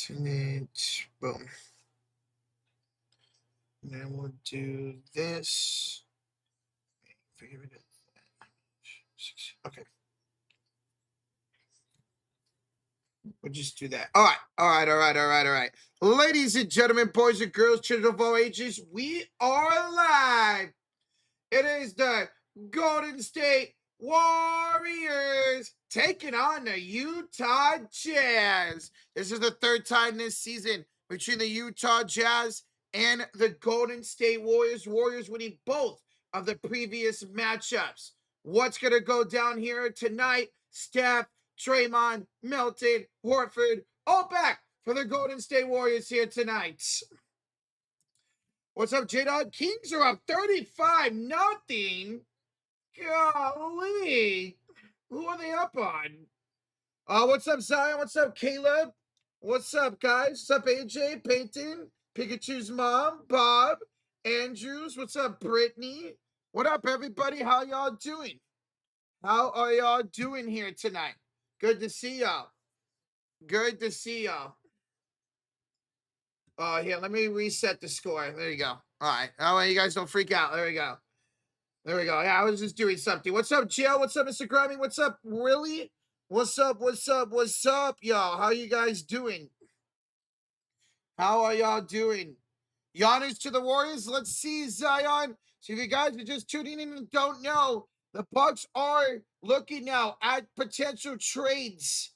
Alternate. Boom. And then we'll do this. Okay. We'll just do that. All right. Ladies and gentlemen, boys and girls, children of all ages, we are live. It is the Golden State Warriors taking on the Utah Jazz. This is the third time this season between the Utah Jazz and the Golden State Warriors. Warriors winning both of the previous matchups. What's going to go down here tonight? Steph, Draymond, Melton, Horford, all back for the Golden State Warriors here tonight. What's up, J-Dog? Kings are up 35-0. Golly. Who are they up on? What's up, Zion? What's up, Caleb? What's up, guys? What's up, AJ, Peyton, Pikachu's mom, Bob, Andrews? What's up, Brittany? What up, everybody? How y'all doing? How are y'all doing here tonight? Good to see y'all. Good to see y'all. Oh, here, let me reset the score. There you go. All right. Oh, you guys don't freak out. There we go. There we go. Yeah, I was just doing something. What's up, Jill? What's up, Mr. Grammy? What's up, Willie? What's up, y'all? How you guys doing? How are y'all doing? Giannis to the Warriors. Let's see, Zion. So if you guys are just tuning in and don't know, the Bucks are looking now at potential trades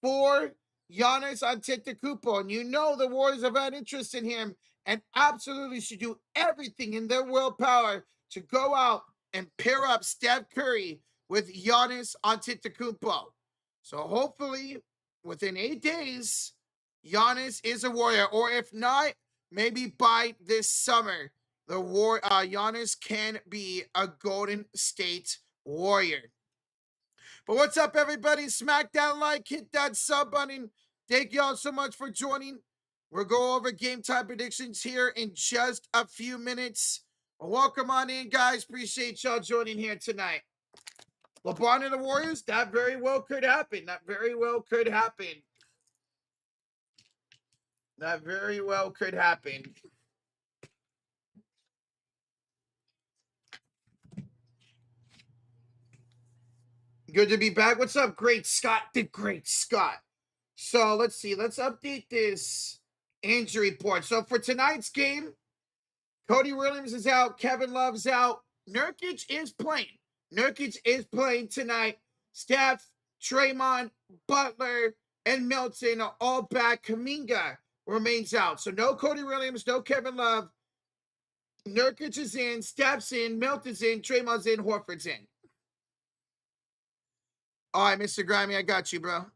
for Giannis Antetokounmpo. And you know the Warriors have had interest in him and absolutely should do everything in their willpower to go out and pair up Steph Curry with Giannis Antetokounmpo. So hopefully within 8 days, Giannis is a Warrior. Or if not, maybe by this summer, Giannis can be a Golden State Warrior. But what's up, everybody? Smack that like, hit that sub button. Thank y'all so much for joining. We'll go over game time predictions here in just a few minutes. Welcome on in, guys. Appreciate y'all joining here tonight. LeBron and the Warriors, that very well could happen. That very well could happen. That very well could happen. Good to be back. What's up, Great Scott? The Great Scott. So let's see. Let's update this injury report. So for tonight's game, Cody Williams is out. Kevin Love's out. Nurkic is playing. Nurkic is playing tonight. Steph, Draymond, Butler, and Melton are all back. Kuminga remains out. So no Cody Williams, no Kevin Love. Nurkic is in. Steph's in. Melton's in. Draymond's in. Horford's in. All right, Mr. Grimy, I got you, bro.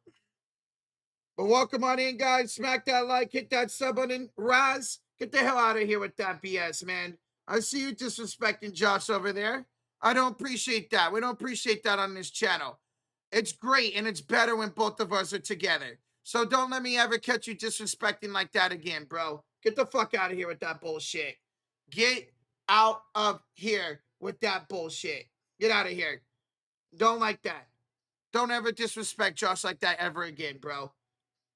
But welcome on in, guys. Smack that like, hit that sub button. Raz, get the hell out of here with that BS, man. I see you disrespecting Josh over there. I don't appreciate that. We don't appreciate that on this channel. It's great, and it's better when both of us are together. So don't let me ever catch you disrespecting like that again, bro. Get the fuck out of here with that bullshit. Get out of here with that bullshit. Get out of here. Don't like that. Don't ever disrespect Josh like that ever again, bro.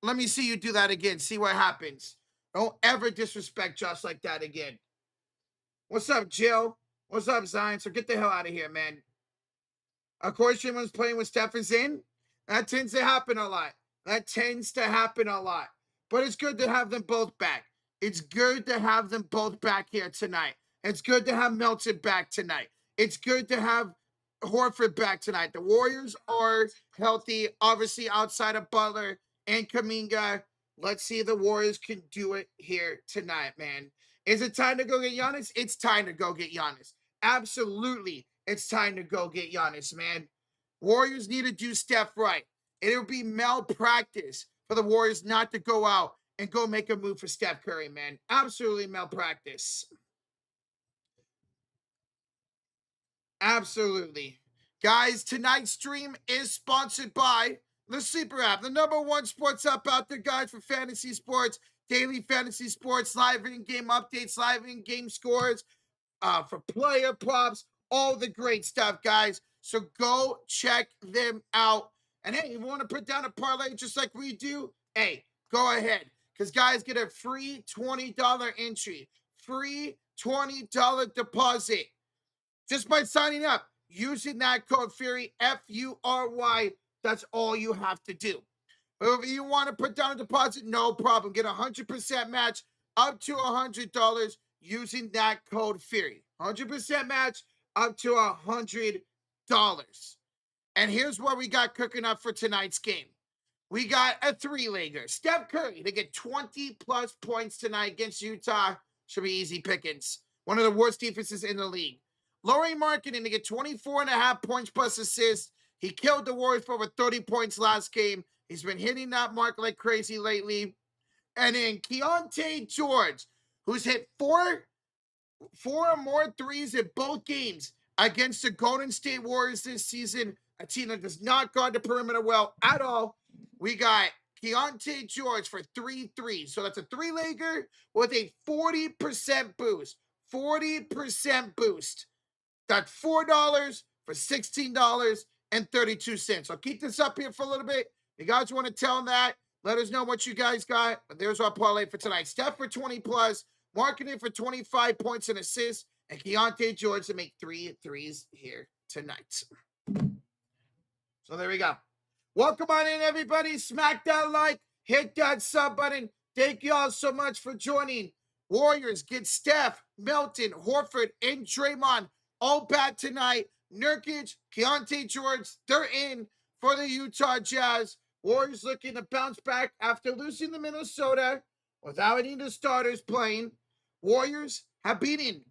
Let me see you do that again. See what happens. Don't ever disrespect Josh like that again. What's up, Jill? What's up, Zion? So get the hell out of here, man. Of course, Draymond's playing with Steph is in. That tends to happen a lot. But it's good to have them both back. It's good to have them both back here tonight. It's good to have Melton back tonight. It's good to have Horford back tonight. The Warriors are healthy, obviously outside of Butler and Kuminga. Let's see if the Warriors can do it here tonight, man. Is it time to go get Giannis? It's time to go get Giannis. Absolutely, it's time to go get Giannis, man. Warriors need to do Steph right. It would be malpractice for the Warriors not to go out and go make a move for Steph Curry, man. Absolutely malpractice. Absolutely. Guys, tonight's stream is sponsored by the Sleeper app, the #1 sports app out there, guys, for fantasy sports, daily fantasy sports, live in-game updates, live in-game scores, for player props, all the great stuff, guys. So go check them out. And hey, if you want to put down a parlay just like we do, hey, go ahead. because guys get a free $20 entry, free $20 deposit just by signing up using that code Fury, Fury. That's all you have to do. If you want to put down a deposit, no problem. Get a 100% match up to $100 using that code Fury. 100% match up to $100. And here's what we got cooking up for tonight's game. We got a three-legger. Steph Curry to get 20-plus points tonight against Utah. Should be easy pickings. One of the worst defenses in the league. Lauri Markkanen to get 24.5 points plus assists. He killed the Warriors for over 30 points last game. He's been hitting that mark like crazy lately. And then Keontae George, who's hit four or more threes in both games against the Golden State Warriors this season. A team that does not guard the perimeter well at all. We got Keontae George for 3 threes. So that's a three-legger with a 40% boost. 40% boost. That's $4 for $16.32. I'll keep this up here for a little bit. You guys want to tell them that? Let us know what you guys got. But there's our parlay for tonight. Steph for 20+, Markkanen for 25 points and assists, and Keontae George to make 3 threes here tonight. So there we go. Welcome on in, everybody. Smack that like, hit that sub button. Thank you all so much for joining. Warriors get Steph, Melton, Horford, and Draymond all back tonight. Nurkic, Keontae George, they're in for the Utah Jazz. Warriors looking to bounce back after losing to Minnesota without any of the starters playing. Warriors have beaten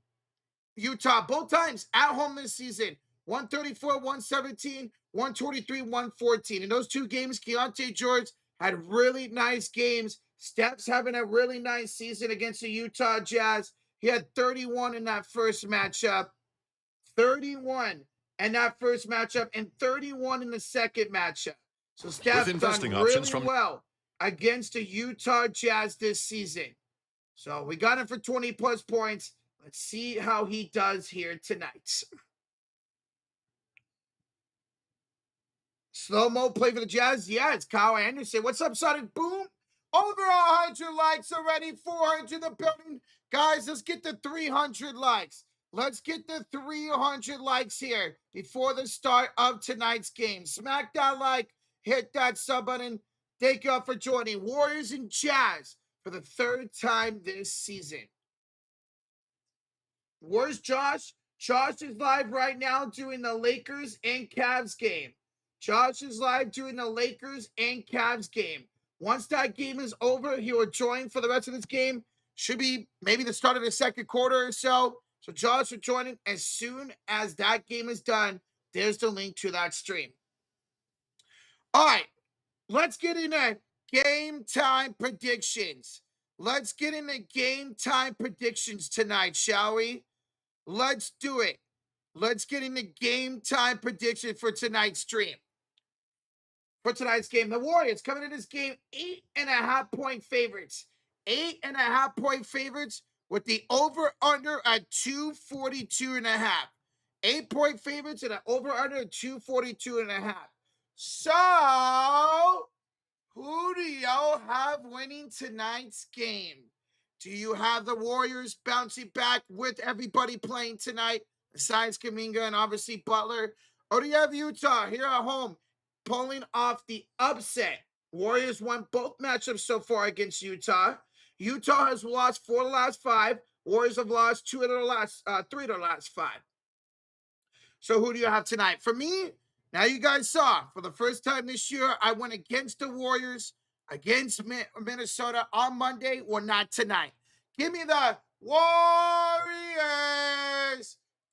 Utah both times at home this season. 134-117, 123-114. In those two games, Keontae George had really nice games. Steph's having a really nice season against the Utah Jazz. He had 31 in that first matchup. 31 in that first matchup and 31 in the second matchup. So Steph done really well against the Utah Jazz this season. So we got him for 20+ points. Let's see how he does here tonight. Slow-mo play for the Jazz. Yeah, it's Kyle Anderson. What's up, Sonic Boom? Over 100 likes already. 400 in the building. Guys, let's get the 300 likes. Let's get the 300 likes here before the start of tonight's game. Smack that like. Hit that sub button. Thank you all for joining. Warriors and Jazz for the third time this season. Where's Josh? Josh is live right now doing the Lakers and Cavs game. Josh is live doing the Lakers and Cavs game. Once that game is over, he will join for the rest of this game. Should be maybe the start of the second quarter or so. So Josh will join him as soon as that game is done. There's the link to that stream. All right, let's get into game time predictions. Let's get into game time predictions tonight, shall we? Let's do it. Let's get into game time prediction for tonight's stream. For tonight's game, the Warriors coming in this game 8.5-point favorites. 8.5-point favorites with the over-under at 242.5. 8-point favorites and an over-under at 242.5. So, who do y'all have winning tonight's game? Do you have the Warriors bouncing back with everybody playing tonight, besides Kuminga and obviously Butler? Or do you have Utah here at home pulling off the upset? Warriors won both matchups so far against Utah. Utah has lost 4 of the last 5. Warriors have lost 3 of the last 5. So who do you have tonight? For me, now you guys saw, for the first time this year, I went against the Warriors, against Minnesota on Monday. Well, not tonight. Give me the Warriors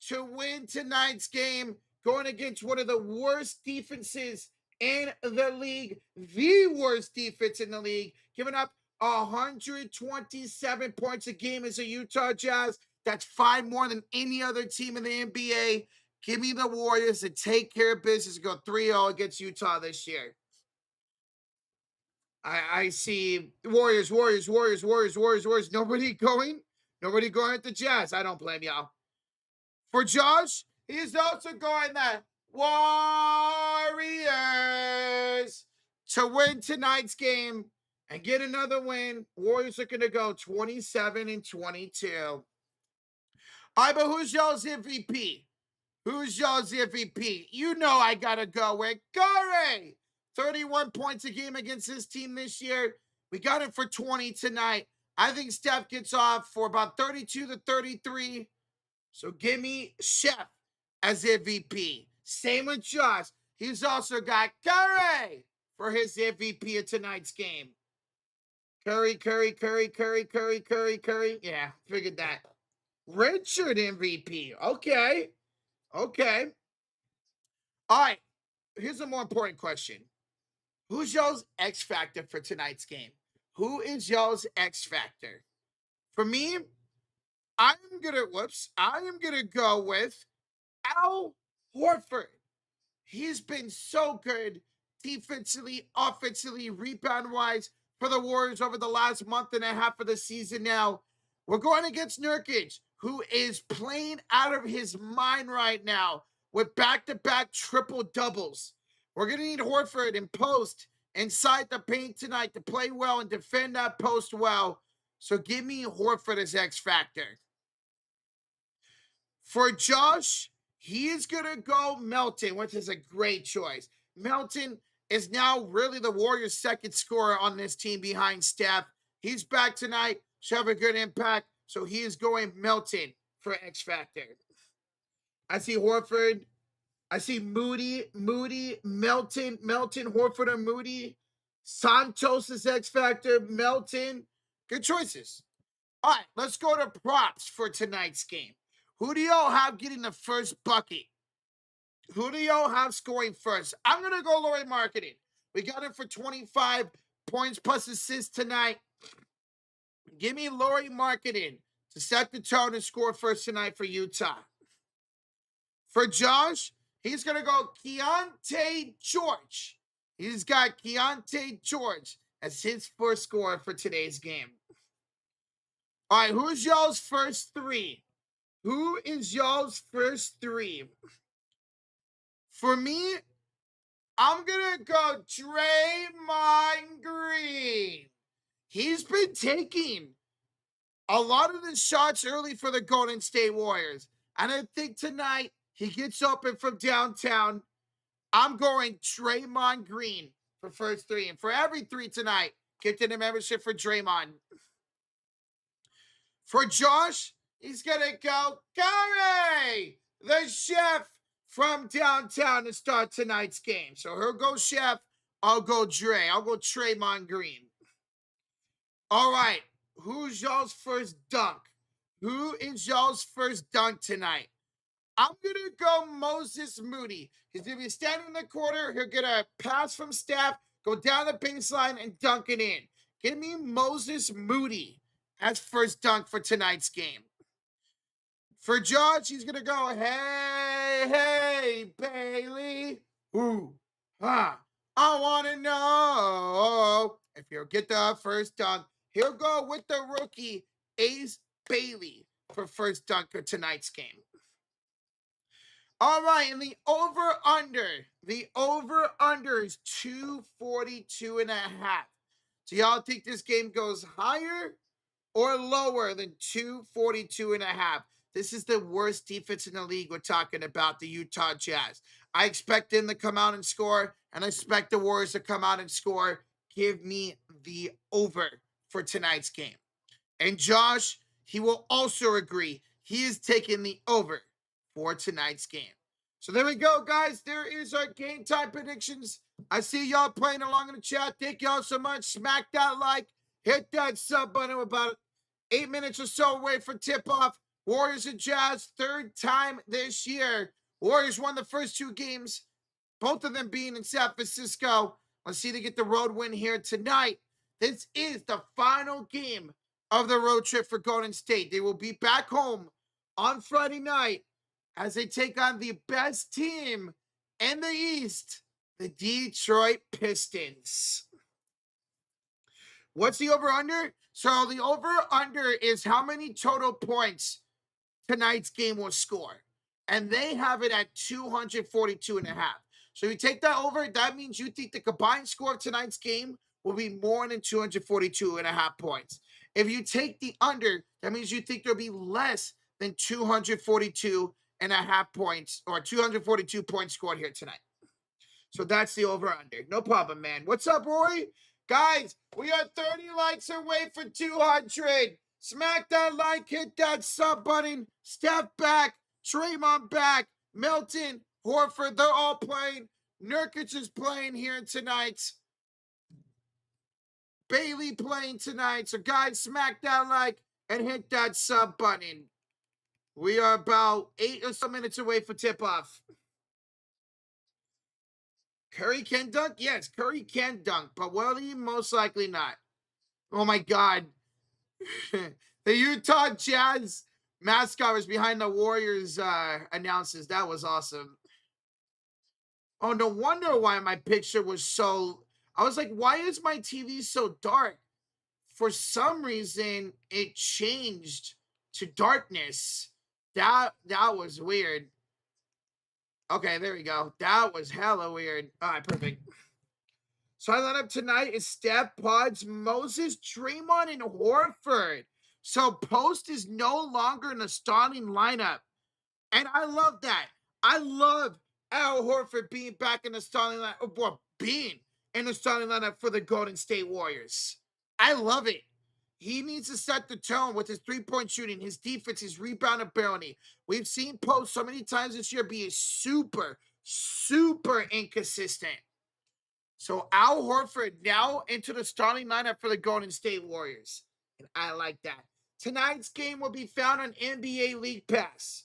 to win tonight's game, going against one of the worst defenses in the league, the worst defense in the league, giving up 127 points a game as a Utah Jazz. That's 5 more than any other team in the NBA. Give me the Warriors to take care of business and go 3-0 against Utah this year. I see Warriors. Nobody going at the Jazz. I don't blame y'all. For Josh, he's also going the Warriors to win tonight's game and get another win. Warriors are going to go 27-22. All right, but who's y'all's MVP? Who's y'all's MVP? You know I got to go with Curry. 31 points a game against his team this year. We got it for 20 tonight. I think Steph gets off for about 32-33. So give me Chef as MVP. Same with Josh. He's also got Curry for his MVP of tonight's game. Curry. Yeah, figured that. Richard MVP. Okay. All right. Here's a more important question. Who's y'all's X Factor for tonight's game? Who is y'all's X Factor? For me, I am gonna go with Al Horford. He's been so good defensively, offensively, rebound wise for the Warriors over the last month and a half of the season now. We're going against Nurkic, who is playing out of his mind right now with back-to-back triple doubles. We're going to need Horford in post inside the paint tonight to play well and defend that post well. So give me Horford as X Factor. For Josh, he is going to go Melton, which is a great choice. Melton is now really the Warriors' second scorer on this team behind Steph. He's back tonight, should have a good impact, so he is going Melton for X Factor. I see Horford. I see Moody, Melton, Horford, and Moody. Santos is X Factor, Melton. Good choices. All right, let's go to props for tonight's game. Who do y'all have getting the first bucket? Who do y'all have scoring first? I'm going to go Lauri Markkanen. We got him for 25 points plus assists tonight. Give me Lauri Markkanen to set the tone and score first tonight for Utah. For Josh, he's going to go Keontae George. He's got Keontae George as his first scorer for today's game. All right, who's y'all's first three? Who is y'all's first three? For me, I'm going to go Draymond Green. He's been taking a lot of the shots early for the Golden State Warriors. And I think tonight he gets open from downtown. I'm going Draymond Green for first three. And for every three tonight, get to the membership for Draymond. For Josh, he's going to go Curry, the chef from downtown to start tonight's game. So he'll go Chef, I'll go Dre. I'll go Draymond Green. All right, who's y'all's first dunk? Who is y'all's first dunk tonight? I'm going to go Moses Moody. He's going to be standing in the corner. He'll get a pass from Steph, go down the baseline, and dunk it in. Give me Moses Moody as first dunk for tonight's game. For George, he's going to go, hey, Bailey. Ooh, I want to know if he'll get the first dunk. He'll go with the rookie, Ace Bailey, for first dunk of tonight's game. All right, and the over-under is 242.5. Do y'all think this game goes higher or lower than 242.5? This is the worst defense in the league. We're talking about the Utah Jazz. I expect them to come out and score, and I expect the Warriors to come out and score. Give me the over for tonight's game. And Josh, he will also agree. He is taking the over for tonight's game. So there we go, guys. There is our game time predictions. I see y'all playing along in the chat. Thank y'all so much. Smack that like. Hit that sub button. We're about 8 minutes or so away from tip-off. Warriors and Jazz, third time this year. Warriors won the first two games, both of them being in San Francisco. Let's see they get the road win here tonight. This is the final game of the road trip for Golden State. They will be back home on Friday night as they take on the best team in the East, the Detroit Pistons. What's the over-under? So the over-under is how many total points tonight's game will score. And they have it at 242.5. So you take that over, that means you think the combined score of tonight's game will be more than 242.5 points. If you take the under, that means you think there'll be less than 242.5 points or 242 points scored here tonight. So that's the over-under. No problem, man. What's up, Roy? Guys, we are 30 likes away for 200. Smack that like, hit that sub button. Step back, Draymond back, Melton, Horford, they're all playing. Nurkic is playing here tonight. Bailey playing tonight. So, guys, smack that like and hit that sub button. We are about 8 or so minutes away for tip-off. Curry can dunk? Yes, Curry can dunk, but will he? Most likely not. Oh, my God. The Utah Jazz mascot was behind the Warriors announces. That was awesome. Oh, no wonder why my picture was so... I was like, why is my TV so dark? For some reason, it changed to darkness. That was weird. Okay, there we go. That was hella weird. All right, perfect. So I line up tonight is Steph, Pods, Moses, Draymond, and Horford. So Post is no longer in the starting lineup. And I love that. I love Al Horford being back in the starting lineup, or being in the starting lineup for the Golden State Warriors. I love it. He needs to set the tone with his three-point shooting, his defense, his rebound ability. We've seen Post so many times this year be super, super inconsistent. So Al Horford now into the starting lineup for the Golden State Warriors. And I like that. Tonight's game will be found on NBA League Pass.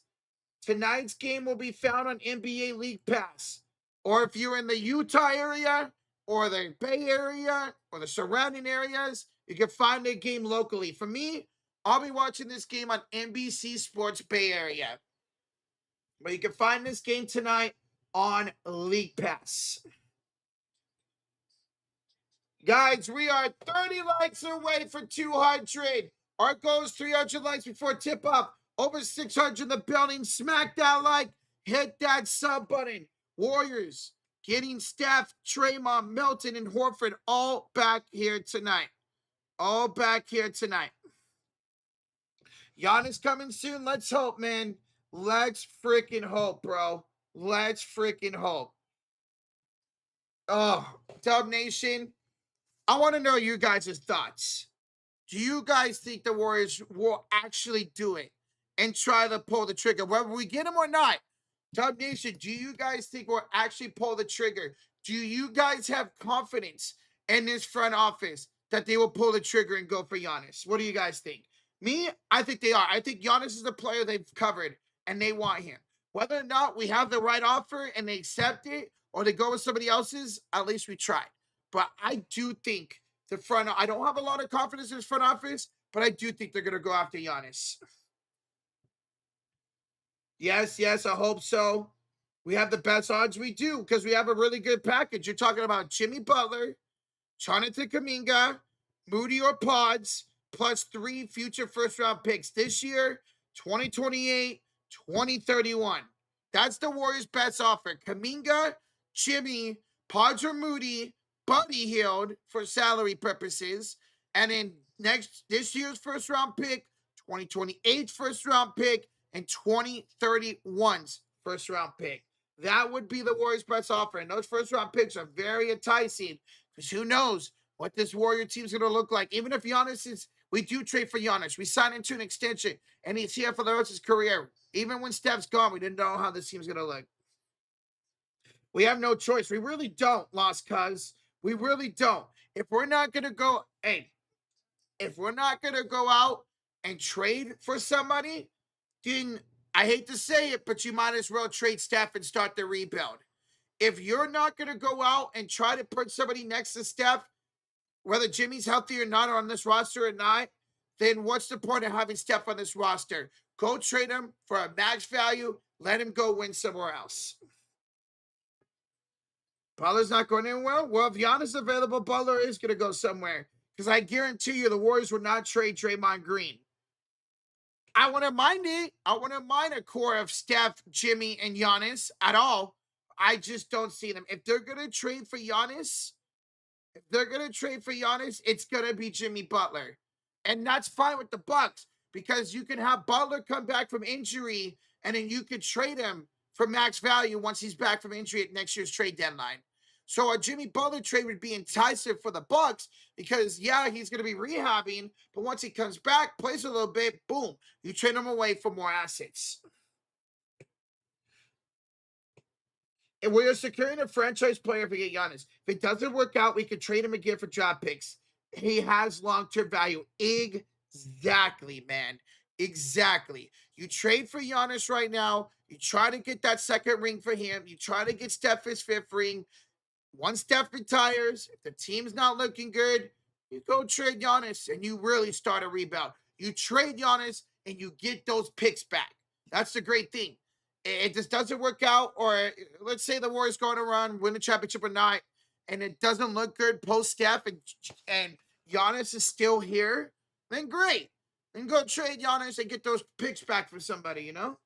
Tonight's game will be found on NBA League Pass. Or if you're in the Utah area or the Bay Area or the surrounding areas, you can find the game locally. For me, I'll be watching this game on NBC Sports Bay Area. But you can find this game tonight on League Pass. Guys, we are 30 likes away for 200. Our goal is 300 likes before tip-off. Over 600 in the building. Smack that like. Hit that sub button. Warriors getting Steph, Draymond, Melton, and Horford all back here tonight. All back here tonight. Giannis coming soon. Let's hope, man. Let's freaking hope, bro. Let's freaking hope. Oh, Dub Nation, I want to know you guys' thoughts. Do you guys think the Warriors will actually do it and try to pull the trigger? Whether we get them or not, Dub Nation, do you guys think we'll actually pull the trigger? Do you guys have confidence in this front office that they will pull the trigger and go for Giannis? What do you guys think? Me, I think they are. I think Giannis is the player they've covered, and they want him. Whether or not we have the right offer and they accept it, or they go with somebody else's, at least we tried. But I do think the front, I don't have a lot of confidence in this front office, but I do think they're going to go after Giannis. Yes, I hope so. We have the best odds we do because we have a really good package. You're talking about Jimmy Butler, Jonathan Kuminga, Moody or Pods, plus 3 future first-round picks this year, 2028, 2031. That's the Warriors' best offer. Kuminga, Jimmy, Pods or Moody, Buddy Hield for salary purposes, and then this year's first-round pick, 2028's first-round pick, and 2031's first-round pick. That would be the Warriors' best offer, and those first-round picks are very enticing because who knows what this Warrior team's going to look like. Even if Giannis is, we do trade for Giannis. We sign into an extension, and he's here for the rest of his career. Even when Steph's gone, we didn't know how this team's going to look. We have no choice. We really don't, Lost Cuz. We really don't. If we're not going to go, if we're not going to go out and trade for somebody, then I hate to say it, but you might as well trade Steph and start the rebuild. If you're not going to go out and try to put somebody next to Steph, whether Jimmy's healthy or not, or on this roster or not, then what's the point of having Steph on this roster? Go trade him for a max value. Let him go win somewhere else. Butler's not going anywhere? Well, if Giannis is available, Butler is going to go somewhere. Because I guarantee you the Warriors would not trade Draymond Green. I wouldn't mind it. I wouldn't mind a core of Steph, Jimmy, and Giannis at all. I just don't see them. If they're going to trade for Giannis, If they're gonna trade for Giannis, it's gonna be Jimmy Butler, and that's fine with the Bucks because you can have Butler come back from injury, and then you could trade him for max value once he's back from injury at next year's trade deadline. So a Jimmy Butler trade would be enticing for the Bucks because yeah, he's going to be rehabbing, but once he comes back, plays a little bit, boom, you trade him away for more assets. And we're securing a franchise player if we get Giannis. If it doesn't work out, we could trade him again for draft picks. He has long-term value. Exactly, man. Exactly. You trade for Giannis right now. You try to get that second ring for him. You try to get Steph his fifth ring. Once Steph retires, if the team's not looking good, you go trade Giannis and you really start a rebuild. You trade Giannis and you get those picks back. That's the great thing. It just doesn't work out, or let's say the Warriors going to run, win the championship or not, and it doesn't look good post Steph and Giannis is still here, then great. Then go trade Giannis and get those picks back from somebody, you know?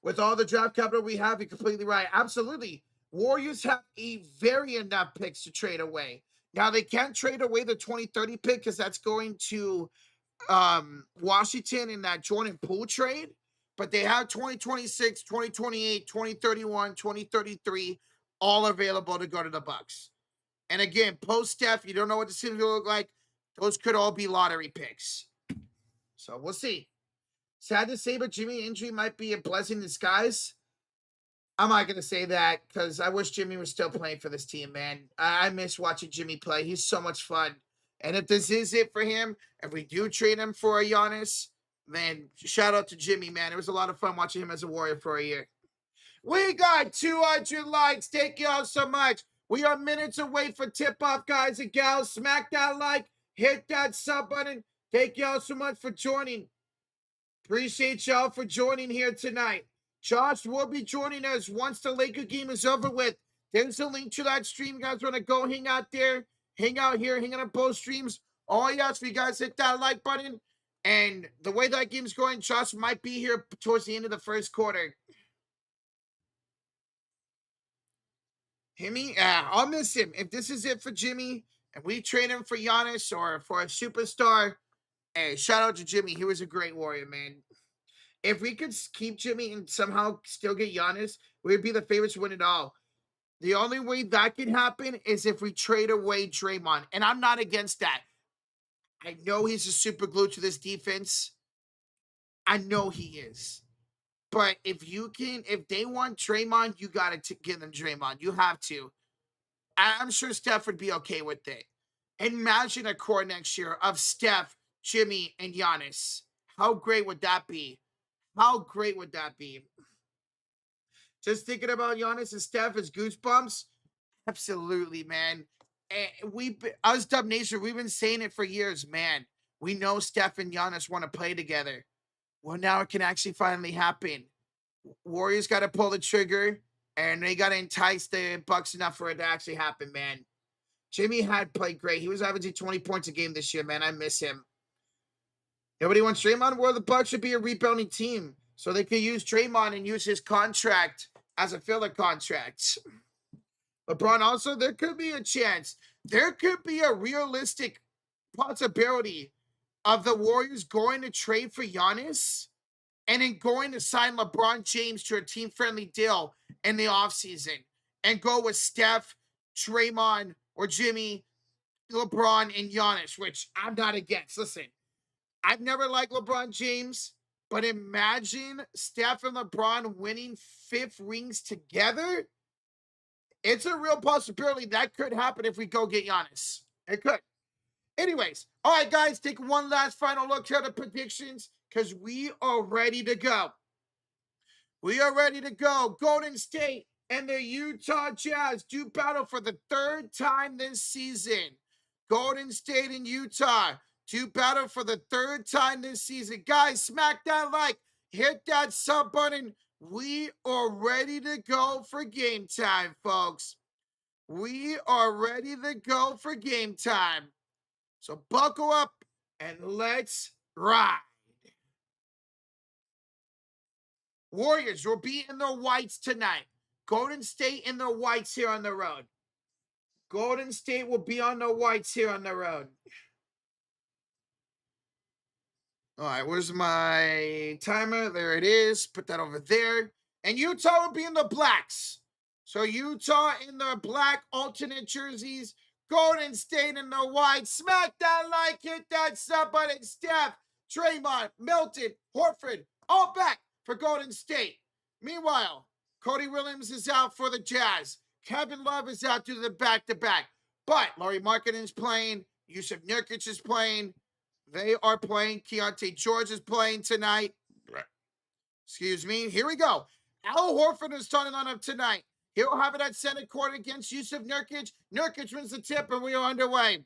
With all the draft capital we have, you're completely right. Absolutely. Warriors have a very enough picks to trade away. Now they can't trade away the 2030 pick because that's going to Washington in that Jordan Poole trade, but they have 2026, 2028, 2031, 2033 all available to go to the Bucks. And again, post Steph, you don't know what the season will look like. Those could all be lottery picks. So we'll see. Sad to say, but Jimmy injury might be a blessing in disguise. I'm not going to say that because I wish Jimmy was still playing for this team, man. I miss watching Jimmy play. He's so much fun. And if this is it for him, if we do trade him for a Giannis, then shout out to Jimmy, man. It was a lot of fun watching him as a Warrior for a year. We got 200 likes. Thank you all so much. We are minutes away for tip-off, guys and gals. Smack that like. Hit that sub button. Thank you all so much for joining. Appreciate y'all for joining here tonight. Josh will be joining us once the Laker game is over with. There's a link to that stream. You guys want to go hang out there, hang out here, hang out on both streams. All you ask for you guys hit that like button. And the way that game's going, Josh might be here towards the end of the first quarter. Jimmy, I'll miss him. If this is it for Jimmy and we trade him for Giannis or for a superstar, hey, shout out to Jimmy. He was a great Warrior, man. If we could keep Jimmy and somehow still get Giannis, we'd be the favorites to win it all. The only way that can happen is if we trade away Draymond. And I'm not against that. I know he's a super glue to this defense. I know he is. But if they want Draymond, you got to give them Draymond. You have to. I'm sure Steph would be okay with it. Imagine a core next year of Steph, Jimmy, and Giannis. How great would that be? How great would that be? Just thinking about Giannis and Steph as goosebumps. Absolutely, man. Us Dub Nation, we've been saying it for years, man. We know Steph and Giannis want to play together. Well, now it can actually finally happen. Warriors got to pull the trigger, and they got to entice the Bucks enough for it to actually happen, man. Jimmy had played great. He was averaging 20 points a game this year, man. I miss him. Nobody wants Draymond. Well, the Bucks should be a rebuilding team, so they could use Draymond and use his contract as a filler contract. LeBron also, there could be a chance. There could be a realistic possibility of the Warriors going to trade for Giannis and then going to sign LeBron James to a team-friendly deal in the offseason and go with Steph, Draymond, or Jimmy, LeBron, and Giannis, which I'm not against. Listen, I've never liked LeBron James, but imagine Steph and LeBron winning 5 rings together. It's a real possibility that could happen if we go get Giannis. It could. Anyways, all right, guys, take one last final look here at the predictions because we are ready to go. We are ready to go. Golden State and the Utah Jazz do battle for the 3rd time this season. Golden State and Utah do battle for the 3rd time this season. Guys, smack that like. Hit that sub button. We are ready to go for game time, folks. We are ready to go for game time. So buckle up and let's ride. Warriors will be in their whites tonight. Golden State in their whites here on the road. Golden State will be on the whites here on the road. All right, where's my timer? There it is. Put that over there. And Utah will be in the blacks. So Utah in the black alternate jerseys. Golden State in the white. Smack that like, hit that sub button. Steph, Draymond, Milton, Horford, all back for Golden State. Meanwhile, Cody Williams is out for the Jazz. Kevin Love is out due to the back-to-back. But Lauri Markkanen's playing. Yusuf Nurkic is playing. They are playing. Keontae George is playing tonight. Excuse me. Here we go. Al Horford is starting on up tonight. He'll have it at center court against Yusuf Nurkic. Nurkic wins the tip, and we are underway.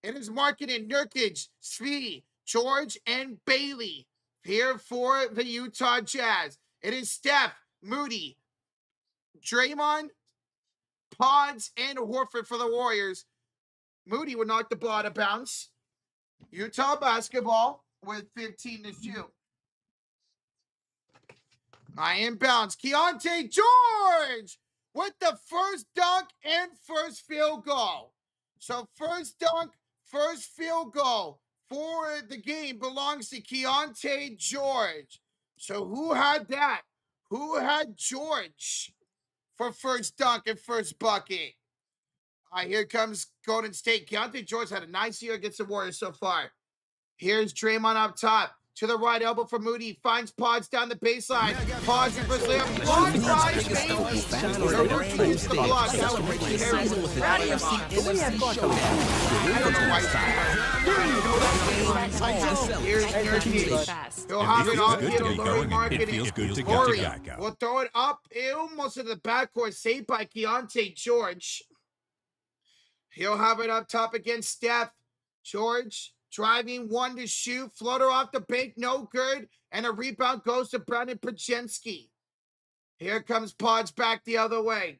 It is Markkanen, Nurkic, Svi, George, and Bailey here for the Utah Jazz. It is Steph, Moody, Draymond, Pods, and Horford for the Warriors. Moody would knock the ball out of bounds. Utah basketball with 15 to shoot. I inbounds. Keontae George with the first dunk and first field goal. So first dunk, first field goal for the game belongs to Keontae George. So who had that? Who had George for first dunk and first bucket? All right, here comes Golden State. Keontae George had a nice year against the Warriors so far. Here's Draymond up top. To the right elbow for Moody. Finds Pods down the baseline. Pods in first layup. Blocked by Bailey. The rookie gets the block. That would be terrible. Here's Nurkic. He'll have it off here to Lauri Markkanen. Lauri will throw it up almost in the backcourt. Saved by Keontae George. He'll have it up top against Steph. George driving one to shoot. Floater off the bank. No good. And a rebound goes to Brandon Pajensky. Here comes Pods back the other way.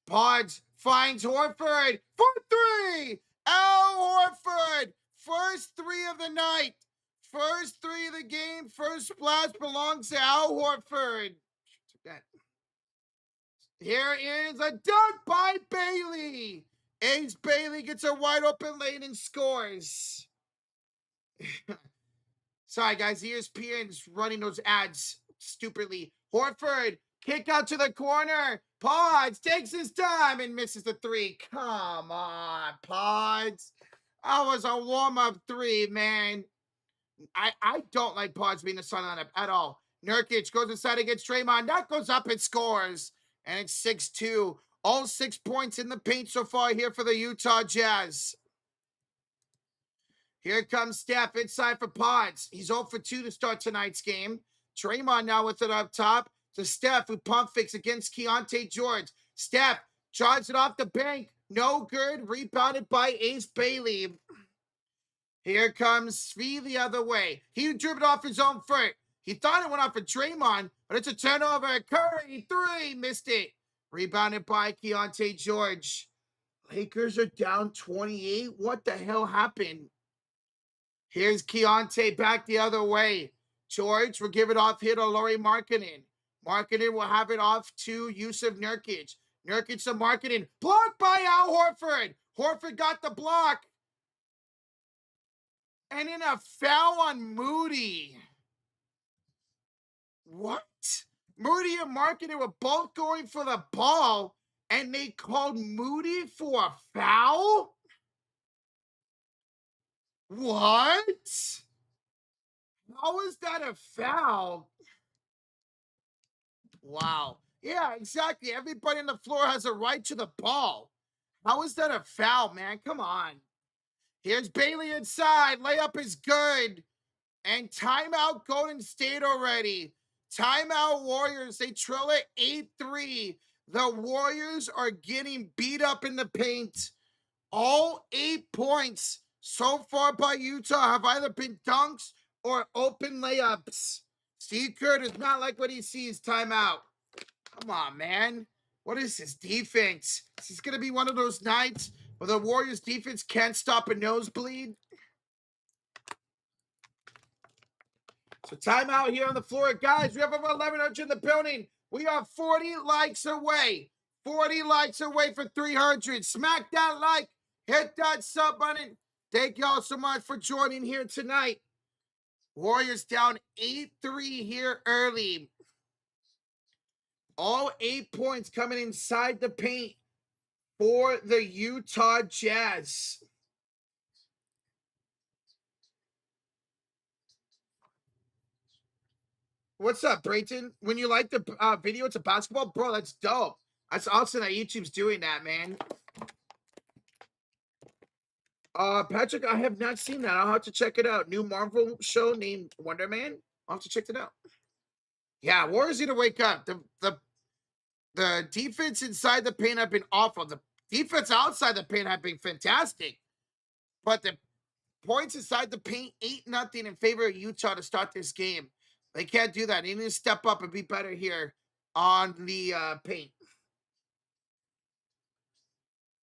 Pods finds Horford for three. Al Horford. First three of the night. First three of the game. First splash belongs to Al Horford. Here is a dunk by Bailey. Ace Bailey gets a wide open lane and scores. Sorry, guys. ESPN's running those ads stupidly. Horford, kick out to the corner. Pods takes his time and misses the three. Come on, Pods. That was a warm-up three, man. I don't like Pods being the starting lineup at all. Nurkic goes inside against Draymond. That goes up and scores. And it's 6-2. All 6 points in the paint so far here for the Utah Jazz. Here comes Steph inside for Pods. He's 0 for 2 to start tonight's game. Draymond now with it up top to Steph, who pump fakes against Keontae George. Steph drives it off the bank. No good. Rebounded by Ace Bailey. Here comes Svi the other way. He dribbled off his own foot. He thought it went off for Draymond, but it's a turnover. Curry, three, missed it. Rebounded by Keontae George. Lakers are down 28. What the hell happened? Here's Keontae back the other way. George will give it off here to Lauri Markkanen. Markkanen will have it off to Yusuf Nurkic. Nurkic to Markkanen. Blocked by Al Horford. Horford got the block. And then a foul on Moody. What? Moody and Markkanen were both going for the ball, and they called Moody for a foul? What? How is that a foul? Wow. Yeah, exactly. Everybody on the floor has a right to the ball. How is that a foul, man? Come on. Here's Bailey inside. Layup is good. And timeout Golden State already. Timeout Warriors. They trail it 8-3. The Warriors are getting beat up in the paint. All 8 points so far by Utah have either been dunks or open layups. Steve Kerr does not like what he sees. Timeout. Come on, man. What is this defense? Is this going to be one of those nights where the Warriors defense can't stop a nosebleed? So timeout here on the floor. Guys, we have over 1,100 in the building. We are 40 likes away. 40 likes away for 300. Smack that like. Hit that sub button. Thank y'all so much for joining here tonight. Warriors down 8-3 here early. All 8 points coming inside the paint for the Utah Jazz. What's up, Brayton? When you like the video, it's a basketball? Bro, that's dope. That's awesome that YouTube's doing that, man. Patrick, I have not seen that. I'll have to check it out. New Marvel show named Wonder Man. I'll have to check it out. Yeah, Warriors need to wake up. The defense inside the paint have been awful. The defense outside the paint have been fantastic. But the points inside the paint, 8-0 in favor of Utah to start this game. They can't do that. They need to step up and be better here on the paint.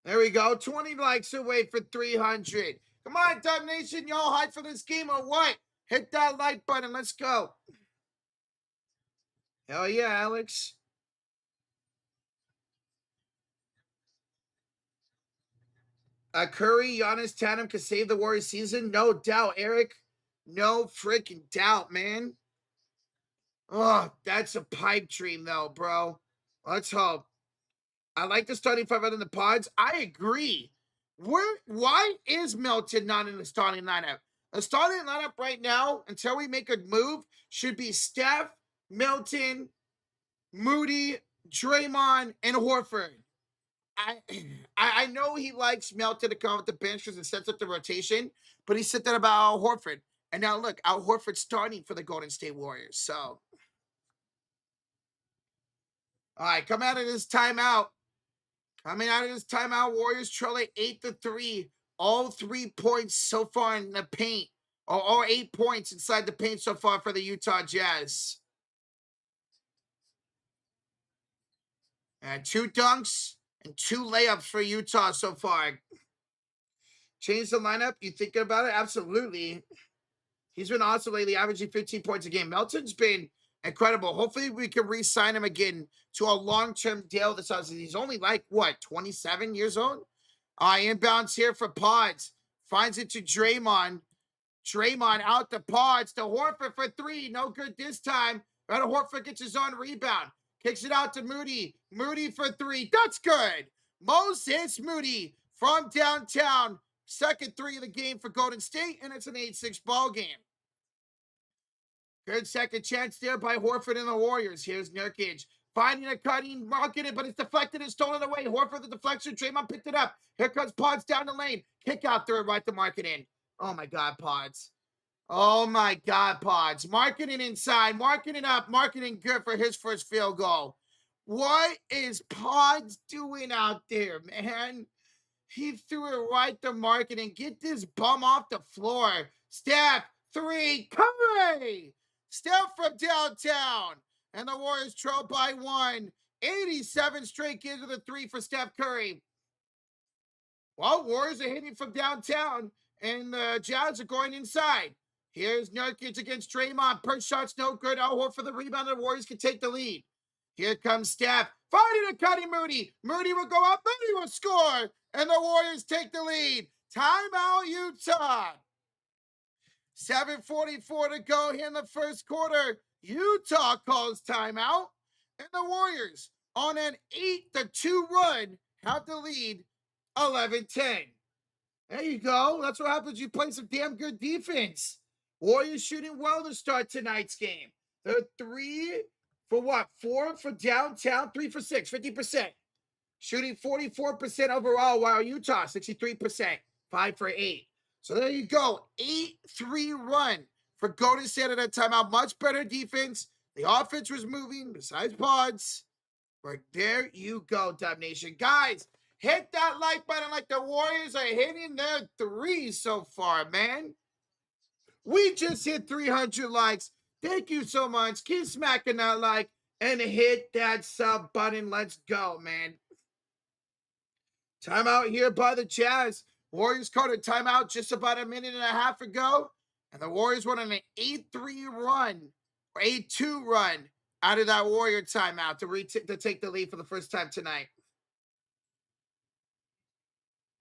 There we go. 20 likes away for 300. Come on, Dub Nation. Y'all hyped for this game or what? Hit that like button. Let's go. Hell yeah, Alex. Curry, Giannis, Tatum can save the Warriors season. No doubt, Eric. No freaking doubt, man. Oh, that's a pipe dream, though, bro. Let's hope. I like the starting five out in the pods. I agree. Why is Melton not in the starting lineup? The starting lineup right now, until we make a move, should be Steph, Melton, Moody, Draymond, and Horford. I know he likes Melton to come off the bench because it sets up the rotation, but he said that about Al Horford. And now look, Al Horford's starting for the Golden State Warriors. So, all right, come out of this timeout. Coming out of this timeout, Warriors trailing 8-3. All 3 points so far in the paint. All 8 points inside the paint so far for the Utah Jazz. And 2 dunks and 2 layups for Utah so far. Change the lineup? You thinking about it? Absolutely. He's been awesome lately, averaging 15 points a game. Melton's been incredible. Hopefully we can re-sign him again to a long-term deal this season. He's only like, what, 27 years old? Inbounds here for Pods. Finds it to Draymond. Draymond out to Pods to Horford for 3. No good this time. But Horford gets his own rebound. Kicks it out to Moody. Moody for 3. That's good. Moses Moody from downtown. Second 3 of the game for Golden State, and it's an 8-6 ball game. Good second chance there by Horford and the Warriors. Here's Nurkic. Finding a cutting, marking it, but it's deflected and stolen away. Horford the deflection. Draymond picked it up. Here comes Pods down the lane. Kick out third, right to mark it in. Oh, my God, Pods. Oh, my God, Pods. Marking it inside. Marking it up. Marking it good for his first field goal. What is Pods doing out there, man? He threw it right to market and get this bum off the floor. Steph, 3, Curry! Steph from downtown. And the Warriors trail by 1. 87 straight games with a 3 for Steph Curry. Well, Warriors are hitting from downtown, and the Jazz are going inside. Here's Nurkic against Draymond. First shot's no good. Al for the rebound, and the Warriors can take the lead. Here comes Steph. Finding a cutting Moody. Moody will go up. Moody will score. And the Warriors take the lead. Timeout, Utah. 7:44 to go here in the first quarter. Utah calls timeout. And the Warriors, on an 8-2 run, have the lead 11-10. There you go. That's what happens. You play some damn good defense. Warriors shooting well to start tonight's game. They're 3 for what? 4 for downtown, 3 for 6, 50%. Shooting 44% overall, while Utah, 63%, 5 for 8. So there you go. 8-3 run for Golden State at that timeout. Much better defense. The offense was moving besides Pods. But there you go, Dub Nation. Guys, hit that like button like the Warriors are hitting their 3 so far, man. We just hit 300 likes. Thank you so much. Keep smacking that like and hit that sub button. Let's go, man. Timeout here by the Jazz. Warriors called a timeout just about a minute and a half ago. And the Warriors went on an 8-3 run, or 8-2 run out of that Warrior timeout to take the lead for the first time tonight.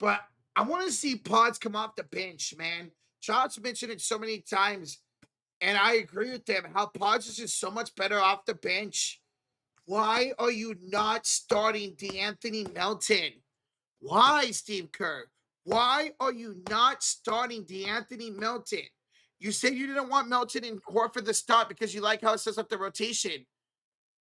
But I want to see Pods come off the bench, man. Charles mentioned it so many times, and I agree with him. How Pods is just so much better off the bench. Why are you not starting D'Anthony Melton? Why, Steve Kerr? Why are you not starting D'Anthony Melton? You said you didn't want Melton and Horford to start because you like how it sets up the rotation.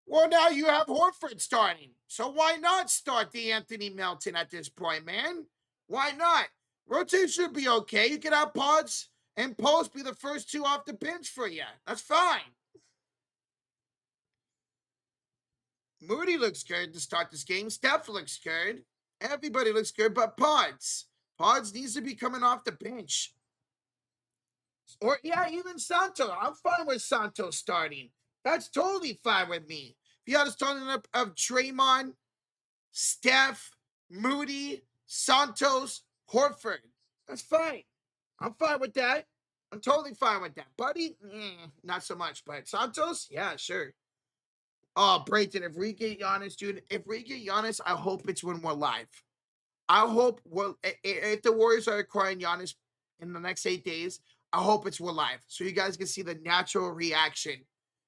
Well, now you have Horford starting. So why not start D'Anthony Melton at this point, man? Why not? Rotation should be okay. You can have Pods and Post be the first two off the bench for you. That's fine. Moody looks good to start this game. Steph looks good. Everybody looks good but Pods. Pods needs to be coming off the bench. Or, yeah, even Santos. I'm fine with Santos starting. That's totally fine with me. If you had a starting up of Draymond, Steph, Moody, Santos, Horford, that's fine. I'm fine with that. I'm totally fine with that. Buddy, not so much. But Santos, yeah, sure. Oh, Brayton, if we get Giannis, dude, if we get Giannis, I hope it's when we're live. I hope if the Warriors are acquiring Giannis in the next 8 days, I hope it's we're live so you guys can see the natural reaction.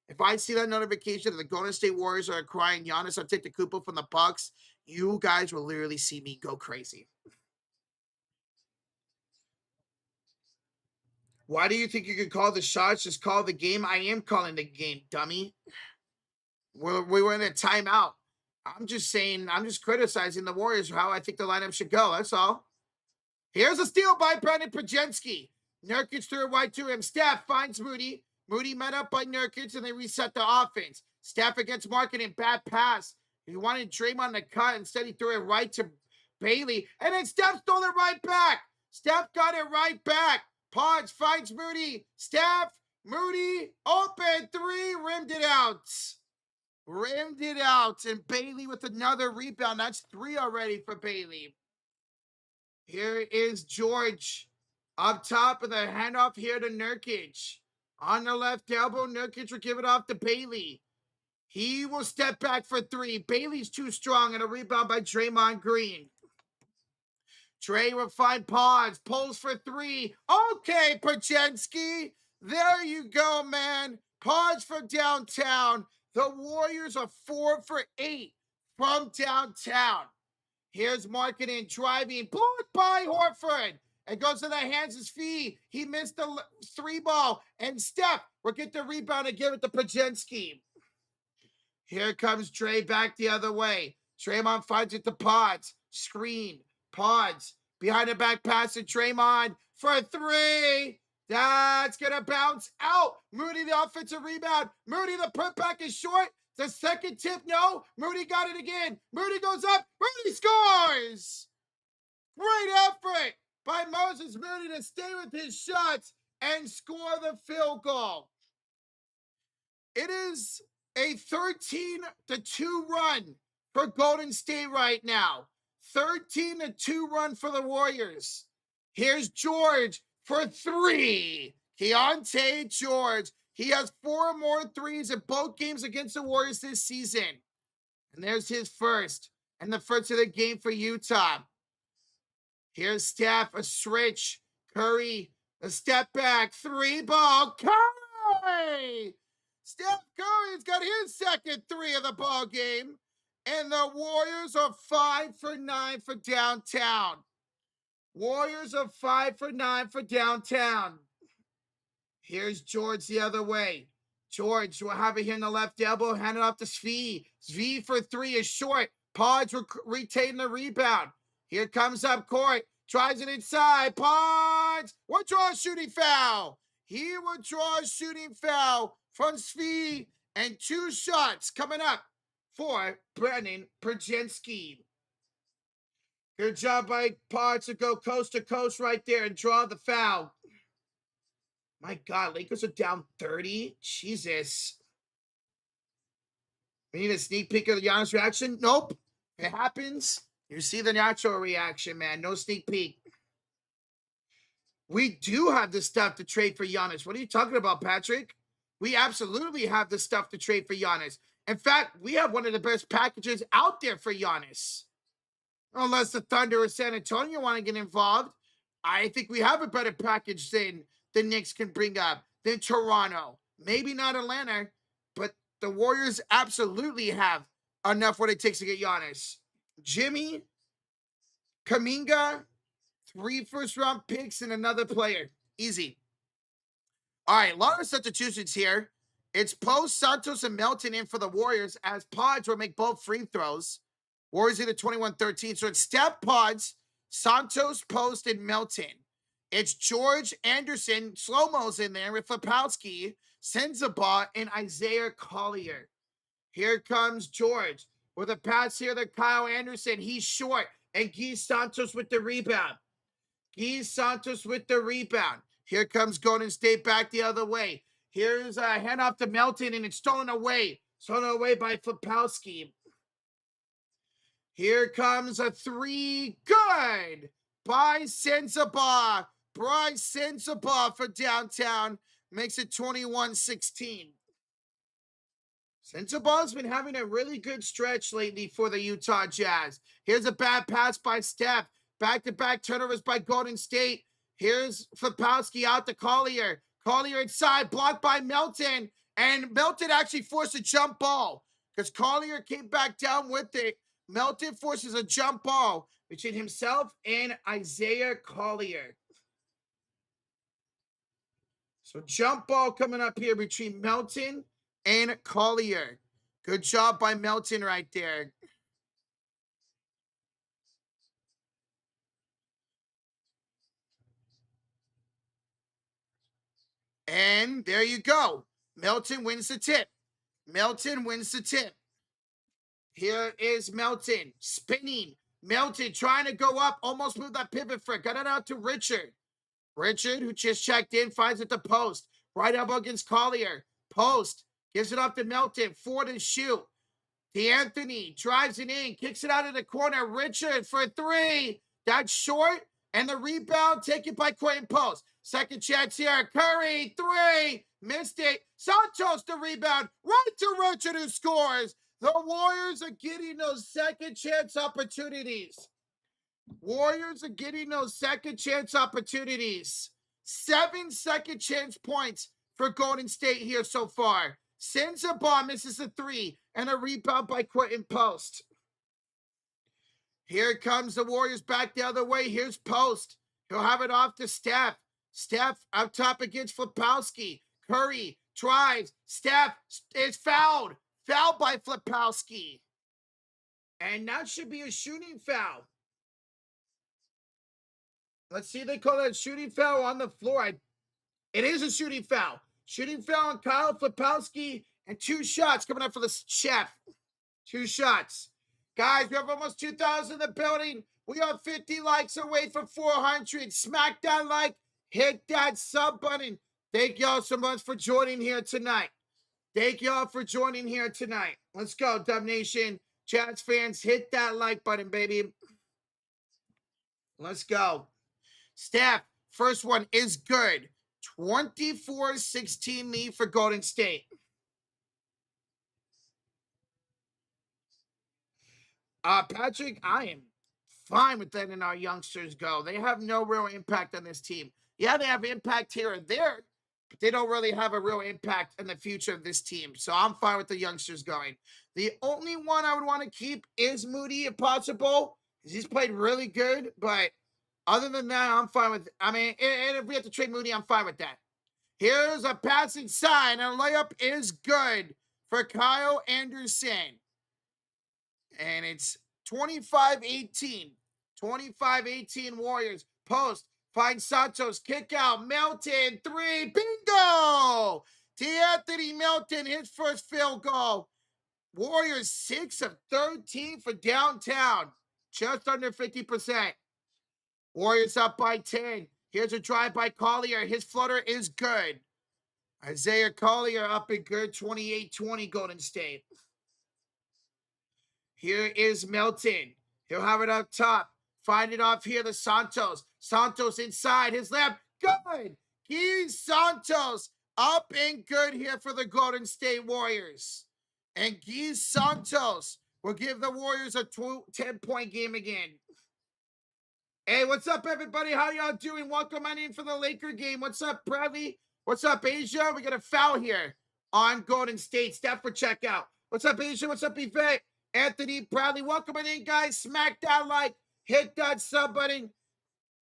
If I see that notification that the Golden State Warriors are acquiring Giannis Antetokounmpo from the Bucks, you guys will literally see me go crazy. Why do you think you can call the shots? Just call the game. I am calling the game, dummy. We were in a timeout. I'm just saying, I'm just criticizing the Warriors for how I think the lineup should go. That's all. Here's a steal by Brandon Pregame. Nurkic threw it wide to him. Steph finds Moody. Moody met up by Nurkic, and they reset the offense. Steph against Markkanen. Bad pass. He wanted Draymond to cut. Instead, he threw it right to Bailey. And then Steph stole it right back. Steph got it right back. Pods finds Moody. Steph, Moody, open three, rimmed it out. Rimmed it out. And Bailey with another rebound. That's 3 already for Bailey. Here is George up top with a handoff here to Nurkic. On the left elbow, Nurkic will give it off to Bailey. He will step back for 3. Bailey's too strong, and a rebound by Draymond Green. Dre will find Pods. Pulls for 3. Okay, Pregame. There you go, man. Pods from downtown. The Warriors are 4 for 8 from downtown. Here's Markkanen driving. Blocked by Horford. It goes to the hands of Fee. He missed the 3 ball. And Steph will get the rebound and give it to Pregame. Here comes Dre back the other way. Draymond finds it to Pods. Screen. Pods. Behind the back pass to Draymond for 3. That's going to bounce out. Moody, the offensive rebound. Moody, the putback is short. The second tip, no. Moody got it again. Moody goes up. Moody scores. Great effort by Moses Moody to stay with his shots and score the field goal. It is a 13-2 run for Golden State right now. 13-2 run for the Warriors. Here's George for 3. Keontae George. He has 4 more threes in both games against the Warriors this season. And there's his first. And the first of the game for Utah. Here's Steph, a switch. Curry, a step back. 3 ball. Curry! Steph Curry's got his second 3 of the ball game. And the Warriors are 5 for 9 for downtown. Warriors are 5 for 9 for downtown. Here's George the other way. George will have it here in the left elbow. Hand it off to Svi. Svi for 3 is short. Pods will retain the rebound. Here comes up court. Tries it inside. Pods will draw a shooting foul. He will draw a shooting foul from Svi. And 2 shots coming up for Brandon Pregame. Good job by Pods to go coast to coast right there and draw the foul. My God, Lakers are down 30. Jesus. We need a sneak peek of the Giannis reaction. Nope. It happens. You see the natural reaction, man. No sneak peek. We do have the stuff to trade for Giannis. What are you talking about, Patrick? We absolutely have the stuff to trade for Giannis. In fact, we have one of the best packages out there for Giannis. Unless the Thunder or San Antonio want to get involved. I think we have a better package than the Knicks can bring up, than Toronto. Maybe not Atlanta, but the Warriors absolutely have enough what it takes to get Giannis. Jimmy, Kaminga, 3 first-round picks, and another player. Easy. All right, a lot of substitutions here. It's Post, Santos, and Melton in for the Warriors as Pods will make both free throws. Warriors either 21-13. So it's Steph, Pods, Santos, Post, and Melton. It's George Anderson, slow-mo's in there with Flapowski, Sensabaugh, and Isaiah Collier. Here comes George with a pass here to Kyle Anderson. He's short, and Guy Santos with the rebound. Guy Santos with the rebound. Here comes Golden State back the other way. Here's a handoff to Melton, and it's stolen away. Stolen away by Flapowski. Here comes a 3. Good by Sensabaugh. Bryce Sensabaugh for downtown. Makes it 21-16. Sensabaugh's been having a really good stretch lately for the Utah Jazz. Here's a bad pass by Steph. Back-to-back turnovers by Golden State. Here's Flapowski out to Collier. Collier inside, blocked by Melton. And Melton actually forced a jump ball because Collier came back down with it. Melton forces a jump ball between himself and Isaiah Collier. So jump ball coming up here between Melton and Collier. Good job by Melton right there. And there you go. Melton wins the tip. Melton wins the tip. Here is Melton spinning. Melton trying to go up. Almost moved that pivot foot. Got it out to Richard. Richard, who just checked in, finds it to Post. Right elbow against Collier. Post gives it off to Melton. 4 to shoot. DeAnthony drives it in. Kicks it out of the corner. Richard for 3. That's short. And the rebound taken by Quentin Post. Second chance here. Curry, 3. Missed it. Santos the rebound. Right to Richard who scores. The Warriors are getting those second chance opportunities. Warriors are getting those second chance opportunities. 7 second chance points for Golden State here so far. Sensabaugh misses a 3 and a rebound by Quentin Post. Here comes the Warriors back the other way. Here's Post. He'll have it off to Steph. Steph up top against Flapowski. Curry tries. Steph is fouled. Fouled by Flapowski. And that should be a shooting foul. Let's see if they call that a shooting foul on the floor. It is a shooting foul. Shooting foul on Kyle Flapowski and 2 shots coming up for the chef. 2 shots. Guys, we have almost 2,000 in the building. We are 50 likes away from 400. Smack that like. Hit that sub button. Thank y'all so much for joining here tonight. Thank y'all for joining here tonight. Let's go, Dub Nation. Jazz fans, hit that like button, baby. Let's go. Steph, first one is good. 24-16 lead for Golden State. Patrick, I am fine with letting our youngsters go. They have no real impact on this team. Yeah, they have impact here and there, but they don't really have a real impact in the future of this team. So I'm fine with the youngsters going. The only one I would want to keep is Moody if possible. He's played really good, but other than that, I'm fine with it. I mean, and if we have to trade Moody, I'm fine with that. Here's a passing sign, and a layup is good for Kyle Anderson. And it's 25-18. 25-18 Warriors. Post. Finds Santos. Kick out. Melton. 3. Bingo! DeAnthony Melton, his first field goal. Warriors 6 of 13 for downtown. Just under 50%. Warriors up by 10. Here's a drive by Collier. His floater is good. Isaiah Collier up and good. 28-20 Golden State. Here is Melton. He'll have it up top. Find it off here to Santos. Santos inside. His left. Good. He's Santos up and good here for the Golden State Warriors. And Guy Santos will give the Warriors a 10-point game again. Hey, what's up, everybody? How y'all doing? Welcome on in for the Laker game. What's up, Bradley? What's up, Asia? We got a foul here on Golden State. Steph for checkout. What's up, Asia? What's up, Yvette? Anthony, Bradley, welcome on in, guys. Smack that like, hit that sub button.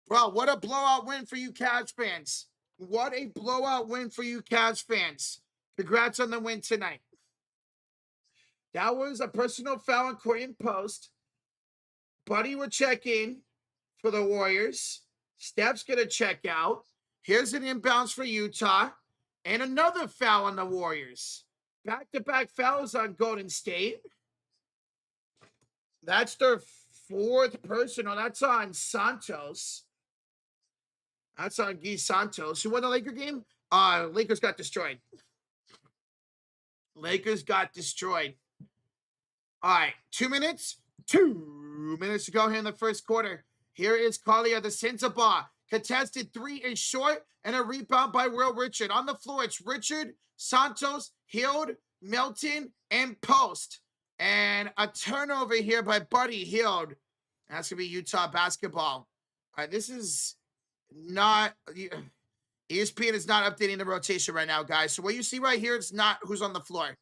Bro, what a blowout win for you Cavs fans. What a blowout win for you Cavs fans. Congrats on the win tonight. That was a personal foul on court in post. Buddy will check in for the Warriors. Steph's going to check out. Here's an inbounds for Utah. And another foul on the Warriors. Back-to-back fouls on Golden State. That's their fourth personal. That's on Santos. That's on Guy Santos. Who won the Laker game? Lakers got destroyed. Lakers got destroyed. All right, 2 minutes. 2 minutes to go here in the first quarter. Here is Collier, the Sensabaugh. Contested three is short, and a rebound by Will Richard. On the floor, it's Richard, Santos, Hield, Melton, and Post. And a turnover here by Buddy Hield. That's going to be Utah basketball. All right, this is not... ESPN is not updating the rotation right now, guys. So what you see right here, it's not who's on the floor.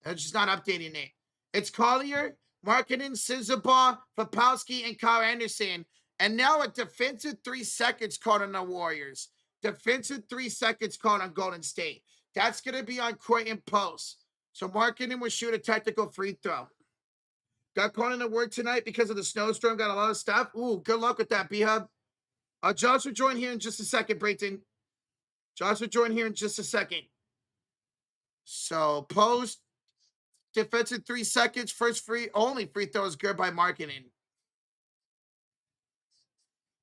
It's just not updating it. It's Collier, Markkanen, Sensabaugh, Papowski, and Kyle Anderson. And now a defensive 3 seconds called on the Warriors. Defensive 3 seconds called on Golden State. That's going to be on court in post. So Markkanen will shoot a technical free throw. Got called in the work tonight because of the snowstorm. Got a lot of stuff. Ooh, good luck with that, B-Hub. Josh will join here in just a second, Brayton. Josh will join here in just a second. So post, defensive 3 seconds, only free throw is good by Markkanen.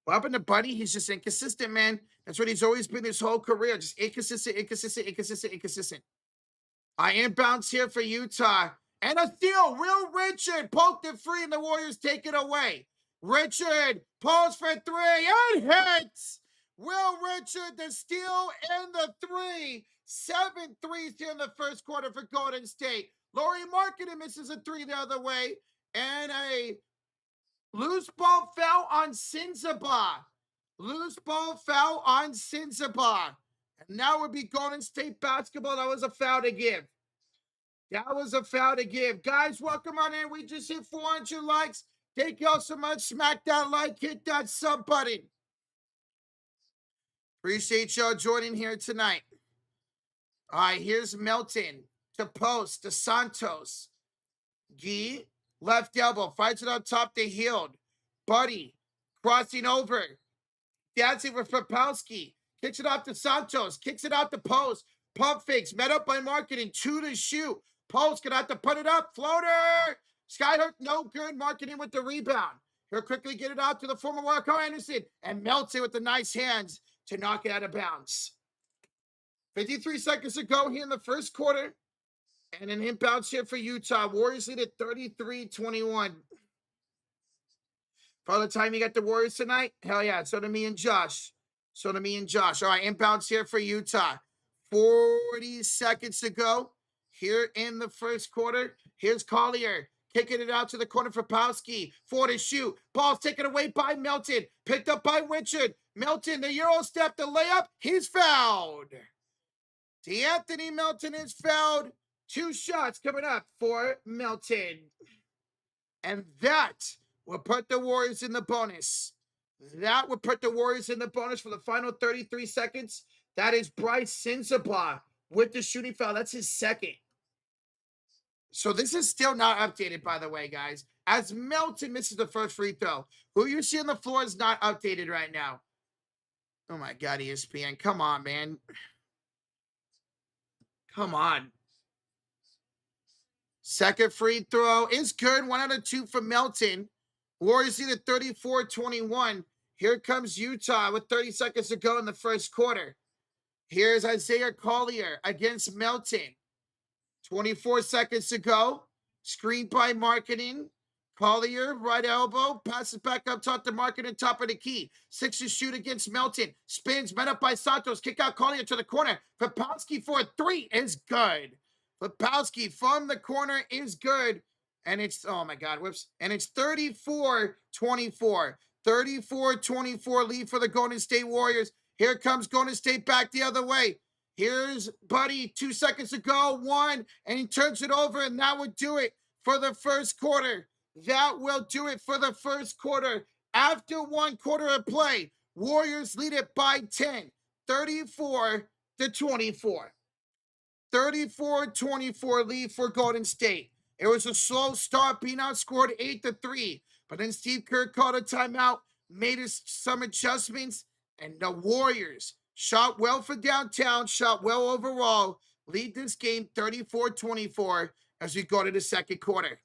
What happened to Buddy? He's just inconsistent, man. That's what he's always been his whole career. Just inconsistent. I inbounds here for Utah. And a steal. Will Richard poked it free, and the Warriors take it away. Richard pulls for three and hits. Will Richard, the steal and the three. 7 threes here in the first quarter for Golden State. Lauri Markkanen misses a three the other way. And a loose ball foul on Sensabaugh. Loose ball foul on Sensabaugh. And now it would be Golden State basketball. That was a foul to give. That was a foul to give. Guys, welcome on in. We just hit 400 likes. Thank y'all so much. Smack that like. Hit that sub button. Appreciate y'all joining here tonight. All right, here's Melton to Post to Santos. Guy, left elbow, fights it up top to Hield. Buddy, crossing over. Dancing with Papowski. Kicks it off to Santos. Kicks it out to Post. Pump fakes, met up by Markkanen. 2 to shoot. Post gonna have to put it up. Floater! Skyhook, no good. Markkanen with the rebound. He'll quickly get it out to the former Marco Anderson. And melts it with the nice hands to knock it out of bounds. 53 seconds to go here in the first quarter. And an inbounds here for Utah. Warriors lead at 33-21. For all the time you got the Warriors tonight? Hell yeah. So do me and Josh. All right, inbounds here for Utah. 40 seconds to go here in the first quarter. Here's Collier. Kicking it out to the corner for Papowski. 4 to shoot. Ball's taken away by Melton. Picked up by Richard. Melton, the Euro step, the layup. He's fouled. D'Anthony Melton is fouled. 2 shots coming up for Melton. And that will put the Warriors in the bonus. That would put the Warriors in the bonus for the final 33 seconds. That is Bryce Sensabaugh with the shooting foul. That's his second. So this is still not updated, by the way, guys. As Melton misses the first free throw. Who you see on the floor is not updated right now. Oh, my God, ESPN. Come on, man. Come on. Second free throw is good. 1 out of 2 for Melton. Warriors lead at 34-21. Here comes Utah with 30 seconds to go in the first quarter. Here's Isaiah Collier against Melton. 24 seconds to go. Screen by Markkanen. Collier, right elbow. Passes back up top to Markkanen, top of the key. 6 to shoot against Melton. Spins, met up by Santos. Kick out Collier to the corner. Papowski for a 3 is good. Papowski from the corner is good. And it's, oh my God, whoops. And it's 34-24. 34-24 lead for the Golden State Warriors. Here comes Golden State back the other way. Here's Buddy, 2 seconds to go, 1, and he turns it over, and that would do it for the first quarter. That will do it for the first quarter. After 1 quarter of play, Warriors lead it by 10, 34-24. 34-24 lead for Golden State. It was a slow start, being outscored 8-3, but then Steve Kerr called a timeout, made some adjustments, and the Warriors shot well for downtown, shot well overall, lead this game 34-24 as we go to the second quarter.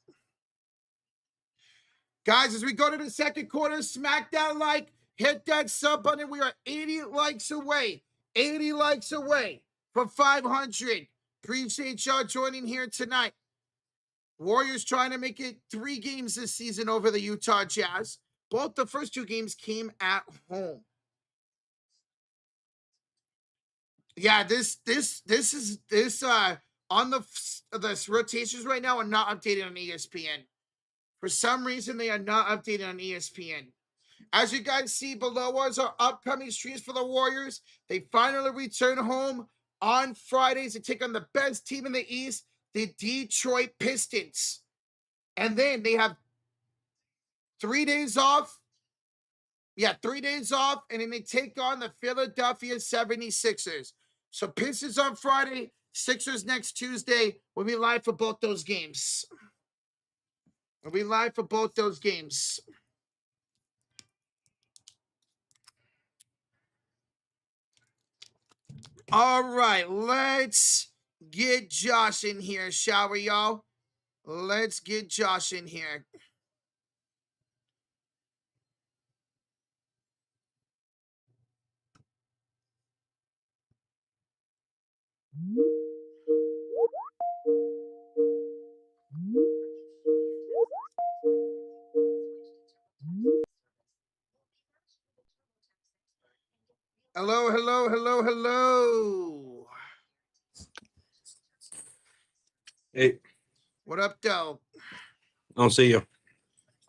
Guys, as we go to the second quarter, smack that like, hit that sub button. We are 80 likes away. 80 likes away from 500. Appreciate y'all joining here tonight. Warriors trying to make it 3 games this season over the Utah Jazz. Both the first 2 games came at home. Yeah, this on the rotations right now are not updated on ESPN. For some reason, they are not updated on ESPN. As you guys see below us are upcoming streams for the Warriors. They finally return home on Fridays to take on the best team in the East, the Detroit Pistons. And then they have 3 days off. Yeah, 3 days off, and then they take on the Philadelphia 76ers. So Pistons on Friday, Sixers next Tuesday. We'll be live for both those games. We'll be live for both those games. All right, let's get Josh in here, shall we, y'all? Let's get Josh in here. Hello, hello, hello, hello. Hey. What up, though? I don't see you.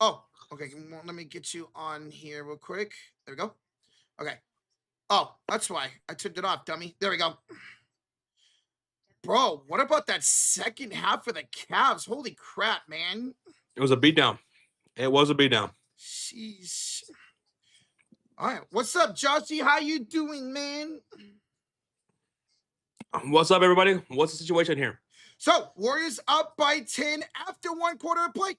Oh, okay. Let me get you on here real quick. There we go. Okay. Oh, that's why. I turned it off, dummy. There we go. Bro, what about that second half of the Cavs? Holy crap, man. It was a beatdown. It was a beatdown. Jeez. All right. What's up, Joshy? How you doing, man? What's up, everybody? What's the situation here? So, Warriors up by 10 after 1 quarter of play.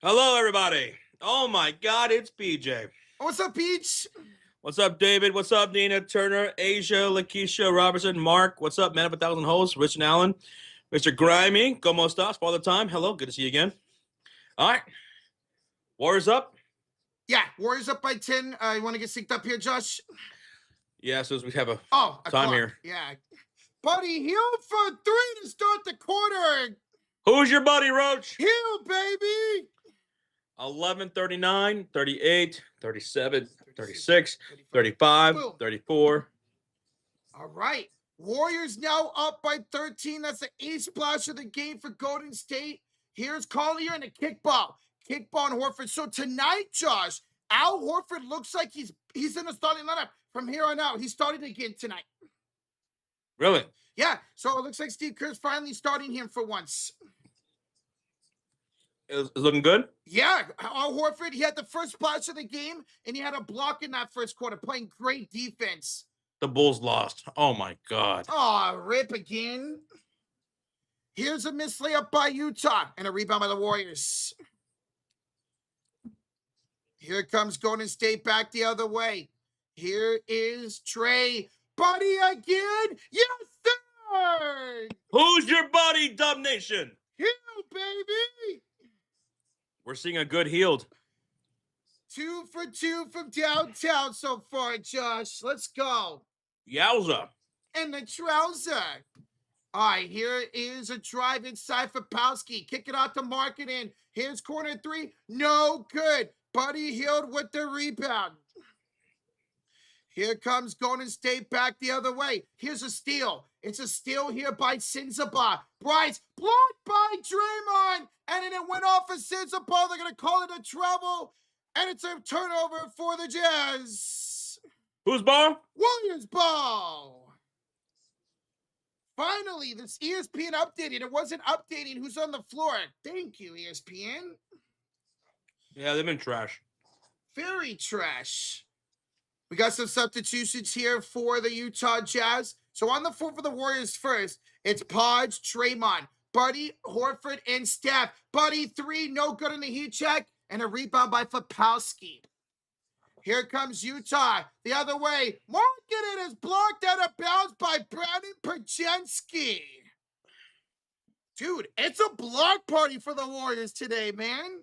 Hello, everybody. Oh, my God, it's BJ. What's up, Peach? What's up, David? What's up, Nina, Turner, Asia, Lakeisha, Robertson, Mark? What's up, man of 1,000 hosts? Rich and Allen. Mr. Grimy, como estas? Father Time. Hello, good to see you again. All right. Warriors up? Yeah, Warriors up by 10. You want to get synced up here, Josh? Yeah, so as we have a time clock here. Yeah. Buddy, Hill for 3 to start the quarter. Who's your buddy, Roach? Hill, baby. 11, 39, 38, 37, 36, 35, 34. All right. Warriors now up by 13. That's the ace splash of the game for Golden State. Here's Collier and a kickball. Kickball on Horford. So tonight, Josh, Al Horford looks like he's in the starting lineup from here on out. He started again tonight. Really? Yeah. So it looks like Steve Kerr's finally starting him for once. Is looking good? Yeah. Al Horford, he had the first splash of the game, and he had a block in that first quarter, playing great defense. The Bulls lost. Oh, my God. Oh, rip again. Here's a missed layup by Utah and a rebound by the Warriors. Here comes Golden State back the other way. Here is Trey. Buddy again. Yes, sir. Who's your buddy, Dub Nation? Hill, baby. We're seeing a good Healed. 2 for 2 from downtown so far, Josh. Let's go. Yowza. And the trouser. All right, here is a drive inside for Palski. Kick it out to Marketing. Here's corner 3. No good. Buddy Hield with the rebound. Here comes Golden State back the other way. Here's a steal. It's a steal here by Sinzaba. Bryce blocked by Draymond. And then it went off of Sinzaba. They're going to call it a trouble. And it's a turnover for the Jazz. Whose ball? Warriors ball. Finally, this ESPN updated. It wasn't updating who's on the floor. Thank you, ESPN. Yeah, they've been trash. Very trash. We got some substitutions here for the Utah Jazz. So on the floor for the Warriors first, it's Podge, Draymond, Buddy, Horford, and Steph. Buddy, 3, no good in the heat check, and a rebound by Fapowski. Here comes Utah. The other way. Markkanen is blocked out of bounds by Brandon Perjensky. Dude, it's a block party for the Warriors today, man.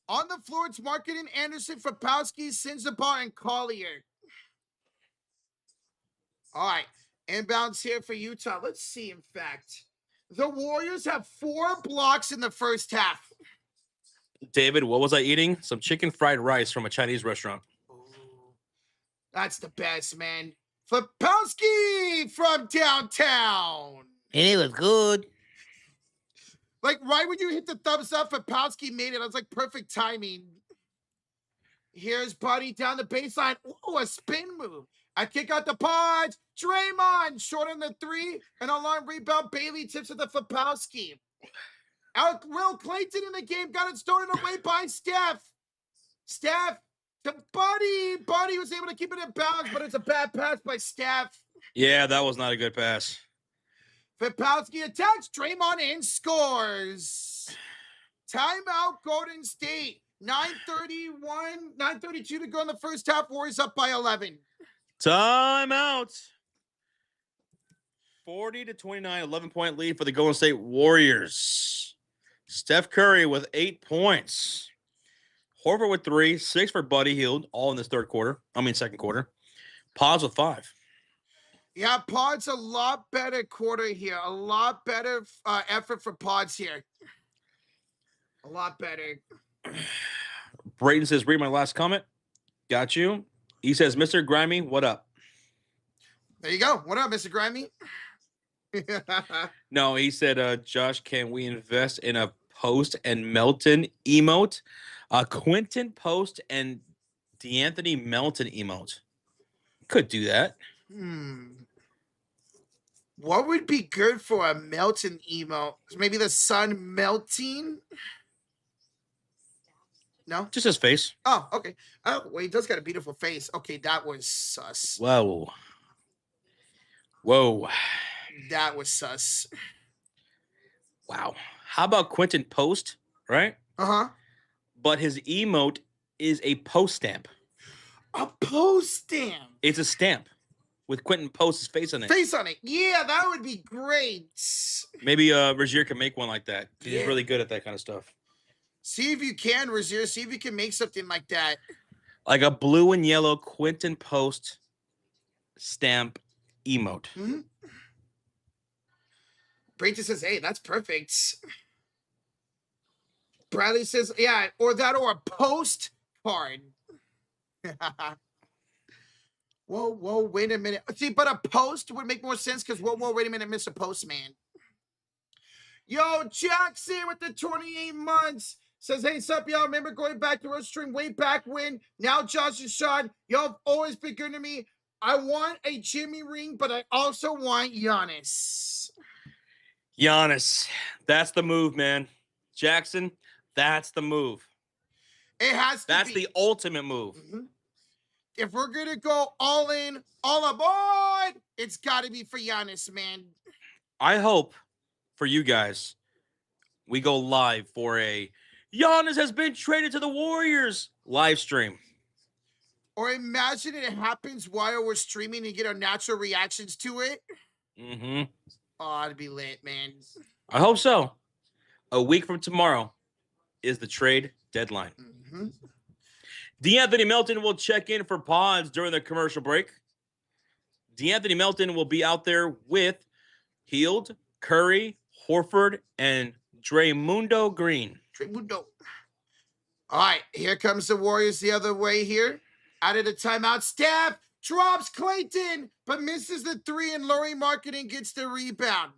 On the floor, it's Markkanen, Anderson, Fapowski, Sinzabar, and Collier. All right. Inbounds here for Utah. Let's see, in fact. The Warriors have 4 blocks in the first half. David, what was I eating? Some chicken fried rice from a Chinese restaurant. Ooh, that's the best, man. Fapowski from downtown. And it was good. Like, right when you hit the thumbs up, Fapowski made it. I was like, perfect timing. Here's Buddy down the baseline. Ooh, a spin move. I kick out the Podge. Draymond short on the 3. And a long rebound. Bailey tips it to Fapowski. Out Will Clayton in the game. Got it stolen away by Steph. Steph to Buddy. Buddy was able to keep it in bounds, but it's a bad pass by Steph. Yeah, that was not a good pass. Fapowski attacks Draymond and scores. Timeout, Golden State. 9:32 to go in the first half. Warriors up by 11. Timeout. 40-29, 11-point lead for the Golden State Warriors. Steph Curry with 8 points. Horford with 3, 6 for Buddy Hield, all in this second quarter. Paz with 5. Yeah, Pod's a lot better quarter here. A lot better effort for Pods here. A lot better. Brayton says, read my last comment. Got you. He says, Mr. Grimy, what up? There you go. What up, Mr. Grimy? No, he said, Josh, can we invest in a Post and Melton emote? Quentin Post and D'Anthony Melton emote. Could do that. What would be good for a Melton emote? Maybe the sun melting? No? Just his face. Oh, okay. Oh, well, he does got a beautiful face. Okay, that was sus. Whoa. That was sus. Wow. How about Quentin Post, right? Uh-huh. But his emote is a post stamp. A post stamp. It's a stamp with Quentin Post's face on it. Face on it. Yeah, that would be great. Maybe Rozier can make one like that. He's really good at that kind of stuff. See if you can, Rozier. See if you can make something like that. Like a blue and yellow Quentin Post stamp emote. Mm-hmm. Brayton says, hey, that's perfect. Bradley says, yeah, or a postcard. Whoa, wait a minute. See, but a post would make more sense because, whoa, wait a minute, Mr. Postman. Yo, Jackson with the 28 months says, hey, sup, y'all? Remember going back to our stream way back when? Now Josh and Sean, y'all have always been good to me. I want a Jimmy ring, but I also want Giannis. Giannis. That's the move, man. Jackson, that's the move. It has to That's be. the ultimate move. Mm-hmm. If we're going to go all in, all aboard, it's got to be for Giannis, man. I hope for you guys, we go live for a Giannis has been traded to the Warriors live stream. Or imagine it happens while we're streaming and get our natural reactions to it. Mm-hmm. Oh, it'd be lit, man. I hope so. A week from tomorrow is the trade deadline. Mm-hmm. D'Anthony Melton will check in for pods during the commercial break. D'Anthony Melton will be out there with Hield, Curry, Horford, and Draymundo Green. Draymundo. All right, here comes the Warriors the other way here. Out of the timeout, Steph drops Clayton, but misses the 3, and Lauri Markkanen gets the rebound.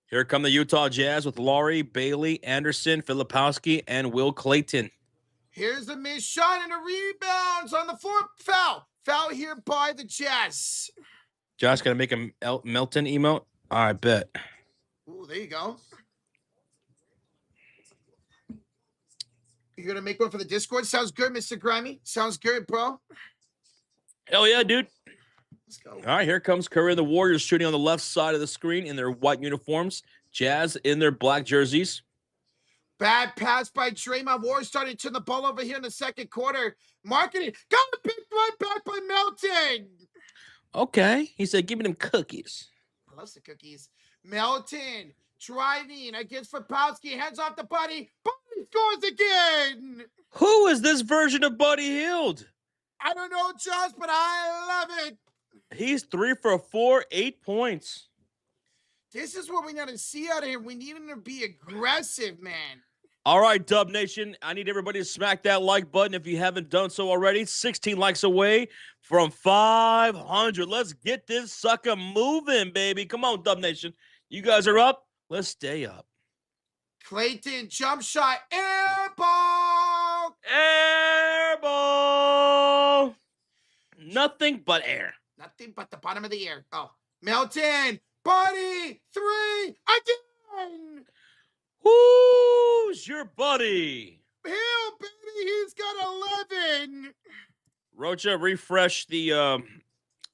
Here come the Utah Jazz with Laurie, Bailey, Anderson, Filipowski, and Will Clayton. Here's a missed shot and a rebounds on the floor. Foul. Foul here by the Jazz. Josh, gonna make a Melton emote? I bet. Ooh, there you go. You're gonna make one for the Discord? Sounds good, Mr. Grimy. Sounds good, bro. Hell yeah, dude. Let's go. All right, here comes Curry and the Warriors shooting on the left side of the screen in their white uniforms. Jazz in their black jerseys. Bad pass by Draymond. Warriors starting to turn the ball over here in the second quarter. Marketing. Got the pick right back by Melton. Okay. He said, give me them cookies. I love the cookies. Melton driving against Filipowski. Hands off the Buddy. Buddy scores again. Who is this version of Buddy Hield? I don't know, Josh, but I love it. He's 3 for 4, 8 points. This is what we need to see out of here. We need him to be aggressive, man. All right, Dub Nation, I need everybody to smack that like button if you haven't done so already. 16 likes away from 500. Let's get this sucker moving, baby. Come on, Dub Nation. You guys are up. Let's stay up. Clayton, jump shot, air ball. Air ball. Nothing but air. Nothing but the bottom of the air. Oh, Melton, Buddy, 3 again. Who's your buddy? Hill, baby, he's got 11. Rocha, refresh the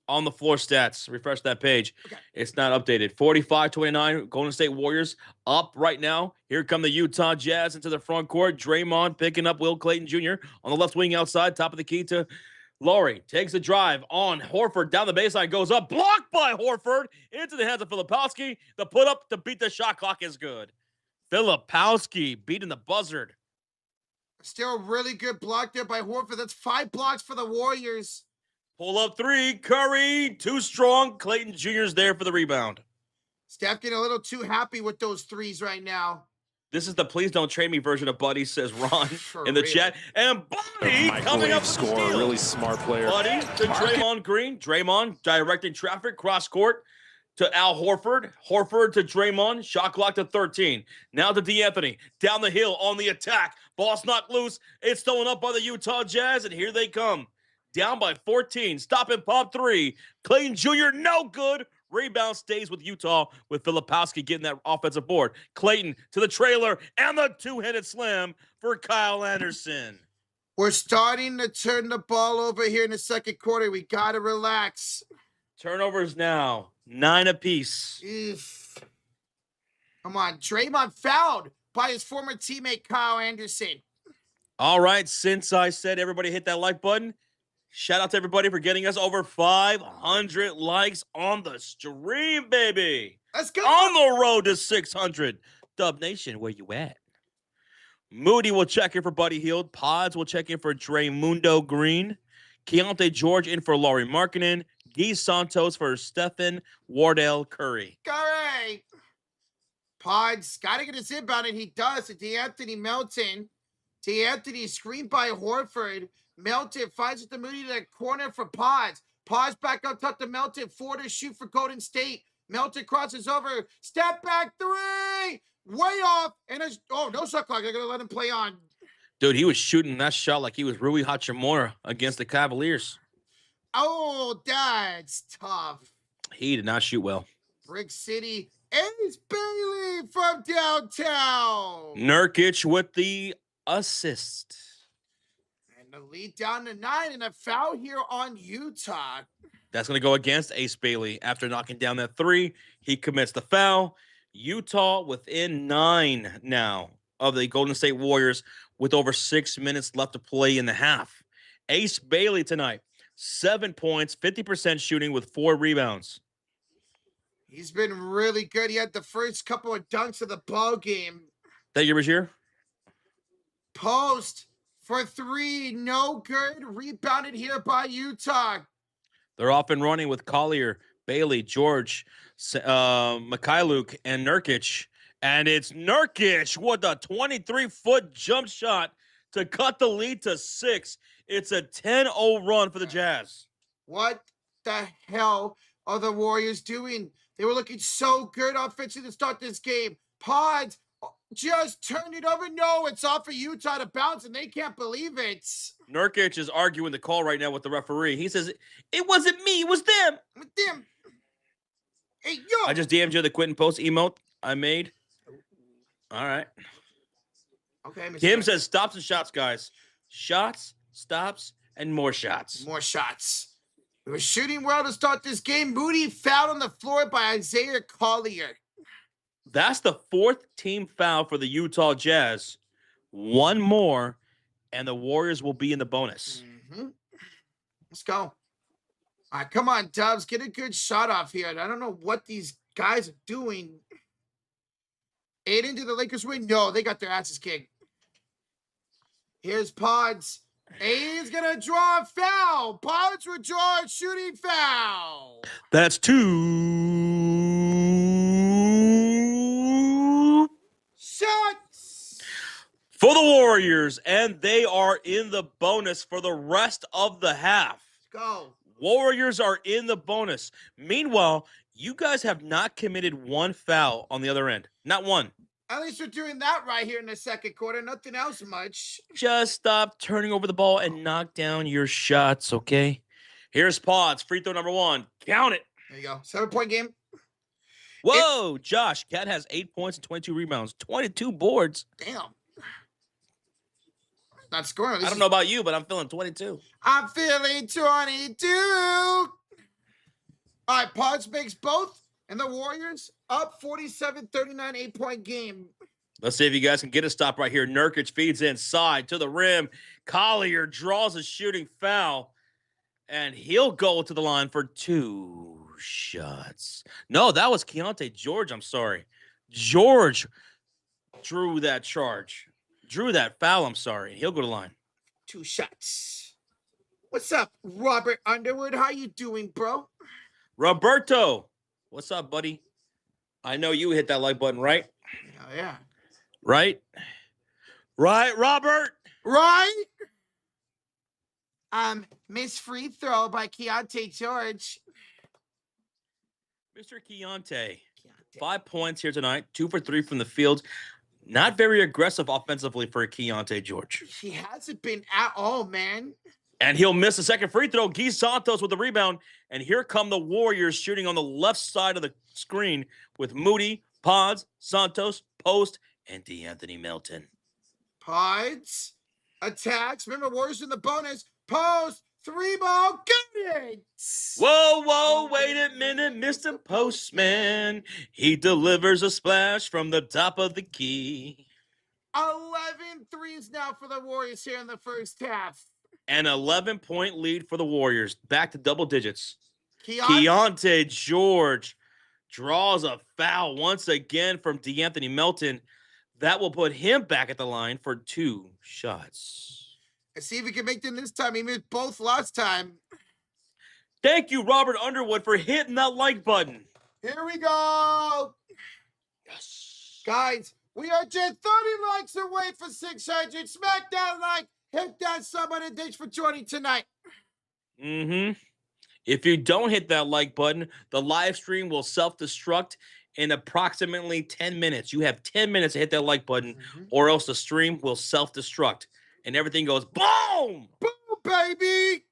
on the floor stats. Refresh that page. Okay. It's not updated. 45-29, Golden State Warriors up right now. Here come the Utah Jazz into the front court. Draymond picking up Will Clayton Jr. on the left wing outside, top of the key to Laurie. Takes the drive on Horford down the baseline, goes up, blocked by Horford into the hands of Filipowski. The put up to beat the shot clock is good. Filipowski beating the buzzard. Still a really good block there by Horford. That's 5 blocks for the Warriors. Pull up 3, Curry, too strong. Clayton Jr.'s there for the rebound. Steph getting a little too happy with those threes right now. This is the please don't trade me version of Buddy, says Ron in the real. chat. And Buddy coming up with the score, steal. really smart player. Buddy to Draymond Green. Draymond directing traffic, cross court to Al Horford. Horford to Draymond, shot clock to 13. Now to D'Anthony, down the hill on the attack. Ball's knocked loose. It's stolen up by the Utah Jazz, and here they come. Down by 14. Stop and pop 3. Clayton Jr., no good. Rebound stays with Utah with Filipowski getting that offensive board. Clayton to the trailer and the two-handed slam for Kyle Anderson. We're starting to turn the ball over here in the second quarter. We got to relax. Turnovers now, 9 apiece. Oof. Come on. Draymond fouled by his former teammate, Kyle Anderson. All right, since I said everybody hit that like button, shout out to everybody for getting us over 500 likes on the stream, baby. Let's go. On the road to 600. Dub Nation, where you at? Moody will check in for Buddy Hield. Pods will check in for Draymundo Green. Keontae George in for Laurie Markkinen. Guy Santos for Stephen Wardell Curry. Curry. Pods got to get his inbound, and he does. D'Anthony Melton. D'Anthony screened by Horford. Melton finds it to Moody to the corner for Pods. Pods back up top to Melton. 4 to shoot for Golden State. Melton crosses over. Step back 3. Way off. And no shot clock. They're going to let him play on. Dude, he was shooting that shot like he was Rui Hachimura against the Cavaliers. Oh, that's tough. He did not shoot well. Brick City. Ace Bailey from downtown. Nurkic with the assist. And the lead down to 9 and a foul here on Utah. That's going to go against Ace Bailey. After knocking down that 3, he commits the foul. Utah within 9 now of the Golden State Warriors with over 6 minutes left to play in the half. Ace Bailey tonight, 7 points, 50% shooting with 4 rebounds. He's been really good. He had the first couple of dunks of the ball game. That year was here? Post for 3, no good. Rebounded here by Utah. They're off and running with Collier, Bailey, George, Mikhailuk, and Nurkic. And it's Nurkic with a 23-foot jump shot to cut the lead to 6. It's a 10-0 run for the Jazz. What the hell are the Warriors doing? They were looking so good offensively to start this game. Pods just turned it over. No, it's off of Utah to bounce, and they can't believe it. Nurkic is arguing the call right now with the referee. He says, it wasn't me, it was them. Damn. Hey, yo. I just DM'd you the Quentin Post emote I made. All right. Okay, Mr. Kim says stops and shots, guys. Shots, stops, and more shots. More shots. We were shooting well to start this game. Moody fouled on the floor by Isaiah Collier. That's the 4th team foul for the Utah Jazz. One more, and the Warriors will be in the bonus. Mm-hmm. Let's go. All right, come on, Dubs. Get a good shot off here. I don't know what these guys are doing. Aiden, do the Lakers win? No, they got their asses kicked. Here's Pods. Aiden's going to draw a foul. Pods will draw a shooting foul. That's 2 shots for the Warriors, and they are in the bonus for the rest of the half. Let's go. Warriors are in the bonus. Meanwhile, you guys have not committed one foul on the other end. Not one. At least we're doing that right here in the second quarter. Nothing else much. Just stop turning over the ball and knock down your shots, okay? Here's Pods. Free throw number 1. Count it. There you go. 7-point game. Whoa, Josh. Cat has 8 points and 22 rebounds. 22 boards. Damn. Not scoring. I don't know about you, but I'm feeling 22. I'm feeling 22. All right, Pods makes both. And the Warriors up 47-39, 8-point game. Let's see if you guys can get a stop right here. Nurkic feeds inside to the rim. Collier draws a shooting foul. And he'll go to the line for 2 shots. No, that was Keontae George. I'm sorry. George drew that charge. Drew that foul. I'm sorry. He'll go to the line. 2 shots. What's up, Robert Underwood? How you doing, bro? Roberto. What's up, buddy? I know you hit that like button, right? Oh, yeah. Right? Right, Robert? Right? Miss free throw by Keontae George. Mr. Keontae. 5 points here tonight. 2 for 3 from the field. Not very aggressive offensively for Keontae George. He hasn't been at all, man. And he'll miss the second free throw. Guy Santos with the rebound. And here come the Warriors shooting on the left side of the screen with Moody, Pods, Santos, Post, and DeAnthony Melton. Pods attacks. Remember, Warriors in the bonus. Post, 3-ball, get it! Whoa, wait a minute, Mr. Postman. He delivers a splash from the top of the key. 11 threes now for the Warriors here in the first half. An 11-point lead for the Warriors. Back to double digits. Keontae George draws a foul once again from DeAnthony Melton. That will put him back at the line for 2 shots. Let's see if he can make them this time. He missed both last time. Thank you, Robert Underwood, for hitting that like button. Here we go. Yes. Guys, we are just 30 likes away for 600. Smack that like. Hit that sub button. Thanks for joining tonight. If you don't hit that like button, the live stream will self-destruct in approximately 10 minutes. You have 10 minutes to hit that like button, or else the stream will self-destruct. And everything goes boom! Boom, baby!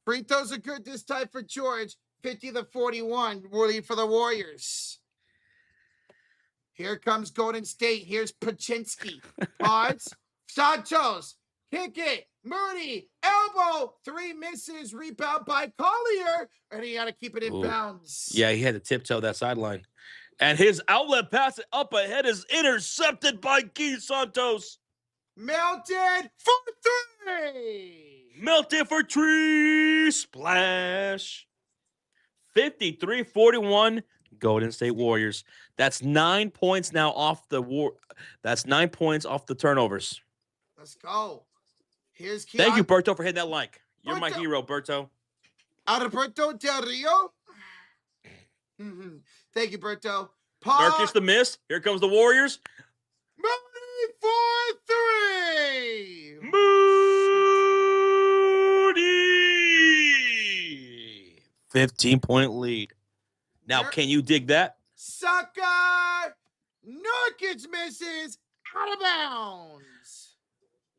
Free throws are good this time for George. 50-41, lead for the Warriors. Here comes Golden State. Here's Paczynski. Pods. Santos. Kick it. Moody. Elbow. 3 misses. Rebound by Collier. And he got to keep it in bounds. Yeah, he had to tiptoe that sideline. And his outlet pass up ahead is intercepted by Guy Santos. Melton for 3. Melton for 3. Splash. 53-41. Golden State Warriors. That's 9 points now off the war. That's 9 points off the turnovers. Let's go. Here's Keon. Thank you, Berto, for hitting that like. You're my hero, Berto. Alberto Del Rio. Thank you, Berto. Nurkic the miss. Here comes the Warriors. Moody for 3. Moody 15-point lead. Now, can you dig that? Sucker! Nurkic misses out of bounds.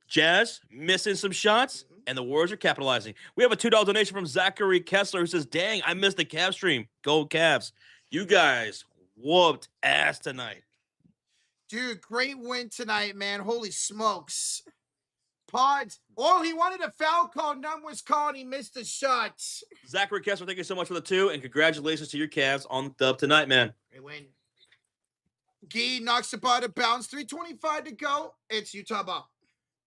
Jazz missing some shots, and the Warriors are capitalizing. We have a $2 donation from Zachary Kessler who says, dang, I missed the Cavs stream. Go Cavs. You guys whooped ass tonight. Dude, great win tonight, man. Holy smokes. Pods. Oh, he wanted a foul call. None was called. He missed the shots. Zachary Kessler, thank you so much for the 2, and congratulations to your Cavs on the dub tonight, man. Great win. Gee knocks the ball out of bounds. 3:25 to go. It's Utah ball.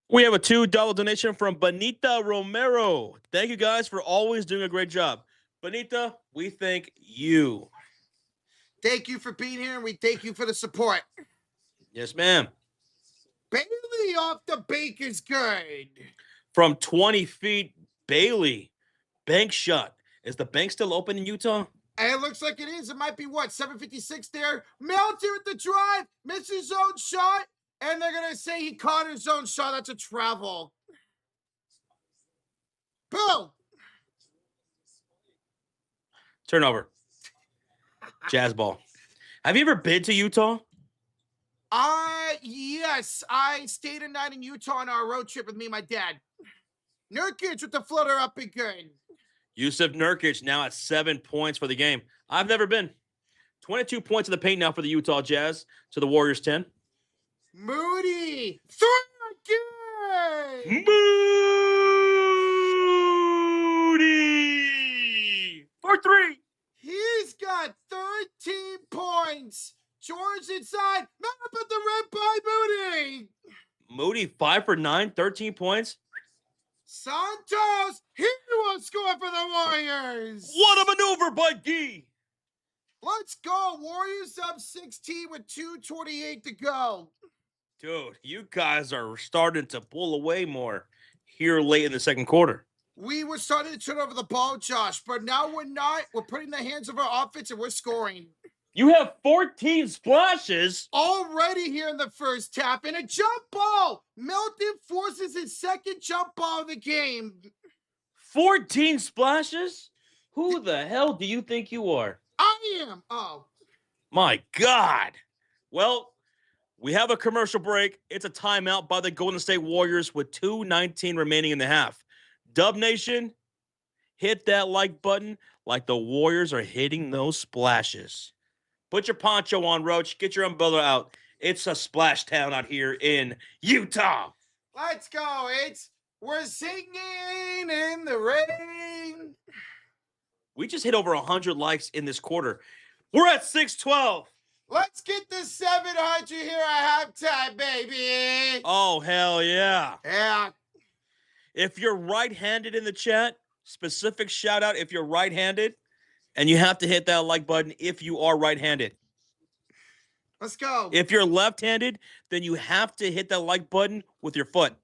We have a $2 donation from Benita Romero. Thank you guys for always doing a great job. Benita, we thank you. Thank you for being here, and we thank you for the support. Yes, ma'am. Bailey off the bank is good. From 20 feet, Bailey. Bank shot. Is the bank still open in Utah? It looks like it is. It might be, what, 7:56 there? Melton with the drive. Misses his own shot. And they're going to say he caught his own shot. That's a travel. Boom. Turnover. Jazz ball. Have you ever been to Utah? Yes. I stayed a night in Utah on our road trip with me and my dad. Nurkic with the floater up and good. Yusuf Nurkic now at 7 points for the game. I've never been. 22 points in the paint now for the Utah Jazz to the Warriors 10. Moody. Good. Moody for 3. He's got 13 points. George inside. Not up at the red by Moody. Moody 5 for 9, 13 points. Santos, he will score for the Warriors. What a maneuver by Gee. Let's go. Warriors up 16 with 2:28 to go. Dude, you guys are starting to pull away more here late in the second quarter. We were starting to turn over the ball, Josh, but now we're not. We're putting the hands of our offense and we're scoring. You have 14 splashes already here in the first half, and a jump ball. Melton forces his second jump ball of the game. 14 splashes? Who the hell do you think you are? I am. Oh. My God. Well, we have a commercial break. It's a timeout by the Golden State Warriors with 2:19 remaining in the half. Dub Nation, hit that like button like the Warriors are hitting those splashes. Put your poncho on, Roach. Get your umbrella out. It's a splash town out here in Utah. Let's go. We're singing in the rain. We just hit over 100 likes in this quarter. We're at 612. Let's get the 700 here at halftime, baby. Oh, hell yeah. Yeah. If you're right-handed in the chat, specific shout out if you're right-handed. And you have to hit that like button if you are right-handed. Let's go. If you're left-handed, then you have to hit that like button with your foot.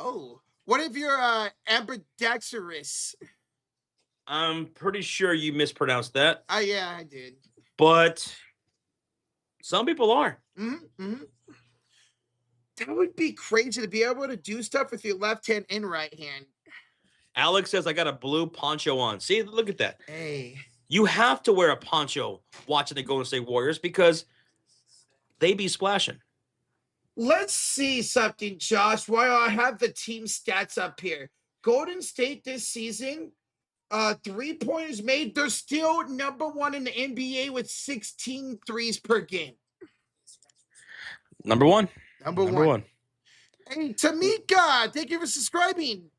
Oh, what if you're ambidextrous? I'm pretty sure you mispronounced that. Oh, yeah, I did. But some people are. Mm-hmm. That would be crazy to be able to do stuff with your left hand and right hand. Alex says, I got a blue poncho on. See, look at that. Hey. You have to wear a poncho watching the Golden State Warriors because they be splashing. Let's see something, Josh, while I have the team stats up here. Golden State this season, 3-pointers made. They're still number 1 in the NBA with 16 threes per game. Number one. Number one. Hey, Tamika, thank you for subscribing.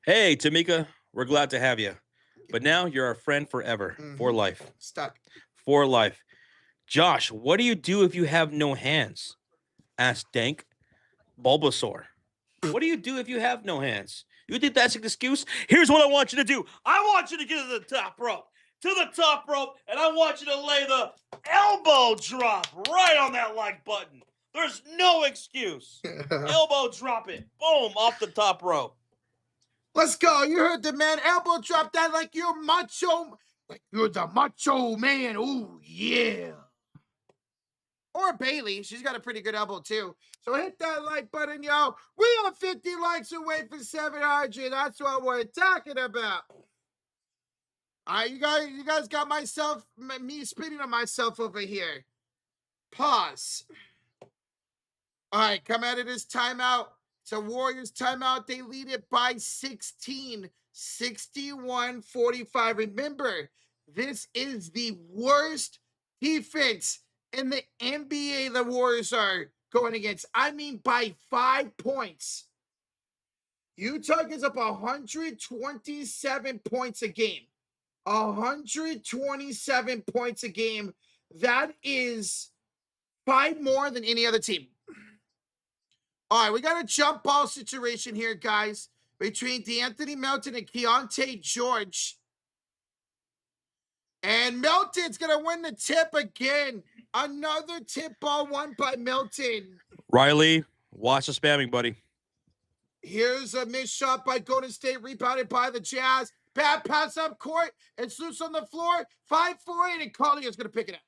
Hey, Tamika, we're glad to have you. But now you're our friend forever, for life. Stuck. For life. Josh, what do you do if you have no hands? Asked Dank Bulbasaur. What do you do if you have no hands? You think that's an excuse? Here's what I want you to do. I want you to get to the top rope. To the top rope, and I want you to lay the elbow drop right on that like button. There's no excuse. Elbow drop it. Boom, off the top rope. Let's go. You heard the man. Elbow drop that like you're macho. Like you're the macho man. Ooh, yeah. Or Bailey. She's got a pretty good elbow, too. So hit that like button, yo. We are 50 likes away from 700. That's what we're talking about. All right, you guys got me spitting on myself over here. Pause. All right, come out of this timeout. It's a Warriors timeout. They lead it by 16, 61-45. Remember, this is the worst defense in the NBA the Warriors are going against. I mean, by 5 points. Utah gives up 127 points a game. 127 points a game. That is 5 more than any other team. All right, we got a jump ball situation here, guys, between D'Anthony Melton and Keontae George. And Melton's going to win the tip again. Another tip ball won by Melton. Riley, watch the spamming, buddy. Here's a missed shot by Golden State, rebounded by the Jazz. Bad pass up court. It's loose on the floor. 5-4-8, and Collier's going to pick it up.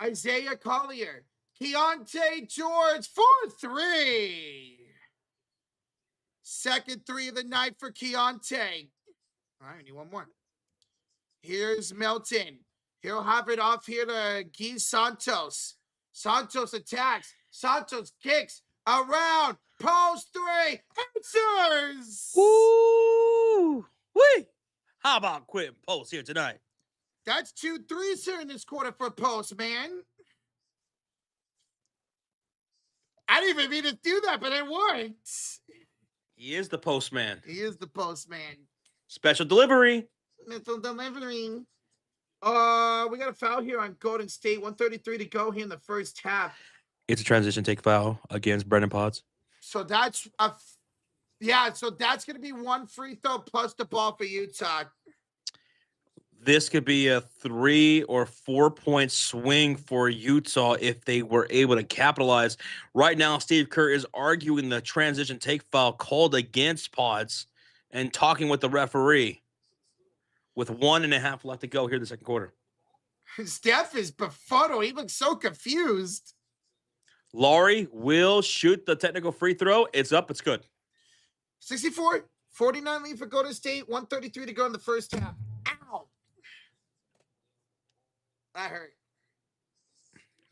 Isaiah Collier. Keontae George, 4-3. Second 3 of the night for Keontae. All right, I need one more. Here's Melton. He'll have it off here to Guy Santos. Santos attacks. Santos kicks around. Post 3. Answers. Woo! Wee! How about quitting post here tonight? That's 2 threes here in this quarter for Post, man. I didn't even mean to do that, but it worked. He is the postman. He is the postman. Special delivery. Mental delivering. We got a foul here on Golden State. 1:33 to go here in the first half. It's a transition take foul against Brendan Potts. So that's so that's going to be 1 free throw plus the ball for Utah. This could be a 3 or 4 point swing for Utah if they were able to capitalize. Right now, Steve Kerr is arguing the transition take foul called against Potts and talking with the referee with 1.5 left to go here in the second quarter. Steph is befuddled. He looks so confused. Laurie will shoot the technical free throw. It's up. It's good. 64-49 lead for Golden State. 1:33 to go in the first half. Ow. That hurt.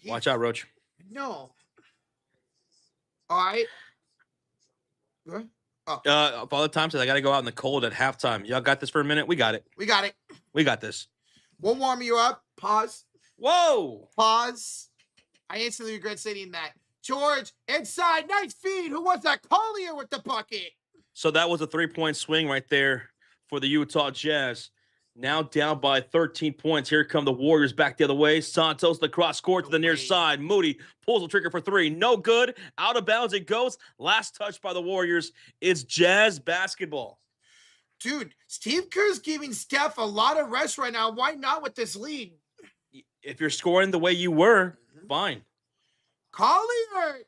Watch out, Roach. No. All right. What? Oh. Father Time says I got to go out in the cold at halftime. Y'all got this for a minute? We got it. We got it. We got this. We'll warm you up. Pause. Whoa. Pause. I instantly regret saying that. George, inside. Nice feed. Who was that? Collier with the bucket. So that was a 3-point swing right there for the Utah Jazz. Now down by 13 points. Here come the Warriors back the other way. Santos, the cross court to the near side. Moody pulls the trigger for 3. No good. Out of bounds it goes. Last touch by the Warriors. It's Jazz basketball. Dude, Steve Kerr's giving Steph a lot of rest right now. Why not with this lead? If you're scoring the way you were, fine. Collier.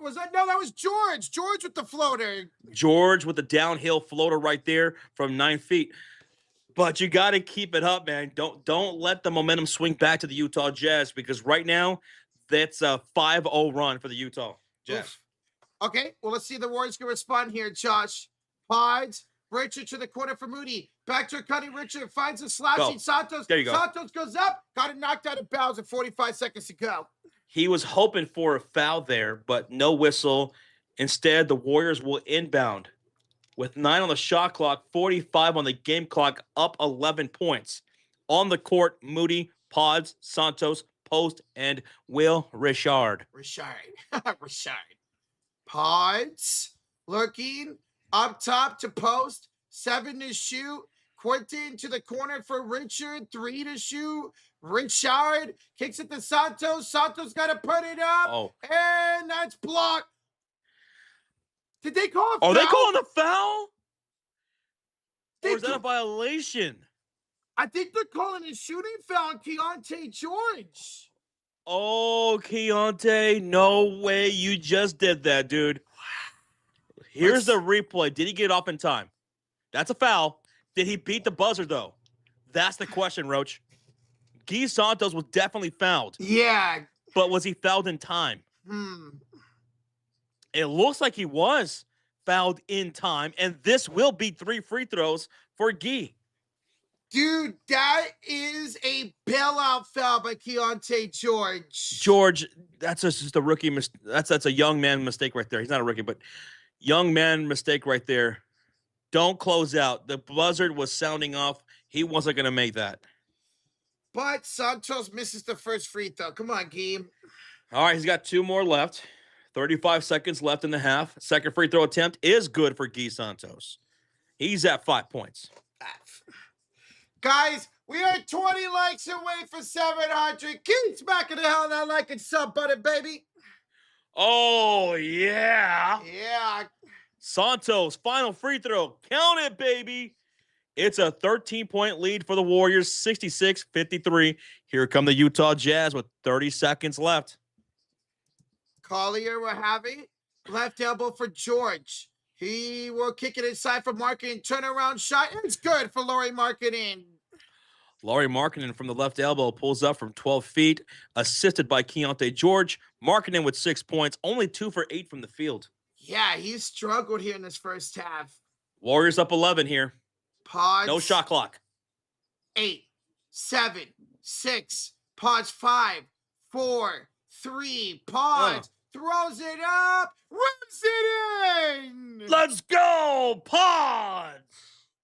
Was that? No, that was George. George with the floater. George with the downhill floater right there from 9 feet. But you got to keep it up, man. Don't let the momentum swing back to the Utah Jazz because right now that's a 5-0 run for the Utah Jazz. Oof. Okay, well, let's see the Warriors can respond here, Josh. Pides, Richard to the corner for Moody. Back to Cutting Richard, finds a slashing Santos. There you go. Santos goes up, got it knocked out of bounds at 45 seconds to go. He was hoping for a foul there, but no whistle. Instead, the Warriors will inbound. With 9 on the shot clock, 45 on the game clock, up 11 points. On the court, Moody, Pods, Santos, Post, and Will Richard. Richard. Pods, looking, up top to Post, 7 to shoot. Quentin to the corner for Richard, 3 to shoot. Richard kicks it to Santos. Santos got to put it up. And that's blocked. Did they call a foul? Are they calling a foul? Or is that a violation? I think they're calling a shooting foul on Keontae George. Oh, Keontae, no way you just did that, dude. Here's the replay. Did he get off in time? That's a foul. Did he beat the buzzer, though? That's the question, Roach. Guy Santos was definitely fouled. Yeah. But was he fouled in time? It looks like he was fouled in time, and this will be 3 free throws for Guy. Dude, that is a bailout foul by Keontae George. George, that's just a rookie mistake. That's a young man mistake right there. He's not a rookie, but young man mistake right there. Don't close out. The buzzard was sounding off. He wasn't going to make that. But Santos misses the first free throw. Come on, game. All right, he's got 2 more left. 35 seconds left in the half. Second free throw attempt is good for Guy Santos. He's at 5 points. Guys, we are 20 likes away for 700. Keep smacking the hell that like and sub button, baby. Oh, yeah. Yeah. Santos, final free throw. Count it, baby. It's a 13-point lead for the Warriors, 66-53. Here come the Utah Jazz with 30 seconds left. Collier we're having. Left elbow for George. He will kick it inside for Markkanen. Turnaround shot. It's good for Lauri Markkanen. Lauri Markkanen from the left elbow pulls up from 12 feet, assisted by Keontae George. Markkanen with 6 points, only 2 for 8 from the field. Yeah, he struggled here in this first half. Warriors up 11 here. Pause. No shot clock. 8, 7, 6. Pause 5, 4, 3. Pause. Throws it up. Rips it in. Let's go. Pods.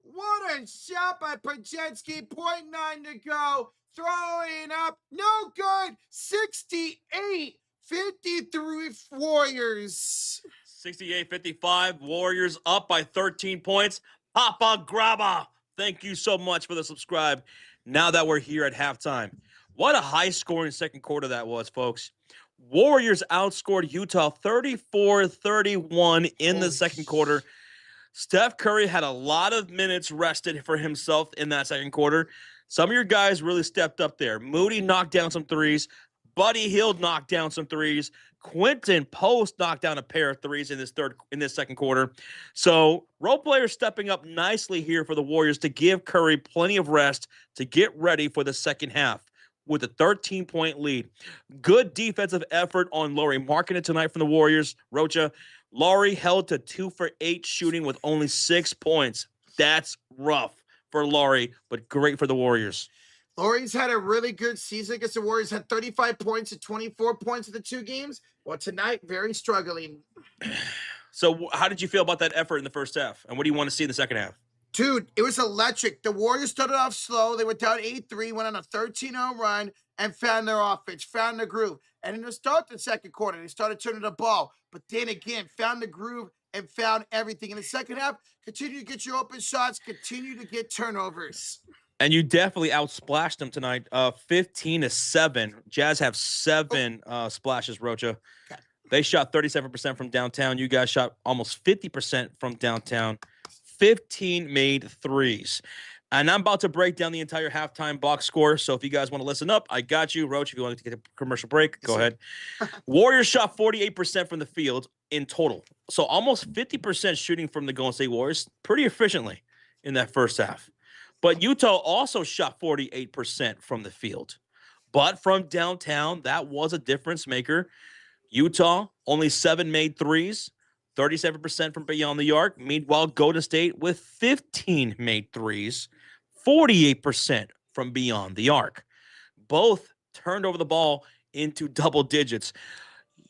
What a shot by Pajensky. 0.9 to go. Throwing up. No good. 68-53 Warriors. 68-55. Warriors up by 13 points. Papa Grabba. Thank you so much for the subscribe. Now that we're here at halftime. What a high-scoring second quarter that was, folks. Warriors outscored Utah 34-31 in the second quarter. Steph Curry had a lot of minutes rested for himself in that second quarter. Some of your guys really stepped up there. Moody knocked down some threes. Buddy Hield knocked down some threes. Quentin Post knocked down a pair of threes in this second quarter. So role players stepping up nicely here for the Warriors to give Curry plenty of rest to get ready for the second half with a 13-point lead. Good defensive effort on Lauri Markkanen tonight from the Warriors. Rocha, Lauri held to 2 for 8 shooting with only 6 points. That's rough for Lauri, but great for the Warriors. Lauri's had a really good season against the Warriors. Had 35 points and 24 points in the 2 games. Well, tonight, very struggling. So how did you feel about that effort in the first half? And what do you want to see in the second half? Dude, it was electric. The Warriors started off slow. They were down 8-3, went on a 13-0 run, and found their offense, found the groove. And in the start of the second quarter, they started turning the ball. But then again, found the groove and found everything. In the second half, continue to get your open shots, continue to get turnovers. And you definitely outsplashed them tonight, 15-7. Jazz have 7 splashes, Rocha. Okay. They shot 37% from downtown. You guys shot almost 50% from downtown. 15 made threes. And I'm about to break down the entire halftime box score. So if you guys want to listen up, I got you. Roach, if you want to get a commercial break, go ahead. Warriors shot 48% from the field in total. So almost 50% shooting from the Golden State Warriors pretty efficiently in that first half. But Utah also shot 48% from the field. But from downtown, that was a difference maker. Utah, only 7 made threes. 37% from beyond the arc. Meanwhile, Golden State with 15 made threes, 48% from beyond the arc. Both turned over the ball into double digits.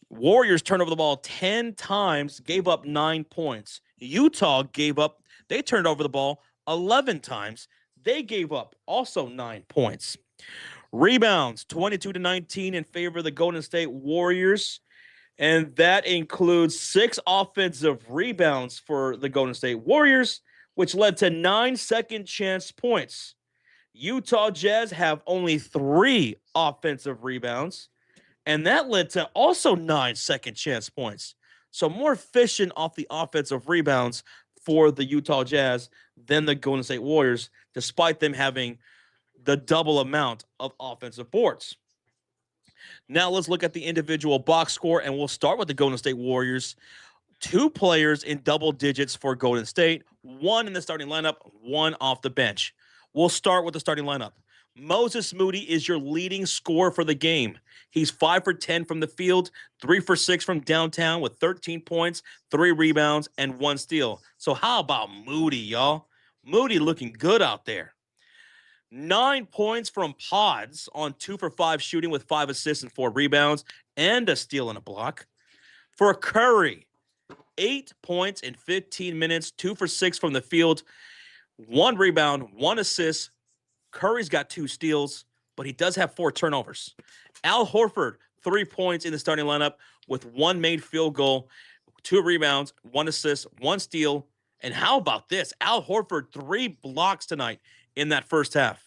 Warriors turned over the ball 10 times, gave up 9 points. Utah they turned over the ball 11 times. They gave up also 9 points. Rebounds, 22-19 in favor of the Golden State Warriors. And that includes 6 offensive rebounds for the Golden State Warriors, which led to 9 second chance points. Utah Jazz have only 3 offensive rebounds, and that led to also 9 second chance points. So more efficient off the offensive rebounds for the Utah Jazz than the Golden State Warriors, despite them having the double amount of offensive boards. Now let's look at the individual box score, and we'll start with the Golden State Warriors. 2 players in double digits for Golden State, 1 in the starting lineup, 1 off the bench. We'll start with the starting lineup. Moses Moody is your leading scorer for the game. He's 5 for 10 from the field, 3 for 6 from downtown with 13 points, 3 rebounds, and 1 steal. So how about Moody, y'all? Moody looking good out there. 9 points from Pods on 2 for 5 shooting with 5 assists and 4 rebounds and a steal and a block. For Curry, 8 points in 15 minutes, 2 for 6 from the field, 1 rebound, 1 assist. Curry's got 2 steals, but he does have 4 turnovers. Al Horford, 3 points in the starting lineup with 1 made field goal, 2 rebounds, 1 assist, 1 steal. And how about this? Al Horford, 3 blocks tonight in that first half.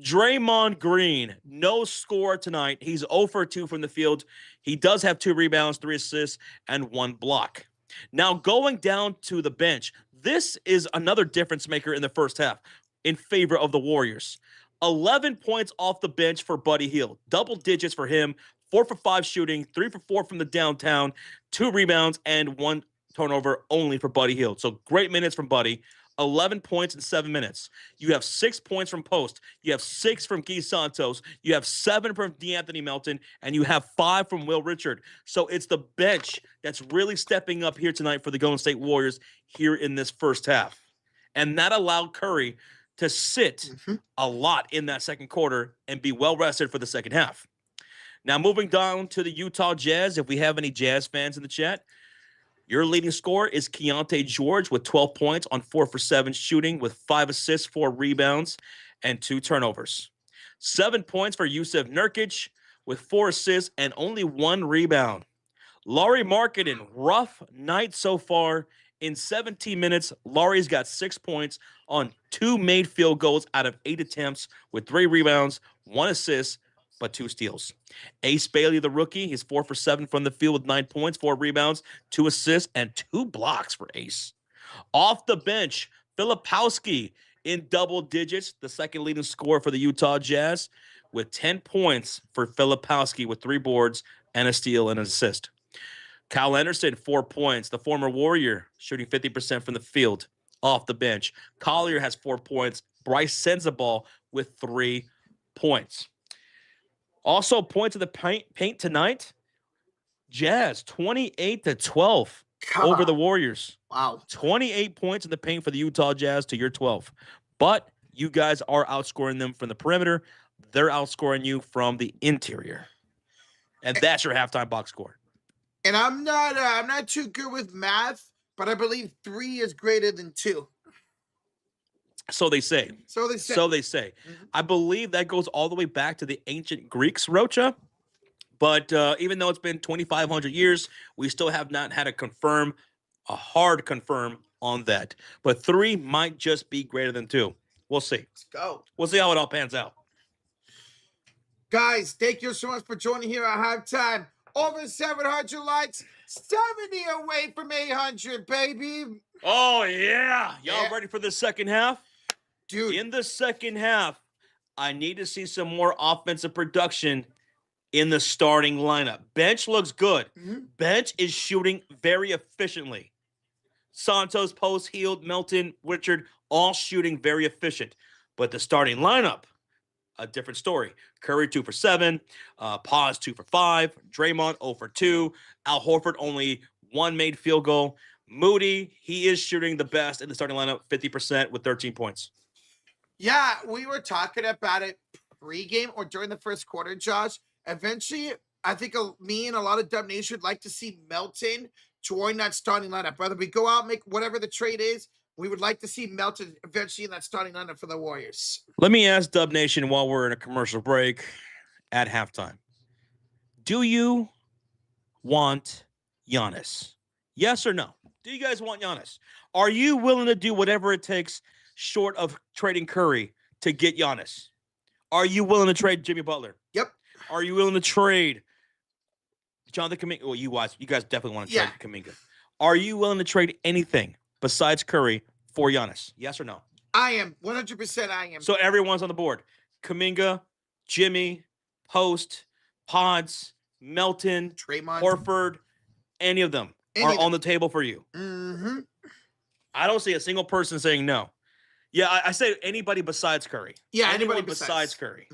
Draymond Green, no score tonight. He's 0 for 2 from the field. He does have 2 rebounds, 3 assists, and 1 block. Now, going down to the bench, this is another difference maker in the first half in favor of the Warriors. 11 points off the bench for Buddy Hield. Double digits for him. 4 for 5 shooting, 3 for 4 from the downtown, 2 rebounds, and 1 turnover only for Buddy Hield. So great minutes from Buddy. 11 points in 7 minutes. You have 6 points from Post. You have 6 from Guy Santos. You have 7 from DeAnthony Melton. And you have 5 from Will Richard. So it's the bench that's really stepping up here tonight for the Golden State Warriors here in this first half. And that allowed Curry to sit a lot in that second quarter and be well rested for the second half. Now, moving down to the Utah Jazz, if we have any Jazz fans in the chat, your leading scorer is Keontae George with 12 points on 4 for 7 shooting with 5 assists, 4 rebounds, and 2 turnovers. 7 points for Yusuf Nurkic with 4 assists and only 1 rebound. Lauri Markkanen, rough night so far. In 17 minutes, Lauri's got 6 points on 2 made field goals out of 8 attempts with 3 rebounds, 1 assist, but 2 steals. Ace Bailey, the rookie, he's 4 for 7 from the field with 9 points, 4 rebounds, 2 assists, and 2 blocks for Ace. Off the bench, Filipowski in double digits, the second leading scorer for the Utah Jazz, with 10 points for Filipowski with 3 boards and a steal and an assist. Kyle Anderson, 4 points, the former Warrior, shooting 50% from the field off the bench. Collier has 4 points. Bryce Sensabaugh with 3 points. Also, points of the paint tonight. Jazz, 28-12 over the Warriors. Wow. 28 points in the paint for the Utah Jazz to your 12. But you guys are outscoring them from the perimeter. They're outscoring you from the interior. And that's your halftime box score. And I'm not too good with math, but I believe 3 is greater than 2. So they say. So they say. I believe that goes all the way back to the ancient Greeks, Rocha. But even though it's been 2,500 years, we still have not had a hard confirm on that. But 3 might just be greater than 2. We'll see. Let's go. We'll see how it all pans out. Guys, thank you so much for joining here at halftime. Over 700 likes, 70 away from 800, baby. Oh, yeah. Y'all ready for the second half? Dude. In the second half, I need to see some more offensive production in the starting lineup. Bench looks good. Bench is shooting very efficiently. Santos, Post, Hield, Melton, Richard, all shooting very efficient. But the starting lineup, a different story. Curry, 2 for 7. Paz, 2 for 5. Draymond, 0 for 2. Al Horford, only 1 made field goal. Moody, he is shooting the best in the starting lineup, 50% with 13 points. Yeah, we were talking about it pregame or during the first quarter, Josh. Eventually, I think me and a lot of Dub Nation would like to see Melton join that starting lineup. Whether we go out and make whatever the trade is, we would like to see Melton eventually in that starting lineup for the Warriors. Let me ask Dub Nation while we're in a commercial break at halftime. Do you want Giannis? Yes or no? Do you guys want Giannis? Are you willing to do whatever it takes short of trading Curry to get Giannis? Are you willing to trade Jimmy Butler? Yep. Are you willing to trade Jonathan Kuminga? Well, you guys definitely want to trade Kuminga. Are you willing to trade anything besides Curry for Giannis? Yes or no? I am. 100% I am. So everyone's on the board. Kuminga, Jimmy, Post, Pods, Melton, Draymond, Horford, any of them are on the table for you. I don't see a single person saying no. Yeah, I say anybody besides Curry. Yeah, anybody besides Curry.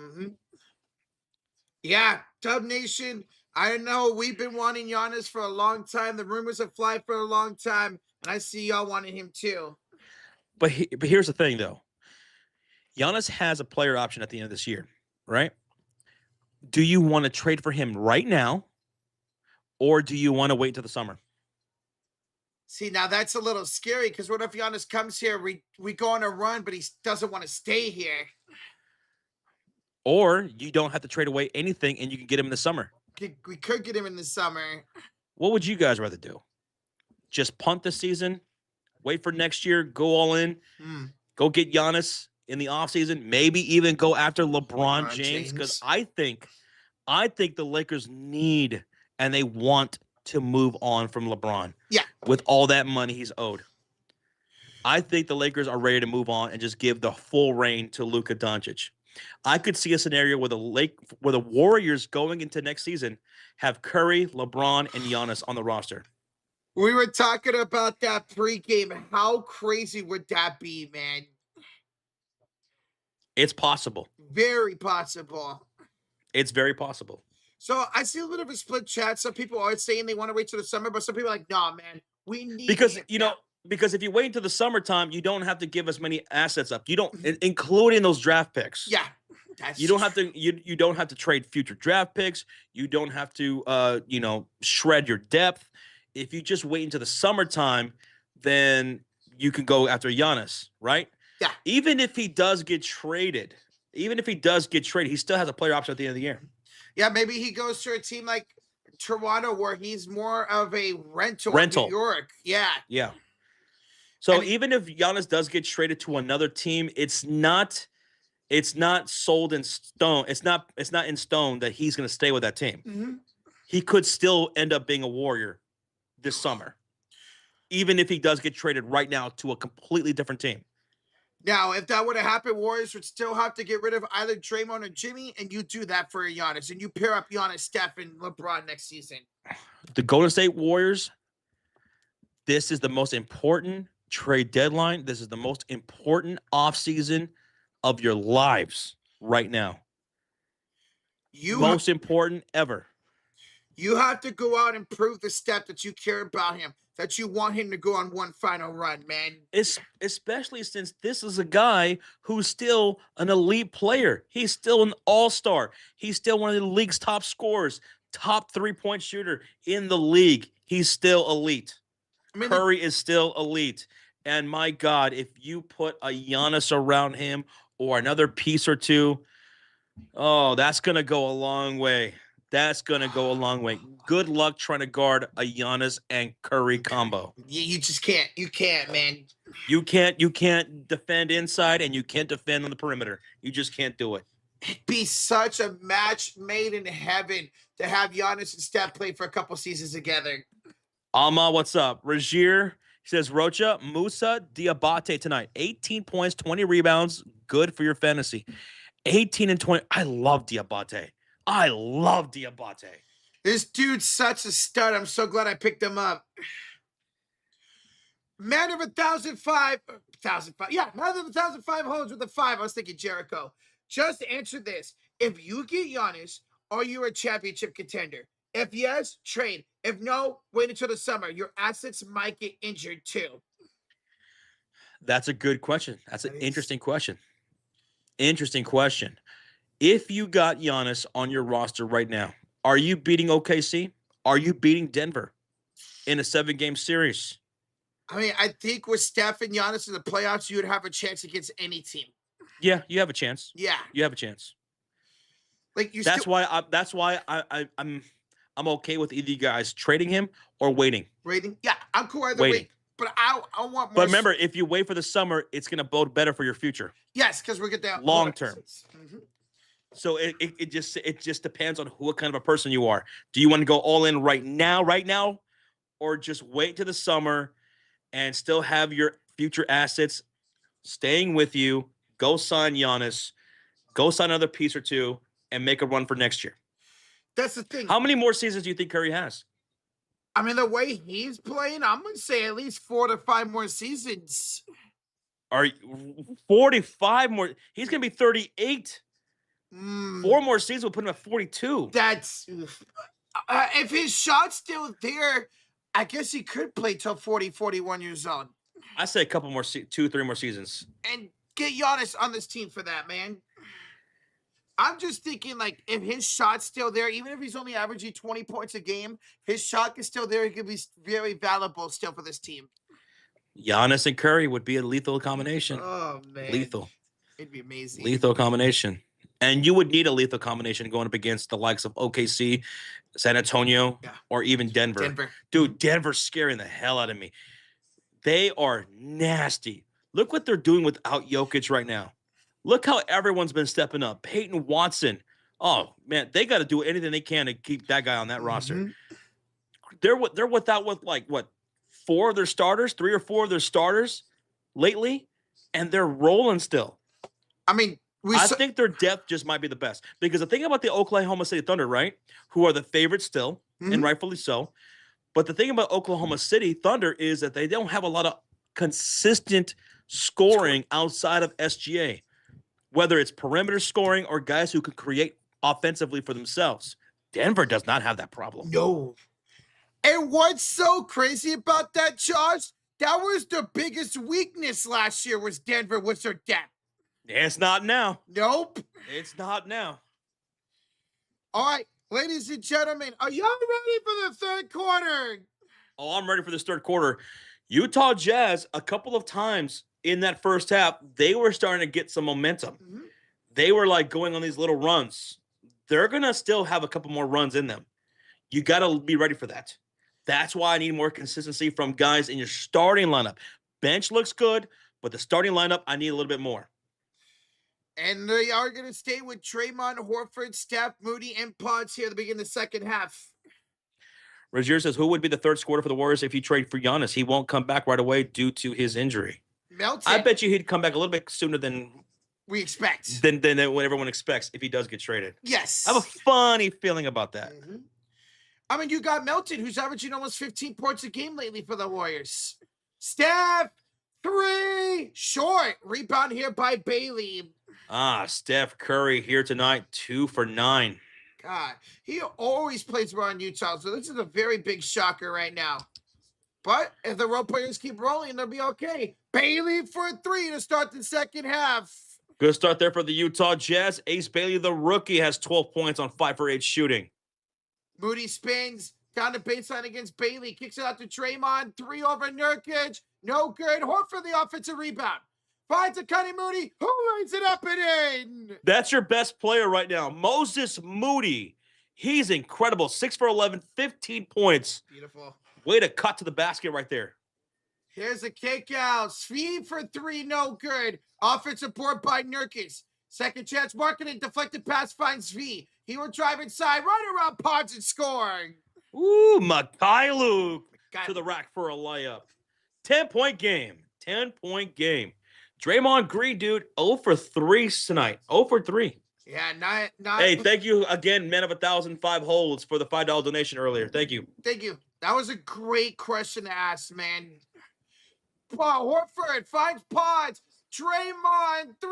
Yeah, Dub Nation, I know we've been wanting Giannis for a long time. The rumors have flied for a long time, and I see y'all wanting him too. But here's the thing, though. Giannis has a player option at the end of this year, right? Do you want to trade for him right now, or do you want to wait till the summer? See, now that's a little scary because what if Giannis comes here, we go on a run, but he doesn't want to stay here? Or you don't have to trade away anything and you can get him in the summer. We could get him in the summer. What would you guys rather do? Just punt the season, wait for next year, go all in, go get Giannis in the offseason, maybe even go after LeBron James, because I think the Lakers need and they want to move on from LeBron. Yeah. With all that money he's owed. I think the Lakers are ready to move on and just give the full reign to Luka Doncic. I could see a scenario where the Warriors going into next season have Curry, LeBron, and Giannis on the roster. We were talking about that pregame. How crazy would that be, man? It's possible. Very possible. It's very possible. So I see a little bit of a split chat. Some people are saying they want to wait till the summer, but some people are like, nah, man, we need because because if you wait until the summertime, you don't have to give as many assets up. You don't, including those draft picks. Yeah. You don't have to. You don't have to trade future draft picks. You don't have to, shred your depth. If you just wait until the summertime, then you can go after Giannis, right? Yeah. Even if he does get traded, he still has a player option at the end of the year. Yeah, maybe he goes to a team like Toronto where he's more of a rental. In New York. Yeah. Yeah. So even if Giannis does get traded to another team, it's not sold in stone. It's not in stone that he's going to stay with that team. Mm-hmm. He could still end up being a Warrior this summer, even if he does get traded right now to a completely different team. Now, if that would have happened, Warriors would still have to get rid of either Draymond or Jimmy, and you do that for Giannis, and you pair up Giannis, Steph, and LeBron next season. The Golden State Warriors, this is the most important trade deadline. This is the most important offseason of your lives right now. Most important ever. You have to go out and prove the step that you care about him, that you want him to go on one final run, man. Especially since this is a guy who's still an elite player. He's still an all-star. He's still one of the league's top scorers, top three-point shooter in the league. He's still elite. Curry is still elite. And my God, if you put a Giannis around him or another piece or two, oh, that's going to go a long way. That's going to go a long way. Good luck trying to guard a Giannis and Curry combo. You just can't. You can't, man. You can't defend inside and you can't defend on the perimeter. You just can't do it. It'd be such a match made in heaven to have Giannis and Steph play for a couple seasons together. Alma, what's up? Rajier says, Rocha, Musa Diabate tonight. 18 points, 20 rebounds. Good for your fantasy. 18 and 20. I love Diabate. This dude's such a stud. I'm so glad I picked him up. Man of 1,005. Yeah, man of 1,005 holes with a 5. I was thinking Jericho. Just answer this. If you get Giannis, are you a championship contender? If yes, trade. If no, wait until the summer. Your assets might get injured too. That's a good question. That's an interesting question. If you got Giannis on your roster right now, are you beating OKC? Are you beating Denver in a 7-game series? I mean, I think with Steph and Giannis in the playoffs, you would have a chance against any team. Yeah, you have a chance. Yeah, you have a chance. Like you. That's why I'm okay with either you guys trading him or waiting. Waiting? Yeah, I'm cool either way. But I want more. But remember, if you wait for the summer, it's going to bode better for your future. Yes, because we're going to long term. Mm-hmm. So it just depends on what kind of a person you are. Do you want to go all in right now, or just wait to the summer and still have your future assets staying with you? Go sign Giannis, go sign another piece or two, and make a run for next year. That's the thing. How many more seasons do you think Curry has? I mean, the way he's playing, I'm going to say at least 4 to 5 more seasons. Are 45 more? He's going to be 38. 4 more seasons will put him at 42. That's if his shot's still there, I guess he could play till 40, 41 years old. I say a couple more, 2, 3 more seasons. And get Giannis on this team for that, man. I'm just thinking, like, if his shot's still there, even if he's only averaging 20 points a game, his shot is still there. He could be very valuable still for this team. Giannis and Curry would be a lethal combination. Oh, man. Lethal. It'd be amazing. Lethal combination. And you would need a lethal combination going up against the likes of OKC, San Antonio, or even Denver. Dude, Denver's scaring the hell out of me. They are nasty. Look what they're doing without Jokic right now. Look how everyone's been stepping up. Peyton Watson. Oh, man, they got to do anything they can to keep that guy on that roster. They're without, like, what, 4 of their starters, 3 or 4 of their starters lately, and they're rolling still. I mean, I think their depth just might be the best. Because the thing about the Oklahoma City Thunder, right, who are the favorites still, and rightfully so, but the thing about Oklahoma City Thunder is that they don't have a lot of consistent scoring outside of SGA, whether it's perimeter scoring or guys who can create offensively for themselves. Denver does not have that problem. No. And what's so crazy about that, Josh? That was the biggest weakness last year was Denver was their depth. It's not now. Nope. It's not now. All right, ladies and gentlemen, are y'all ready for the third quarter? Oh, I'm ready for this third quarter. Utah Jazz, a couple of times in that first half, they were starting to get some momentum. They were like going on these little runs. They're going to still have a couple more runs in them. You got to be ready for that. That's why I need more consistency from guys in your starting lineup. Bench looks good, but the starting lineup, I need a little bit more. And they are going to stay with Draymond, Horford, Steph, Moody, and Pods here at the beginning of the second half. Rozier says, who would be the third scorer for the Warriors if you trade for Giannis? He won't come back right away due to his injury. Melton. I bet you he'd come back a little bit sooner than we expect. Than what everyone expects if he does get traded. Yes. I have a funny feeling about that. I mean, you got Melton, who's averaging almost 15 points a game lately for the Warriors. Steph, 3, short. Rebound here by Bailey. Steph Curry here tonight, 2 for 9. God, he always plays well in Utah, so this is a very big shocker right now. But if the role players keep rolling, they'll be okay. Bailey for 3 to start the second half. Good start there for the Utah Jazz. Ace Bailey, the rookie, has 12 points on 5 for 8 shooting. Moody spins down the baseline against Bailey. Kicks it out to Draymond. 3 over Nurkic. No good. Horford the offensive rebound. Finds a Cunny Moody. Who lays it up and in? That's your best player right now. Moses Moody. He's incredible. 6 for 11, 15 points. Beautiful. Way to cut to the basket right there. Here's a kick out. Svi for 3, no good. Offensive board by Nurkic. Second chance, marketing, deflected pass finds V. He will drive inside, right around Pods and scoring. Ooh, Mikhailuk to the rack for a layup. 10-point game. 10-point game. Draymond Green, dude, 0 for 3 tonight. 0 for 3. Yeah, not. Hey, thank you again, Man of 1,005 holds for the $5 donation earlier. Thank you. Thank you. That was a great question to ask, man. Horford finds Pods. Draymond 3.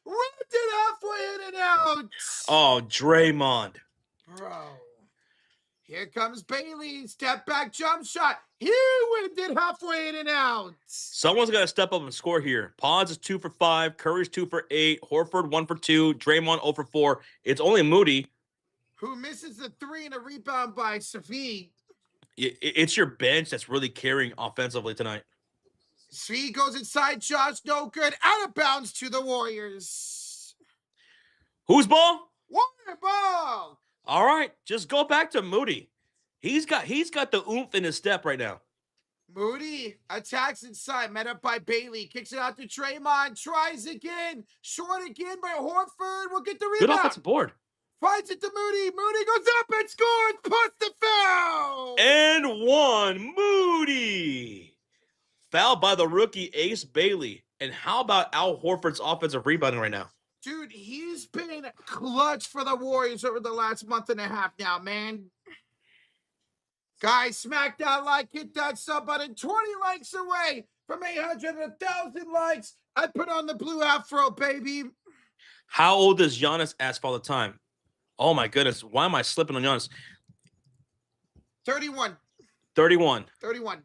Ripped it halfway in and out. Oh, Draymond. Bro. Here comes Bailey. Step back jump shot. He whipped it halfway in and out. Someone's got to step up and score here. Pods is 2 for 5. Curry's 2 for 8. Horford 1 for 2. Draymond 0 for 4. It's only Moody who misses the 3 and a rebound by Safi. It's your bench that's really carrying offensively tonight. Svi goes inside, Josh, no good. Out of bounds to the Warriors. Whose ball? Warrior ball. All right, just go back to Moody. He's got the oomph in his step right now. Moody attacks inside, met up by Bailey. Kicks it out to Draymond. Tries again. Short again by Horford. Will get the rebound. Good offensive board. Finds it to Moody. Moody goes up and scores. Plus the foul. And 1. Moody. Foul by the rookie, Ace Bailey. And how about Al Horford's offensive rebounding right now? Dude, he's been clutch for the Warriors over the last month and a half now, man. Guys, smack that like, hit that sub button. 20 likes away from 800 and 1,000 likes. I put on the blue afro, baby. How old does Giannis ask all the time? Oh, my goodness. Why am I slipping on Giannis? 31. 31. 31.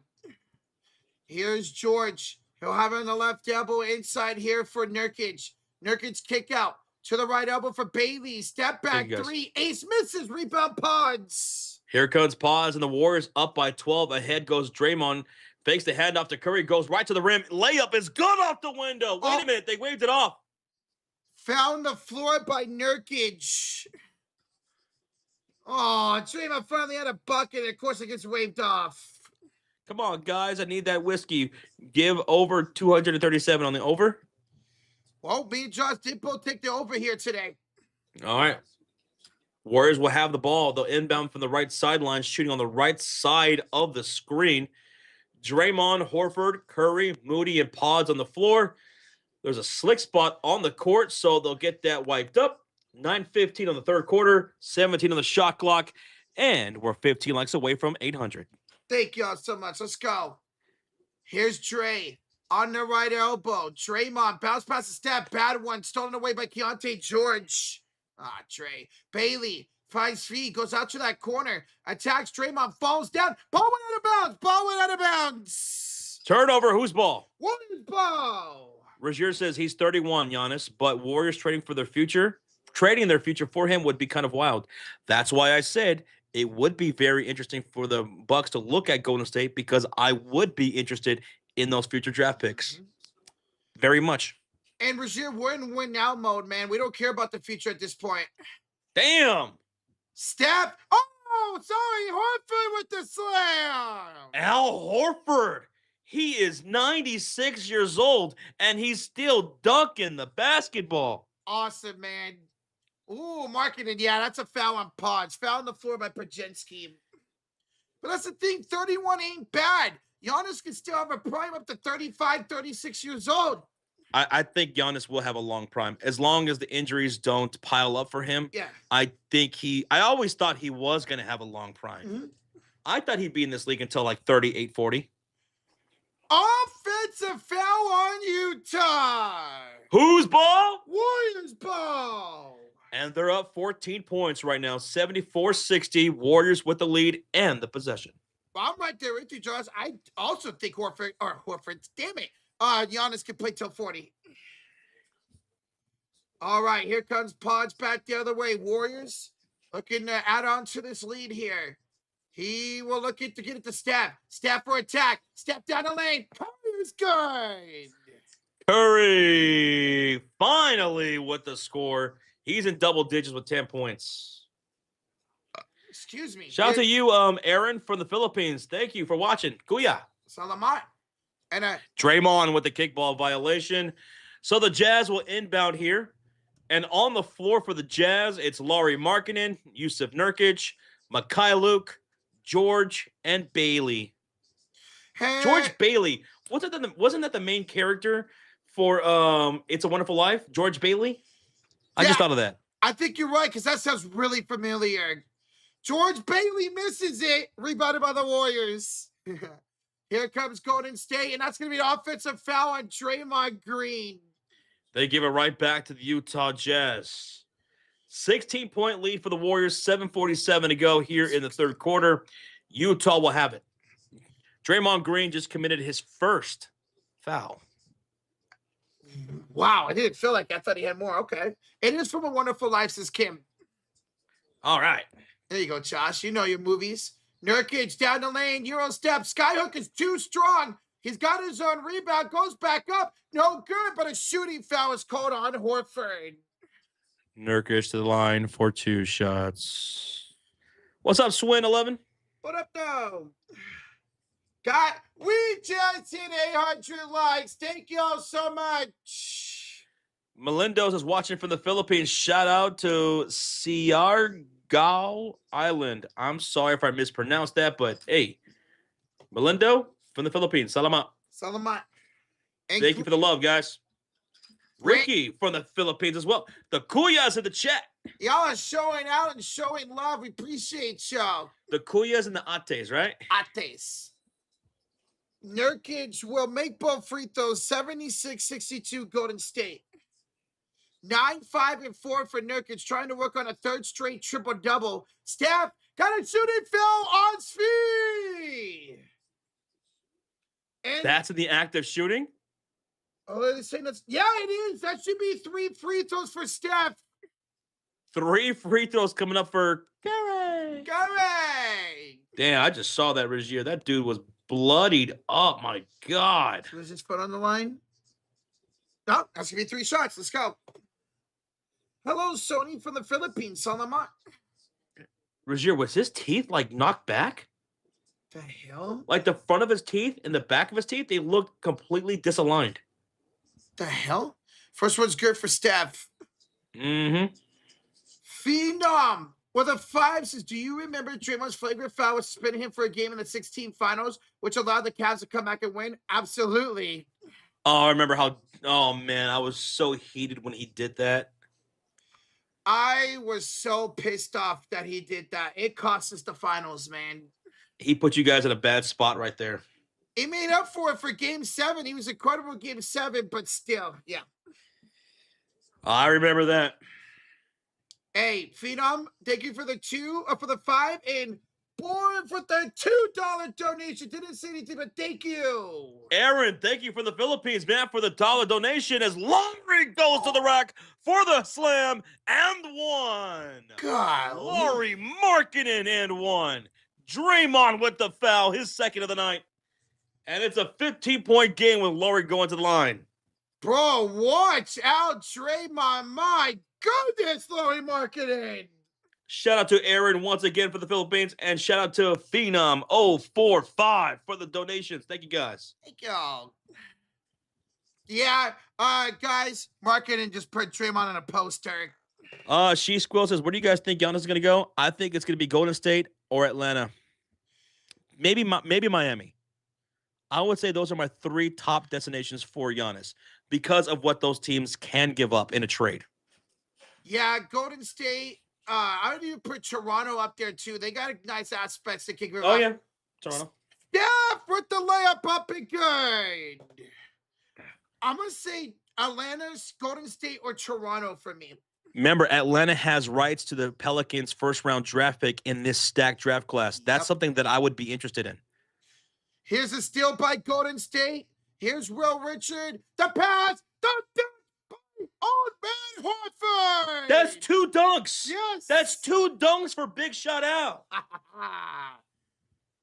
Here's George. He'll have it on the left elbow inside here for Nurkic. Nurkic kick out to the right elbow for Bailey. Step back three. Ace misses. Rebound Pods. Here comes Pause, and the Warriors up by 12. Ahead goes Draymond. Fakes the handoff to Curry. Goes right to the rim. Layup is good off the window. Wait a minute. They waved it off. Found the floor by Nurkic. Oh, Draymond finally had a bucket. Of course, it gets waved off. Come on, guys. I need that whiskey. Give over 237 on the over. Well, me and Josh did both take the over here today. All right. Warriors will have the ball. They'll inbound from the right sideline, shooting on the right side of the screen. Draymond, Horford, Curry, Moody, and Pods on the floor. There's a slick spot on the court, so they'll get that wiped up. 9:15 on the third quarter, 17 on the shot clock, and we're 15 likes away from 800. Thank y'all so much. Let's go. Here's Dre on the right elbow. Draymond bounce past the step. Bad one. Stolen away by Keontae George. Dre. Bailey finds feet. Goes out to that corner. Attacks Draymond. Falls down. Ball went out of bounds. Ball went out of bounds. Turnover. Whose ball? Warriors ball. Rozier says he's 31, Giannis, but Warriors trading their future for him would be kind of wild. That's why I said it would be very interesting for the Bucks to look at Golden State, because I would be interested in those future draft picks. Very much. And Rozier, we're in win now mode, man. We don't care about the future at this point. Damn. Step. Oh, sorry. Horford with the slam. Al Horford. He is 96 years old, and he's still dunking the basketball. Awesome, man. Ooh, marketing. Yeah, that's a foul on Pods. Foul on the floor by Pregame. But that's the thing. 31 ain't bad. Giannis can still have a prime up to 35, 36 years old. I think Giannis will have a long prime, as long as the injuries don't pile up for him. Yeah. I always thought he was going to have a long prime. Mm-hmm. I thought he'd be in this league until like 38, 40. Offensive foul on Utah. Whose ball? Warriors ball. And they're up 14 points right now, 74-60. Warriors with the lead and the possession. Well, I'm right there with you, Josh. I also think Horford, damn it. Giannis can play till 40. All right, here comes Pods back the other way. Warriors looking to add on to this lead here. He will look to get it to Steph. Steph for attack. Step down the lane. Curry's good. Curry finally with the score. He's in double digits with 10 points. Excuse me. Shout out to you, Aaron from the Philippines. Thank you for watching. Kuya. Salamat. And Draymond with the kickball violation. So the Jazz will inbound here. And on the floor for the Jazz, it's Lauri Markkanen, Yusuf Nurkic, Mikhailuk, George, and Bailey. Hey. George Bailey. Wasn't that the main character for It's a Wonderful Life? George Bailey? I just thought of that. I think you're right, because that sounds really familiar. George Bailey misses it. Rebounded by the Warriors. Here comes Golden State, and that's going to be an offensive foul on Draymond Green. They give it right back to the Utah Jazz. 16-point lead for the Warriors, 7:47 to go here in the third quarter. Utah will have it. Draymond Green just committed his first foul. Wow, I didn't feel like that. I thought he had more. Okay. It is from A Wonderful Life, says Kim. All right. There you go, Josh. You know your movies. Nurkic down the lane, Euro step. Skyhook is too strong. He's got his own rebound, goes back up. No good, but a shooting foul is called on Horford. Nurkic to the line for 2 shots. What's up, Swin 11? What up, though? We just hit 800 likes. Thank y'all so much. Melindo's is watching from the Philippines. Shout out to Siargao Island. I'm sorry if I mispronounced that, but hey, Melindo from the Philippines. Salamat. Salamat. Thank you for the love, guys. Ricky from the Philippines as well. The Kuyas in the chat. Y'all are showing out and showing love. We appreciate y'all. The Kuyas and the Ates, right? Ates. Nurkic will make both free throws. 76-62 Golden State. 9, 5, and 4 for Nurkic, trying to work on a third straight triple-double. Steph got a shooting foul on Svi. That's in the act of shooting? Oh, they're saying that's, yeah, it is. That should be 3 free throws for Steph. 3 free throws coming up for Curry. Curry! Damn, I just saw that Rozier. That dude was bloodied up. My God. Was his foot on the line? No, that's gonna be 3 shots. Let's go. Hello, Sony from the Philippines. Salamat. Rozier, was his teeth like knocked back? The hell? Like the front of his teeth and the back of his teeth, they looked completely disaligned. The hell? First one's good for Steph. Mm-hmm. Phenom. Well, the 5 says, do you remember Draymond's flagrant foul was suspending him for a game in the 16 finals, which allowed the Cavs to come back and win? Absolutely. Oh, I remember how, oh man, I was so heated when he did that. I was so pissed off that he did that. It cost us the finals, man. He put you guys in a bad spot right there. He made up for it for game 7. He was incredible game 7, but still, yeah. I remember that. Hey, Phenom, thank you for the 2, or for the 5, and Born for the $2 donation. Didn't say anything, but thank you. Aaron, thank you for the Philippines, man, for the $1 donation as Laurie goes to the rack for the slam and 1. God. Laurie Markkinen and 1. Draymond with the foul, his second of the night. And it's a 15-point game with Laurie going to the line. Bro, watch out, Draymond. My goodness, Laurie Markkinen. Shout out to Aaron once again for the Philippines, and shout out to Phenom 045 for the donations. Thank you, guys. Thank y'all. Yeah, guys, Markkinen just put Draymond on a poster. She Squill says, where do you guys think Giannis is going to go? I think it's going to be Golden State or Atlanta. Maybe Miami. I would say those are my 3 top destinations for Giannis because of what those teams can give up in a trade. Yeah, Golden State. I would even put Toronto up there too. They got nice aspects that can give up. Oh, yeah. Toronto. Yeah, put the layup up and good. I'm going to say Atlanta's, Golden State, or Toronto for me. Remember, Atlanta has rights to the Pelicans' first-round draft pick in this stacked draft class. That's something that I would be interested in. Here's a steal by Golden State. Here's Will Richard. The pass. The dunk by Old Man Horford. That's 2 dunks. Yes. That's 2 dunks for Big Shot Out.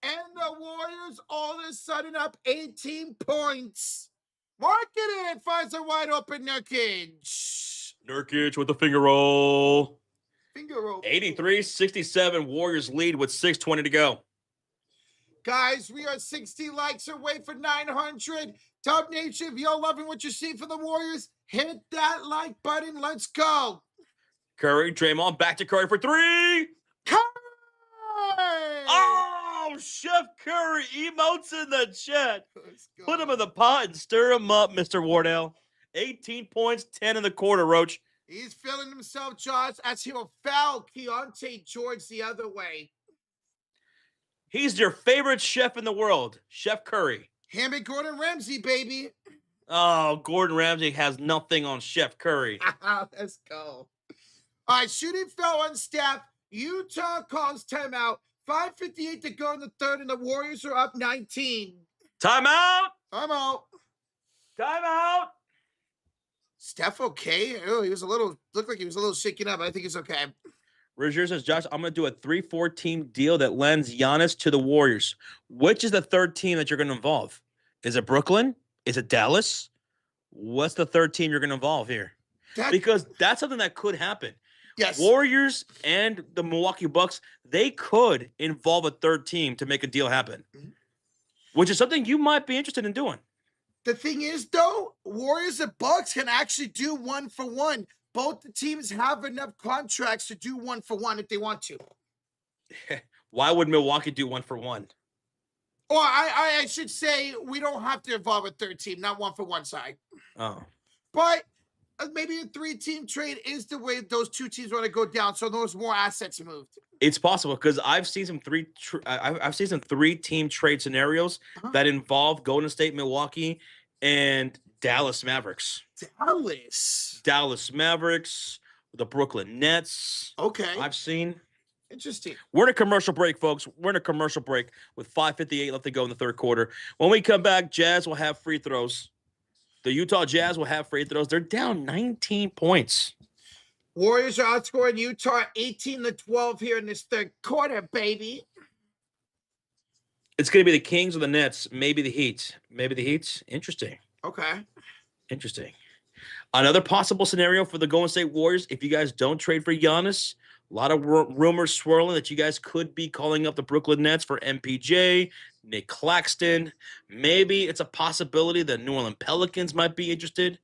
And the Warriors all of a sudden up 18 points. Markkinen finds a wide open Nurkic. Nurkic with the finger roll. Finger roll. 83-67 Warriors lead with 6:20 to go. Guys, we are 60 likes away for 900. Dub Nation, if you're loving what you see for the Warriors, hit that like button. Let's go. Curry, Draymond, back to Curry for 3. Curry! Oh, Chef Curry emotes in the chat. Put him in the pot and stir him up, Mr. Wardell. 18 points, 10 in the quarter, Roach. He's feeling himself, Josh, as he'll foul Keontae George the other way. He's your favorite chef in the world, Chef Curry. Him and Gordon Ramsay, baby. Oh, Gordon Ramsay has nothing on Chef Curry. Let's go. All right, shooting foul on Steph. Utah calls timeout. 5:58 to go in the third, and the Warriors are up 19. Timeout. Timeout. Timeout. Steph okay? Oh, he was looked like he was a little shaken up. I think he's okay. Rozier says, Josh, I'm going to do a 3-4 team deal that lends Giannis to the Warriors. Which is the third team that you're going to involve? Is it Brooklyn? Is it Dallas? What's the third team you're going to involve here? Because that's something that could happen. Yes. Warriors and the Milwaukee Bucks, they could involve a third team to make a deal happen, which is something you might be interested in doing. The thing is, though, Warriors and Bucks can actually do 1-for-1. Both the teams have enough contracts to do 1-for-1 if they want to. Why would Milwaukee do 1-for-1? Or I should say we don't have to involve a third team, not 1-for-1 side. Oh. But maybe a 3-team trade is the way those 2 teams want to go down, so there's more assets moved. It's possible because I've seen some 3-team trade scenarios that involve Golden State, Milwaukee, and Dallas Mavericks. Dallas Mavericks, the Brooklyn Nets. Okay. I've seen. Interesting. We're in a commercial break, folks. We're in a commercial break with 5:58 left to go in the third quarter. When we come back, Jazz will have free throws. The Utah Jazz will have free throws. They're down 19 points. Warriors are outscoring Utah 18-12 here in this third quarter, baby. It's going to be the Kings or the Nets. Maybe the Heat. Maybe the Heat. Interesting. Okay. Interesting. Another possible scenario for the Golden State Warriors, if you guys don't trade for Giannis, a lot of rumors swirling that you guys could be calling up the Brooklyn Nets for MPJ, Nick Claxton. Maybe it's a possibility that New Orleans Pelicans might be interested.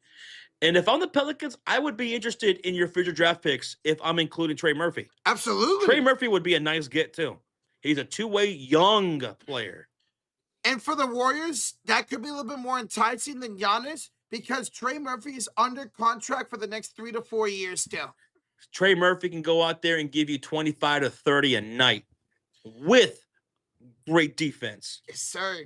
And if I'm the Pelicans, I would be interested in your future draft picks if I'm including Trey Murphy. Absolutely. Trey Murphy would be a nice get, too. He's a two-way young player. And for the Warriors, that could be a little bit more enticing than Giannis because Trey Murphy is under contract for the next 3 to 4 years still. Trey Murphy can go out there and give you 25 to 30 a night with great defense. Yes, sir.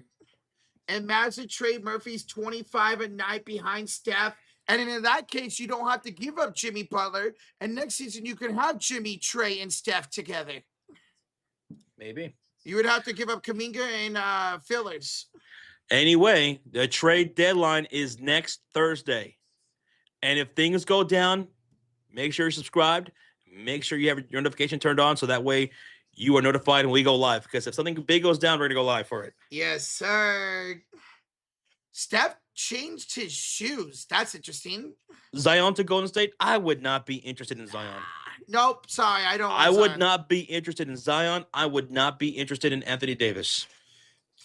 Imagine Trey Murphy's 25 a night behind Steph. And in that case, you don't have to give up Jimmy Butler. And next season, you can have Jimmy, Trey, and Steph together. Maybe. You would have to give up Kuminga and fillers. Anyway, the trade deadline is next Thursday. And if things go down, make sure you're subscribed. Make sure you have your notification turned on so that way you are notified when we go live. Because if something big goes down, we're going to go live for it. Yes, sir. Steph changed his shoes. That's interesting. Zion to Golden State? I would not be interested in Zion. Nope. Sorry, I don't. I would not be interested in Zion. I would not be interested in Anthony Davis.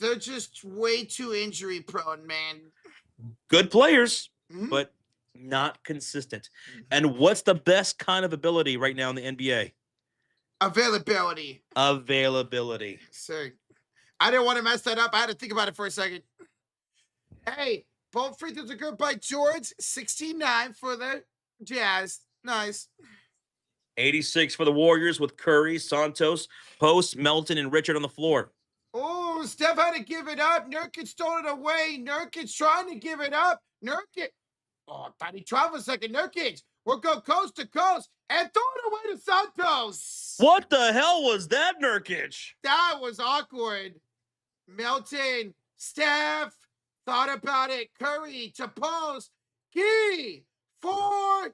They're just way too injury prone, man. Good players, but not consistent. And what's the best kind of ability right now in the NBA? Availability. Availability. Sir, I didn't want to mess that up. I had to think about it for a second. Hey, both free throws are good by George. 69 for the Jazz. Nice. 86 for the Warriors with Curry, Santos, Post, Melton, and Richard on the floor. Oh, Steph had to give it up. Nurkic stole it away. Nurkic trying to give it up. Nurkic. Oh, I thought he tried for a second. Nurkic will go coast to coast and throw it away to Santos. What the hell was that, Nurkic? That was awkward. Melton, Steph, thought about it. Curry to Post. Key. 4-3.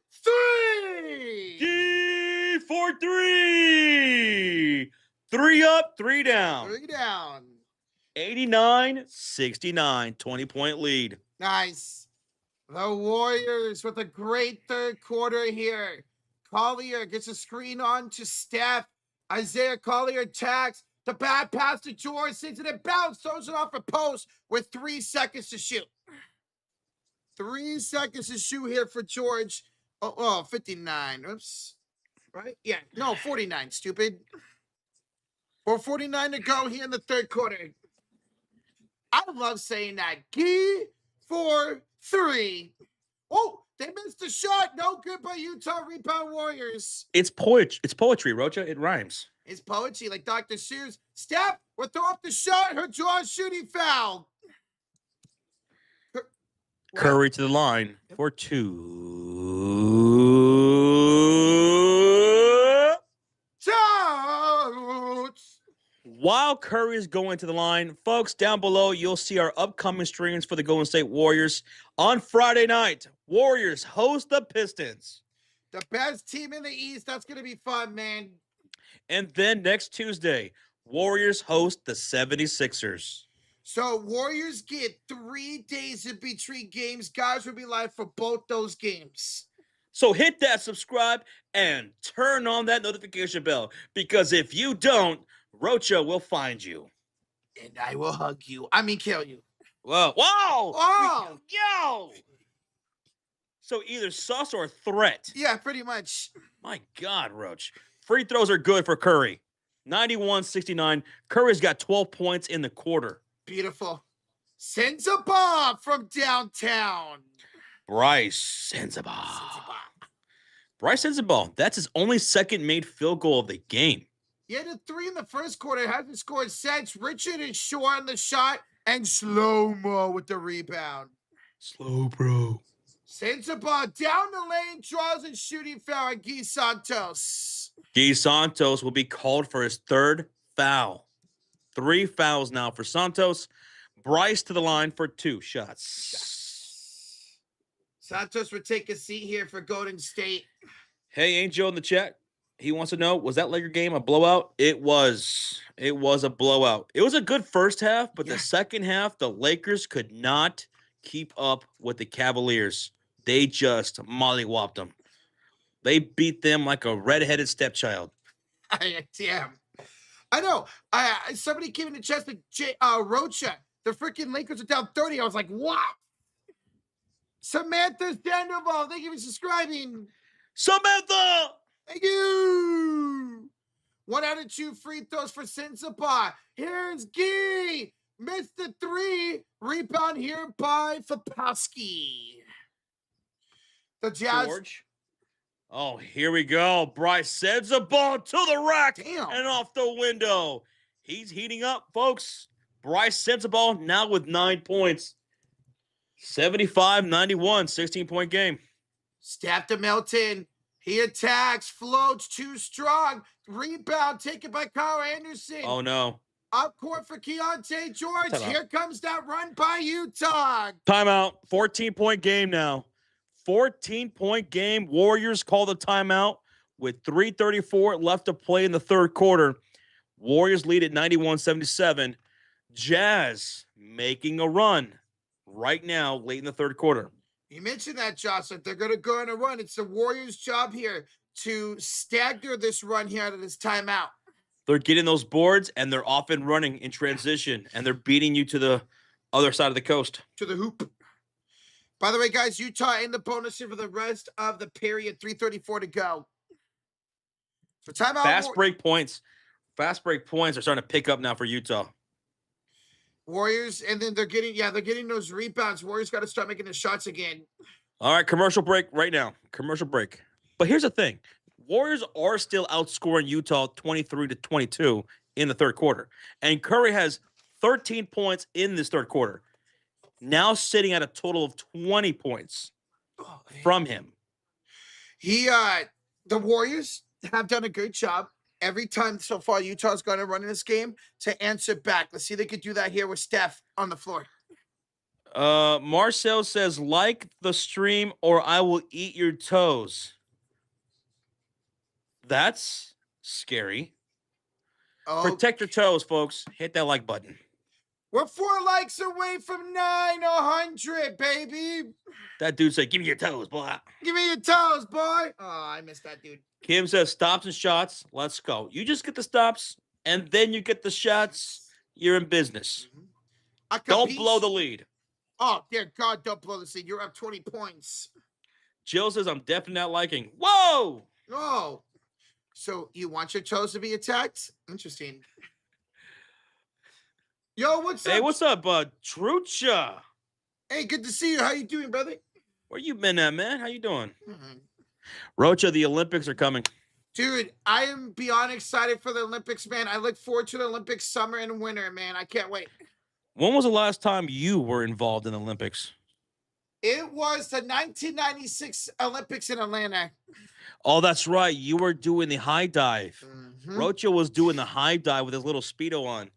Key for 3. 3 up, 3 down. 3 down. 89-69, 20-point lead. Nice. The Warriors with a great third quarter here. Collier gets a screen on to Steph. Isaiah Collier attacks. The bad pass to George. Sends it in bounce. Throws it off a post with 3 seconds to shoot. 3 seconds to shoot here for George. Oh, 59. Oops. Right? Yeah. No, 49, stupid. 4:49 to go here in the third quarter. I love saying that. Key for 3. Oh, they missed a shot. No good by Utah. Rebound Warriors. It's poetry, Rocha. It rhymes. It's poetry like Dr. Seuss. Steph will throw up the shot. Her draw shooting foul. Curry to the line for 2. Shouts. While Curry is going to the line, folks, down below, you'll see our upcoming streams for the Golden State Warriors. On Friday night, Warriors host the Pistons. The best team in the East. That's going to be fun, man. And then next Tuesday, Warriors host the 76ers. So Warriors get 3 days in between games. Guys will be live for both those games. So hit that subscribe and turn on that notification bell. Because if you don't, Rocha will find you. And I will hug you. I mean, kill you. Whoa. Whoa. Oh. Yo. So either sus or threat. Yeah, pretty much. My God, Roach. Free throws are good for Curry. 91-69. Curry's got 12 points in the quarter. Beautiful. Sends a bomb from downtown. Bryce Sensabaugh. Bryce Sensabaugh. That's his only second made field goal of the game. He had a 3 in the first quarter. Hasn't scored since. Richard is short on the shot. And slow-mo with the rebound. Slow, bro. Sends a ball down the lane. Draws a shooting foul on Guy Santos. Guy Santos will be called for his 3rd foul. 3 fouls now for Santos. Bryce to the line for 2 shots. Santos would take a seat here for Golden State. Hey, Angel in the chat. He wants to know, was that Laker game a blowout? It was. It was a blowout. It was a good first half, but the second half, the Lakers could not keep up with the Cavaliers. They just mollywopped them. They beat them like a redheaded stepchild. Damn. I know. Somebody came in the chest like Rocha. The freaking Lakers are down 30. I was like, wow. Samantha Sandoval, thank you for subscribing. Samantha! Thank you. 1 out of 2 free throws for Sensabaugh. Here's Gee. Missed the 3. Rebound here by Fapowski. The Jazz. George. Oh, here we go. Bryce sends a ball to the rack. Damn. And off the window. He's heating up, folks. Bryce sends a ball now with 9 points. 75-91, 16-point game. Steph to Melton. He attacks, floats too strong. Rebound taken by Kyle Anderson. Oh, no. Up court for Keontae George. Here comes that run by Utah. Timeout. 14-point game now. 14-point game. Warriors call the timeout with 3:34 left to play in the third quarter. Warriors lead at 91-77. Jazz making a run right now late in the third quarter. You mentioned that, Josh, that they're going to go on a run. It's the Warriors' job here to stagger this run here out of this timeout. They're getting those boards, and they're off and running in transition, and they're beating you to the other side of the coast. To the hoop. By the way, guys, Utah in the bonus here for the rest of the period. 3:34 to go. So timeout. Fast break points. Fast break points are starting to pick up now for Utah. Warriors, and then they're getting those rebounds. Warriors got to start making the shots again. All right, commercial break right now. Commercial break. But here's the thing. Warriors are still outscoring Utah 23-22 in the third quarter. And Curry has 13 points in this third quarter. Now sitting at a total of 20 points from him. The Warriors have done a good job every time so far Utah's going to run in this game to answer back. Let's see if they could do that here with Steph on the floor. Marcel says, like the stream or I will eat your toes. That's scary. Okay. Protect your toes, folks. Hit that like button. We're 4 likes away from 900, baby. That dude said, give me your toes, boy. Give me your toes, boy. Oh, I missed that dude. Kim says, stops and shots. Let's go. You just get the stops, and then you get the shots. You're in business. Don't blow the lead. Oh, dear God, don't blow the lead. You're up 20 points. Jill says, I'm definitely not liking. Whoa! Oh. So you want your toes to be attacked? Interesting. Yo, what's up? Hey, what's up, Trucha? Hey, good to see you. How you doing, brother? Where you been at, man? How you doing? Rocha, the Olympics are coming. Dude, I am beyond excited for the Olympics, man. I look forward to the Olympics summer and winter, man. I can't wait. When was the last time you were involved in the Olympics? It was the 1996 Olympics in Atlanta. Oh, that's right. You were doing the high dive. Rocha was doing the high dive with his little Speedo on.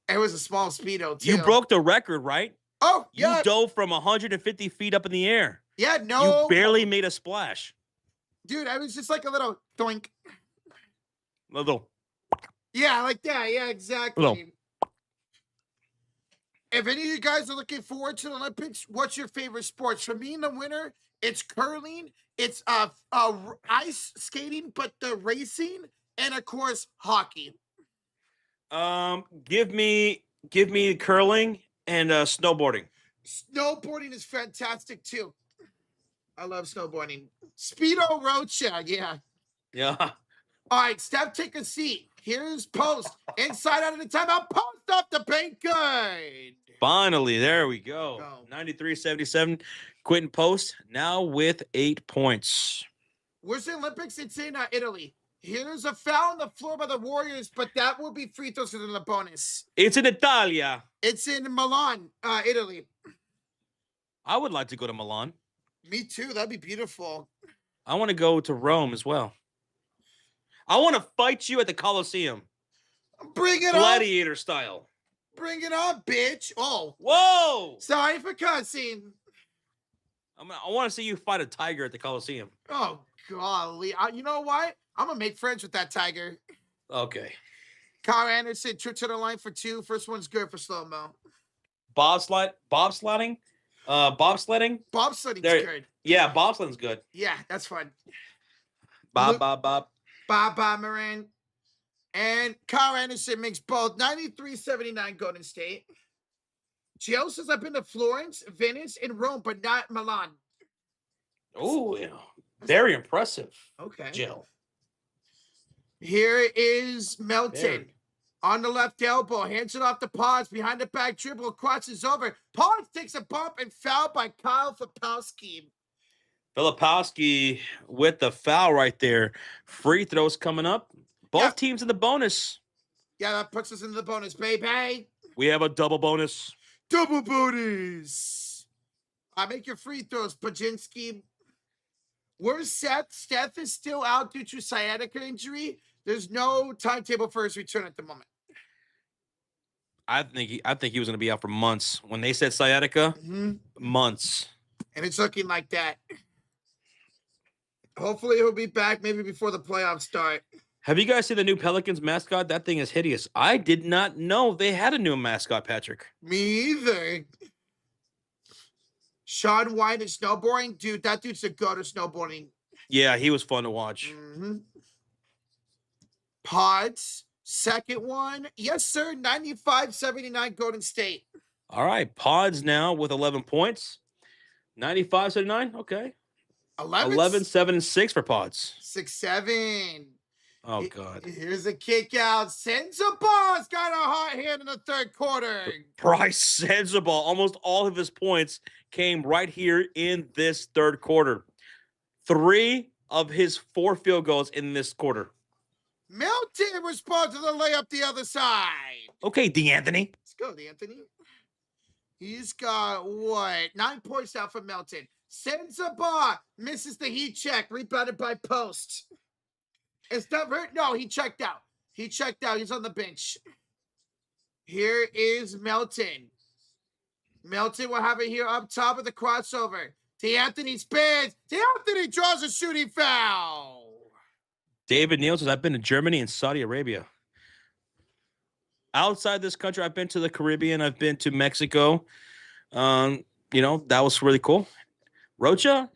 It was a small Speedo, too. You broke the record, right? Oh, yeah. You dove from 150 feet up in the air. Yeah, no. You barely made a splash. Dude, I was just like a little doink. Little. Yeah, like that. Yeah, exactly. Little. If any of you guys are looking forward to the Olympics, what's your favorite sports? For me in the winter, it's curling, it's ice skating, but the racing, and of course, hockey. Give me curling and snowboarding. Snowboarding is fantastic too. I love snowboarding. Speedo Rocha, yeah. Yeah. All right, Steph, take a seat. Here's Post. Inside out of the timeout. Post off the paint. Good. Finally, there we go. 93-77. Quentin Post now with 8 points. Where's the Olympics? It's in Italy. Here's a foul on the floor by the Warriors, but that will be free throws in the bonus. It's in Italia. It's in Milan, Italy. I would like to go to Milan. Me too. That'd be beautiful. I want to go to Rome as well. I want to fight you at the Colosseum. Bring it on. Gladiator style. Bring it on, bitch. Oh. Whoa. Sorry for cussing. I want to see you fight a tiger at the Coliseum. Oh, golly. You know what? I'm going to make friends with that tiger. Okay. Kyle Anderson, trip to the line for 2. First one's good for slow-mo. Bobsledding. Bobsledding's good. Yeah, bobsledding's good. Yeah, that's fun. Bob. Bob Moran. And Kyle Anderson makes both 93-79 Golden State. Gio says I've been to Florence, Venice, and Rome, but not Milan. Oh, yeah. Very impressive. Okay. Jill. Here is Melton. On the left elbow, hands it off to Pods, behind the back dribble, crosses over. Pods takes a bump and fouled by Kyle Filipowski. Filipowski with the foul right there. Free throws coming up. Both teams in the bonus. Yeah, that puts us into the bonus, baby. We have a double bonus. Double bonus. Make your free throws, Pajinski. Where's Seth? Steph is still out due to sciatica injury. There's no timetable for his return at the moment. I think he was going to be out for months. When they said sciatica, months. And it's looking like that. Hopefully he'll be back maybe before the playoffs start. Have you guys seen the new Pelicans mascot? That thing is hideous. I did not know they had a new mascot, Patrick. Me either. Sean White is snowboarding. Dude, that dude's a go to snowboarding. Yeah, he was fun to watch. Pods, second one. Yes, sir. 95-79 Golden State. All right. Pods now with 11 points. 95-79. Okay. 11-7-6 for Pods. 6-7. Oh, God. Here's a kick out. Sensabaugh got a hot hand in the third quarter. Bryce Sensabaugh, almost all of his points came right here in this third quarter. 3 of his 4 field goals in this quarter. Melton responds to the layup the other side. Okay, D'Anthony. Let's go, D'Anthony. He's got, 9 points out for Melton. Sensabaugh misses the heat check, rebounded by Post. It's not hurt. No, he checked out. He's on the bench. Here is Melton. Melton will have it here up top with the crossover. D'Anthony spins. D'Anthony draws a shooting foul. David Neal says, I've been to Germany and Saudi Arabia. Outside this country, I've been to the Caribbean. I've been to Mexico. That was really cool. Rocha,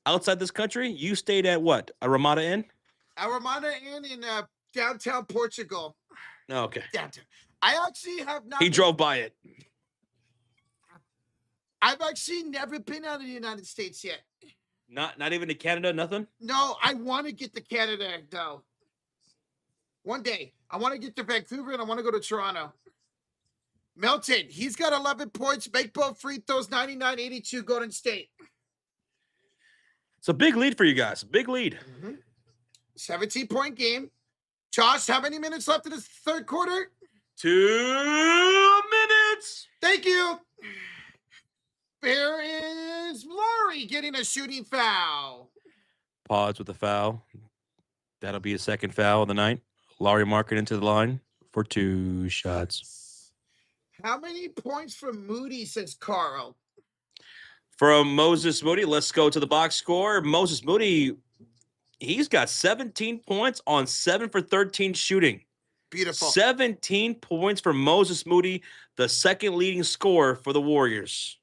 outside this country, you stayed at what? A Ramada Inn? A Ramada Inn in downtown Portugal. Oh, okay. Downtown. I actually have not. He drove by it. I've actually never been out of the United States yet. Not even to Canada, nothing? No, I want to get to Canada, though. One day. I want to get to Vancouver, and I want to go to Toronto. Melton, he's got 11 points, make both free throws, 99-82 Golden State. It's a big lead for you guys. Big lead. 17-point game. Josh, how many minutes left in this third quarter? 2 minutes. Thank you. Here is Laurie getting a shooting foul. Pods with the foul. That'll be his second foul of the night. Laurie marking into the line for 2 shots. How many points from Moody, says Carl? From Moses Moody, let's go to the box score. Moses Moody, he's got 17 points on 7 for 13 shooting. Beautiful. 17 points for Moses Moody, the second leading scorer for the Warriors.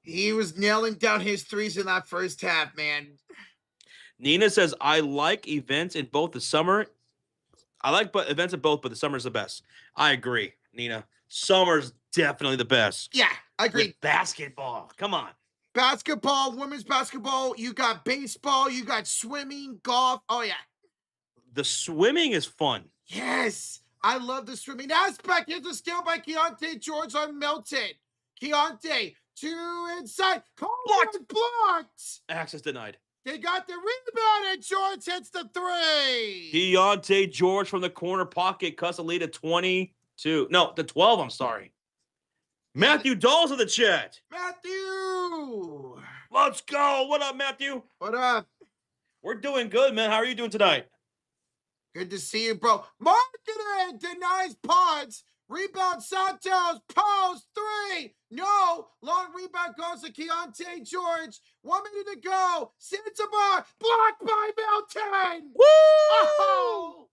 He was nailing down his threes in that first half, man. Nina says, I like events in both the summer. I like events in both, but the summer's the best. I agree, Nina. Summer's definitely the best. Yeah, I agree. With basketball. Come on. Basketball, women's basketball. You got baseball. You got swimming, golf. Oh, yeah. The swimming is fun. Yes. I love the swimming aspect. Here's a steal by Keontae George on Melton. Keontae, 2 inside. Blocked. Access denied. They got the rebound, and George hits the 3. Keontae George from the corner pocket cuts the lead to 22. No, to 12, I'm sorry. Matthew Dahl's in the chat. Matthew. Let's go. What up, Matthew? What up? We're doing good, man. How are you doing tonight? Good to see you, bro. Marketing denies Pods. Rebound Santos. Post 3. No. Long rebound goes to Keontae George. 1 minute to go. Santabar. Blocked by Milton. Woo! Oh.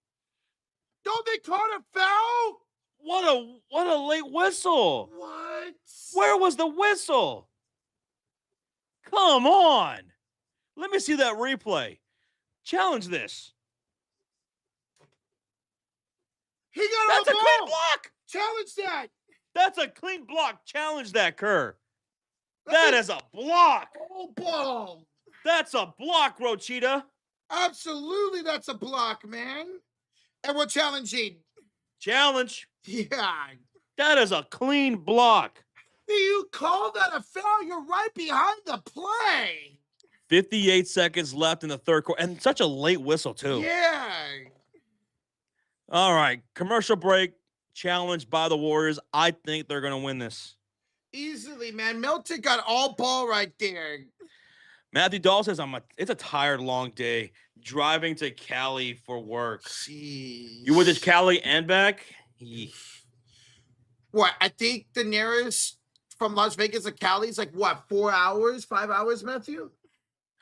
Don't they call a foul? What a late whistle. What? Where was the whistle? Come on. Let me see that replay. Challenge this. He got That's a a ball. clean block. Challenge that. That's a clean block. Challenge that, Kerr. That is a block. Oh, ball. That's a block, Rochita. Absolutely, that's a block, man. And we're challenging. Challenge. Yeah. That is a clean block. You call that a foul? You're right behind the play. 58 seconds left in the third quarter. And such a late whistle, too. Yeah. All right. Commercial break. Challenged by the Warriors. I think they're going to win this. Easily, man. Milton got all ball right there. Matthew Dahl says, it's a tired, long day driving to Cali for work. Jeez. You went to Cali and back? What? I think the nearest from Las Vegas to Cali is like, what, 4 hours, 5 hours, Matthew?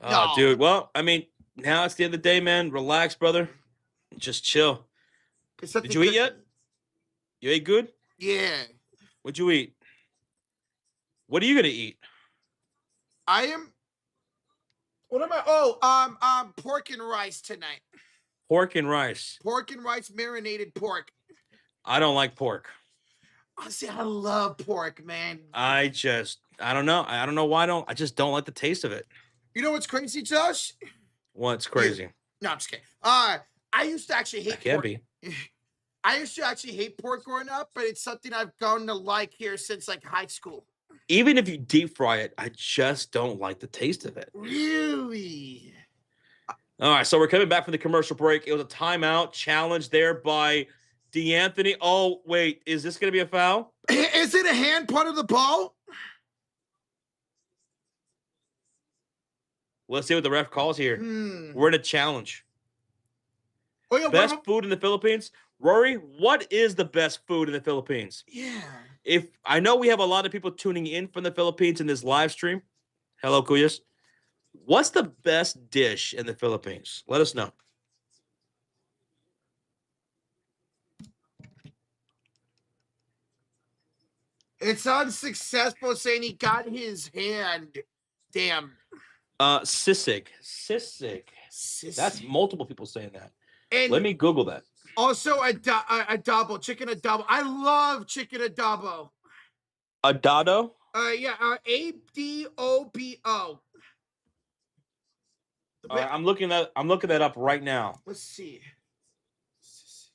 Oh, No. dude. Well, I mean, now it's the end of the day, man. Relax, brother. Just chill. Did you eat yet? You ate good? Yeah. What'd you eat? What are you going to eat? I am. What am I? Oh, pork and rice tonight. Pork and rice. Pork and rice, marinated pork. I don't like pork. Honestly, I love pork, man. I don't know. I don't know why I just don't like the taste of it. You know what's crazy, Josh? What's crazy? No, I'm just kidding. I used to actually hate That can't pork. be. I used to actually hate pork growing up, but it's something I've grown to like here since like high school. Even if you deep fry it, I just don't like the taste of it. Really? All right, so we're coming back from the commercial break. It was a timeout challenge there by DeAnthony. Oh, wait, is this going to be a foul? Is it a hand part of the ball? Let's see what the ref calls here. We're in a challenge. Oh, yeah, Best food in the Philippines? Rory, what is the best food in the Philippines? Yeah. If I know we have a lot of people tuning in from the Philippines in this live stream. Hello, Kuyas. What's the best dish in the Philippines? Let us know. It's unsuccessful saying he got his hand. Damn. Sisig. That's multiple people saying that. And let me Google that. Also a double, chicken adobo. I love chicken adobo. Adado? Yeah, ADOBO. I'm looking that up right now. Let's see.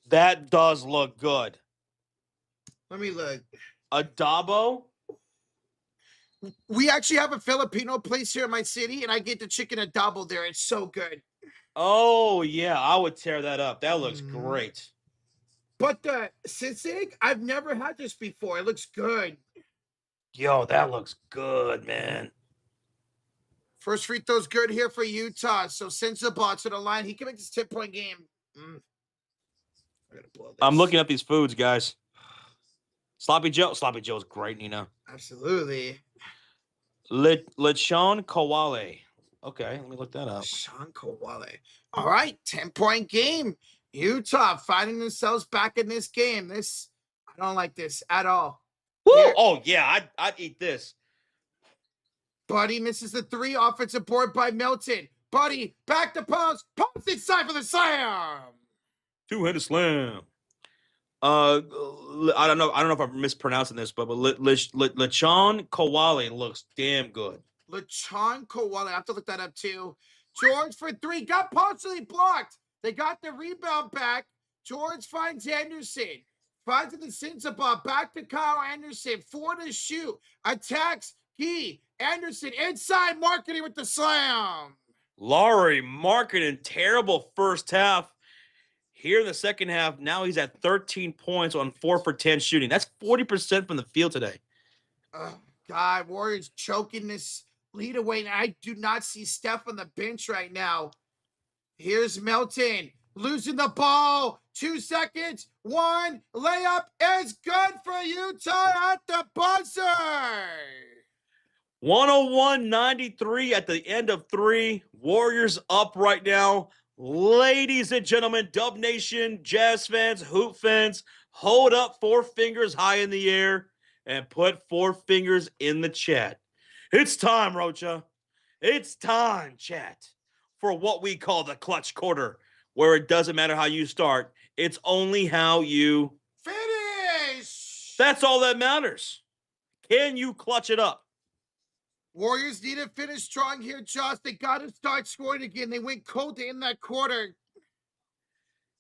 That does look good. Let me look. Adobo? We actually have a Filipino place here in my city, and I get the chicken adobo there. It's so good. Oh, yeah, I would tear that up. That looks great. But the sisig, I've never had this before. It looks good. Yo, that looks good, man. First free throw's good here for Utah. So sends the ball to the line. He can make this 10-point game. I gotta blow this. I'm looking up these foods, guys. Sloppy Joe. Sloppy Joe's great, Nina. Absolutely. Lechon Kawale. Okay, let me look that up. Lechon Kawale. All right, 10-point game. Utah finding themselves back in this game. I don't like this at all. Woo! Oh, yeah, I'd eat this. Buddy misses the 3. Offensive board by Milton. Buddy, back to post. Post inside for the slam. Two-handed slam. I don't know if I'm mispronouncing this, but Lechon Kawale looks damn good. Lechon Kawale. I have to look that up too. George for 3. Got partially blocked. They got the rebound back. George finds Anderson. Finds the Sinzabah. Back to Kyle Anderson. 4 to shoot. Attacks Key. Anderson inside. Marketing with the slam. Laurie Marketing. Terrible first half. Here in the second half, now he's at 13 points on 4 for 10 shooting. That's 40% from the field today. God, Warriors choking this lead away. And I do not see Steph on the bench right now. Here's Melton losing the ball. 2 seconds. 1 layup is good for Utah at the buzzer. 101-93 at the end of 3. Warriors up right now. Ladies and gentlemen, Dub Nation, Jazz fans, Hoop fans, hold up 4 fingers high in the air and put 4 fingers in the chat. It's time, Rocha. It's time, chat, for what we call the clutch quarter, where it doesn't matter how you start. It's only how you finish. That's all that matters. Can you clutch it up? Warriors need to finish strong here, Josh. They got to start scoring again. They went cold in that quarter.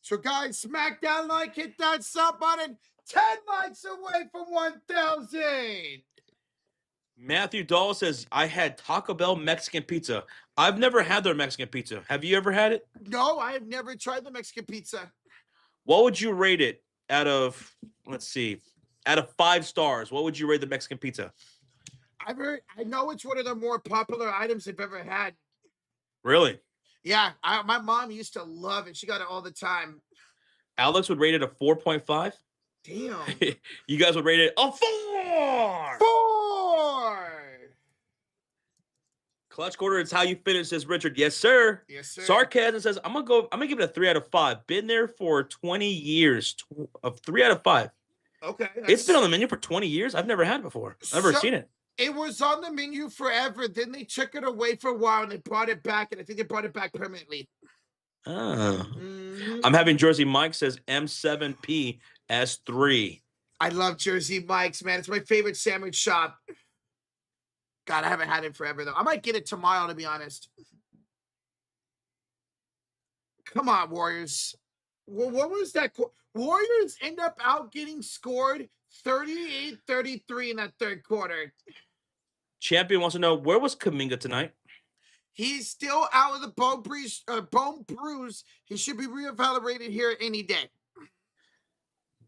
So, guys, smack that like, hit that sub button. 10 likes away from 1,000. Matthew Dahl says, I had Taco Bell Mexican pizza. I've never had their Mexican pizza. Have you ever had it? No, I have never tried the Mexican pizza. What would you rate it out of, out of 5 stars? What would you rate the Mexican pizza? I know it's one of the more popular items I've ever had. Really? Yeah, my mom used to love it. She got it all the time. Alex would rate it a 4.5. Damn. You guys would rate it a 4. 4. Clutch quarter is how you finish, says Richard. Yes, sir. Yes, sir. Sarcasm says, I'm gonna give it a 3 out of 5. Been there for 20 years. Of 3 out of 5. Okay. It's been on the menu for 20 years. I've never had it before. Never seen it. It was on the menu forever. Then they took it away for a while and they brought it back. And I think they brought it back permanently. Oh. I'm having Jersey Mike says M7P S3. I love Jersey Mike's, man. It's my favorite sandwich shop. God, I haven't had it forever, though. I might get it tomorrow, to be honest. Come on, Warriors. Well, what was that? Warriors end up out getting scored 38-33 in that third quarter. Champion wants to know, where was Kuminga tonight? He's still out with a bone bruise. He should be reevaluated here any day.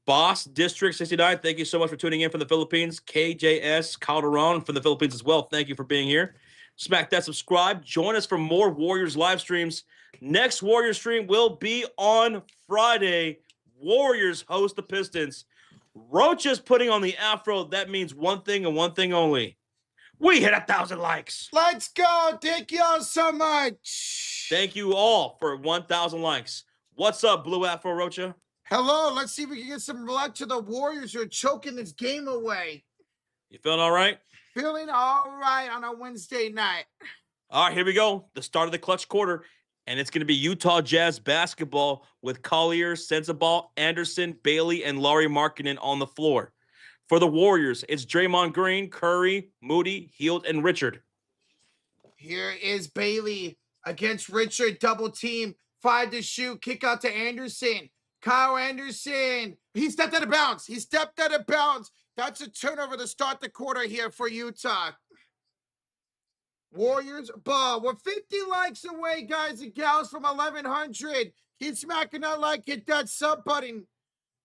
Boss District 69, thank you so much for tuning in from the Philippines. KJS Calderon from the Philippines as well. Thank you for being here. Smack that subscribe. Join us for more Warriors live streams. Next Warriors stream will be on Friday. Warriors host the Pistons. Roach is putting on the afro. That means one thing and one thing only. We hit 1,000 likes. Let's go. Thank you all so much. Thank you all for 1,000 likes. What's up, Blue Afro Rocha? Hello. Let's see if we can get some luck to the Warriors who are choking this game away. You feeling all right? Feeling all right on a Wednesday night. All right, here we go. The start of the clutch quarter. And it's going to be Utah Jazz basketball with Collier, Sensabaugh, Anderson, Bailey, and Lauri Markkanen on the floor. For the Warriors, it's Draymond Green, Curry, Moody, Hield, and Richard. Here is Bailey against Richard. Double team. 5 to shoot. Kick out to Anderson. Kyle Anderson. He stepped out of bounds. That's a turnover to start the quarter here for Utah. Warriors ball. We're 50 likes away, guys and gals, from 1,100. Keep smacking that like, hit that sub button.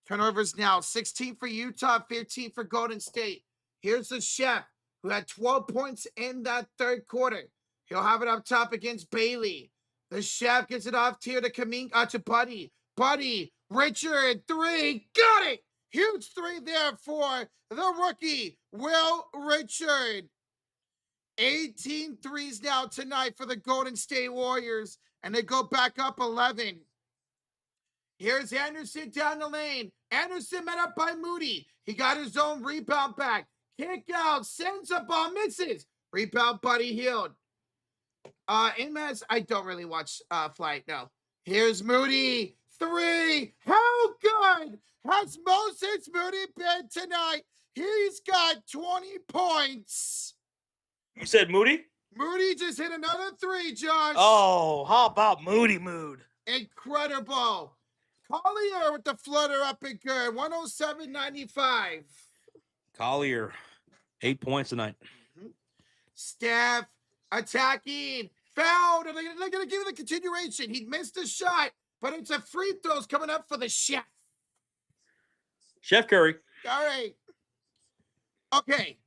Turnovers now. 16 for Utah, 15 for Golden State. Here's the Chef, who had 12 points in that third quarter. He'll have it up top against Bailey. The Chef gets it off here to Kuminga, to Buddy. Buddy, Richard, 3. Got it! Huge 3 there for the rookie, Will Richard. 18 threes now tonight for the Golden State Warriors, and they go back up 11. Here's Anderson down the lane. Anderson met up by Moody. He got his own rebound back. Kick out, sends a ball, misses. Rebound, Buddy Hield. MS, I don't really watch Flight, no. Here's Moody, 3. How good has Moses Moody been tonight? He's got 20 points. You said Moody? Moody just hit another 3, Josh. Oh, how about Moody Mood? Incredible. Collier with the flutter up and good. 107.95. Collier, 8 points tonight. Steph attacking. Fouled. And they're going to give it the continuation. He missed a shot, but it's a free throws coming up for the Chef. Chef Curry. All right. Okay.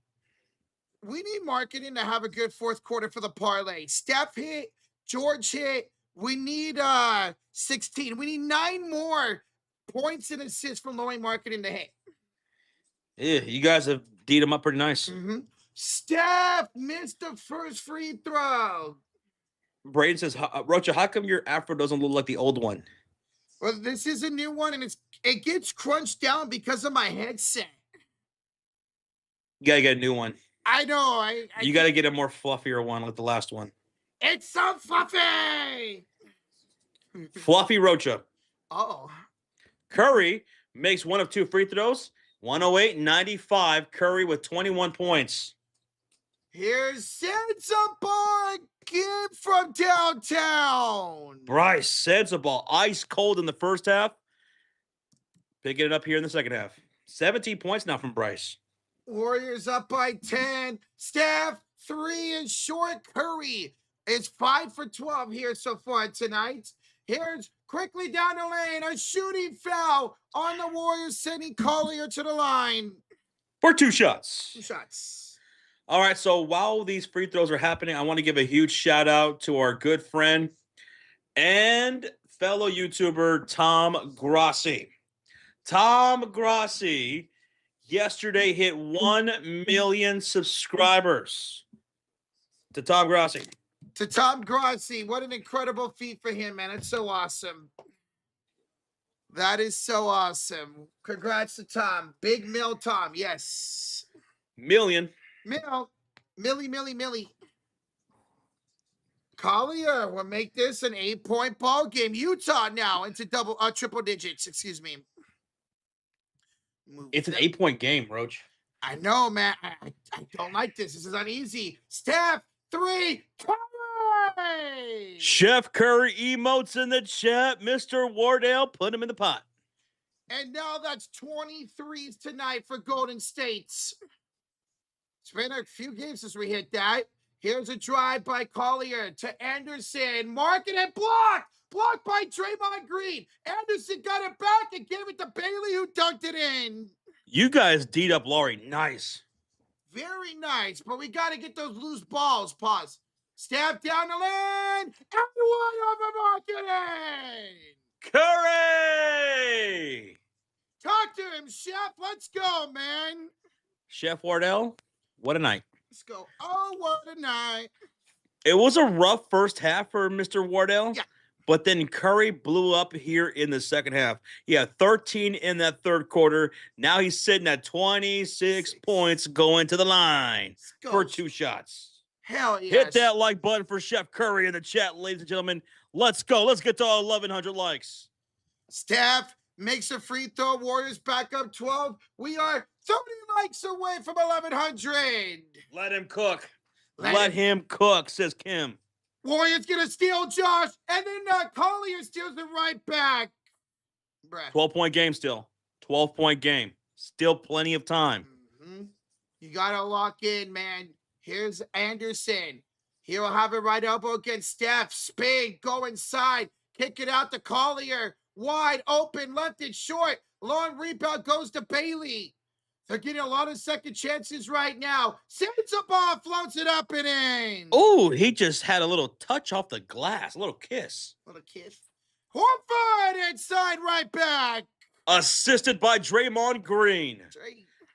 We need Markkanen to have a good fourth quarter for the parlay. Steph hit. George hit. We need 16. We need 9 more points and assists from Laurie Market in the hit. Yeah, you guys have D'd him up pretty nice. Steph missed the first free throw. Braden says, Rocha, how come your afro doesn't look like the old one? Well, this is a new one, and it gets crunched down because of my headset. You gotta get a new one. I know. You gotta get a more fluffier one like the last one. It's so fluffy. Fluffy Rocha. Oh. Curry makes one of 2 free throws. 108-95. Curry with 21 points. Here's Sensabaugh kid from downtown. Bryce Sensabaugh, ice cold in the first half. Picking it up here in the second half. 17 points now from Bryce. Warriors up by 10. Steph, 3 is short. Curry is 5 for 12 here so far tonight. Here's quickly down the lane. A shooting foul on the Warriors, sending Collier to the line. For 2 shots. 2 shots. All right, so while these free throws are happening, I want to give a huge shout out to our good friend and fellow YouTuber, Tom Grossi. Tom Grossi yesterday hit 1 million subscribers. To Tom Grossi. To Tom Grossi. What an incredible feat for him, man. It's so awesome. That is so awesome. Congrats to Tom. Big Mill Tom, yes. Million. Millie. Collier will make this an 8-point ball game. Utah now into triple digits. Excuse me. It's an 8-point game, Roach. I know, man. I don't like this. This is uneasy. Steph, 3. Curry! Chef Curry emotes in the chat. Mr. Wardell, put him in the pot. And now that's 23s tonight for Golden State. It's been a few games since we hit that. Here's a drive by Collier to Anderson. Market and blocked. Blocked by Draymond Green. Anderson got it back and gave it to Bailey, who dunked it in. You guys D'd up Laurie. Nice. Very nice, but we got to get those loose balls. Pause. Step down the lane. Everyone over marketing. Curry! Talk to him, Chef. Let's go, man. Chef Wardell, what a night. Let's go. Oh, what a night. It was a rough first half for Mr. Wardell. Yeah. But then Curry blew up here in the second half. He had 13 in that third quarter. Now he's sitting at 26 points going to the line for 2 shots. Hell yes. Hit that like button for Chef Curry in the chat, ladies and gentlemen. Let's go. Let's get to 1,100 likes. Steph makes a free throw. Warriors back up 12. We are 30 likes away from 1,100. Let him cook. Let him cook, says Kim. Warriors gonna steal Josh, and then Collier steals it right back. 12-point game still. 12-point game. Still plenty of time. You gotta lock in, man. Here's Anderson. He'll have it right elbow against Steph. Spin, go inside. Kick it out to Collier. Wide open, left it short. Long rebound goes to Bailey. They're getting a lot of second chances right now. Sensabaugh floats it up and in. Oh, he just had a little touch off the glass. A little kiss. Little kiss. Horford inside right back. Assisted by Draymond Green.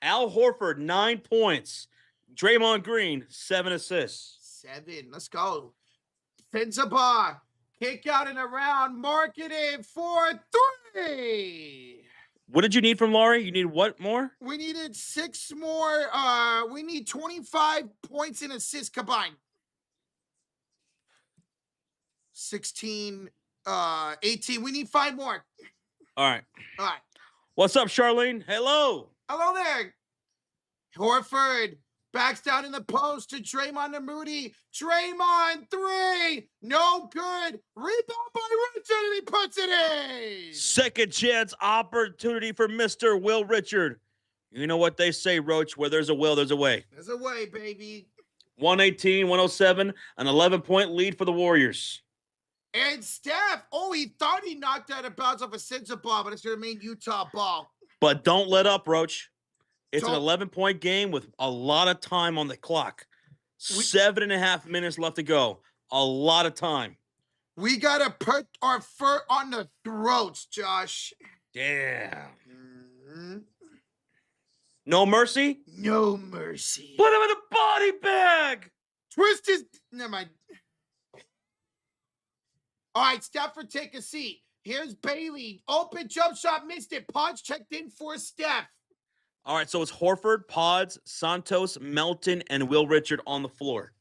Al Horford, 9 points. Draymond Green, 7 assists. 7. Let's go. Sensabaugh. Kick out and around. Marketed for 3. What did you need from Laurie? You need what more? We needed 6 more. We need 25 points and assists combined. 16, 18. We need 5 more. All right. All right. What's up, Charlene? Hello. Hello there. Horford backs down in the post to Draymond and Moody. Draymond 3. No good. Rebound by Richard, and he puts it in. Second chance opportunity for Mr. Will Richard. You know what they say, Roach, where there's a will, there's a way. There's a way, baby. 118-107, an 11-point lead for the Warriors. And Steph, he thought he knocked out of bounds off a Sensabaugh, but it's going to remain Utah ball. But don't let up, Roach. It's an 11-point game with a lot of time on the clock. 7.5 minutes left to go. A lot of time. We got to put our foot on the throats, Josh. Damn. Mhm. No mercy? No mercy. Put him in the body bag. Twist his. Never mind. All right, Stafford, take a seat. Here's Bailey. Open jump shot, missed it. Podge checked in for Steph. All right, so it's Horford, Pods, Santos, Melton, and Will Richard on the floor.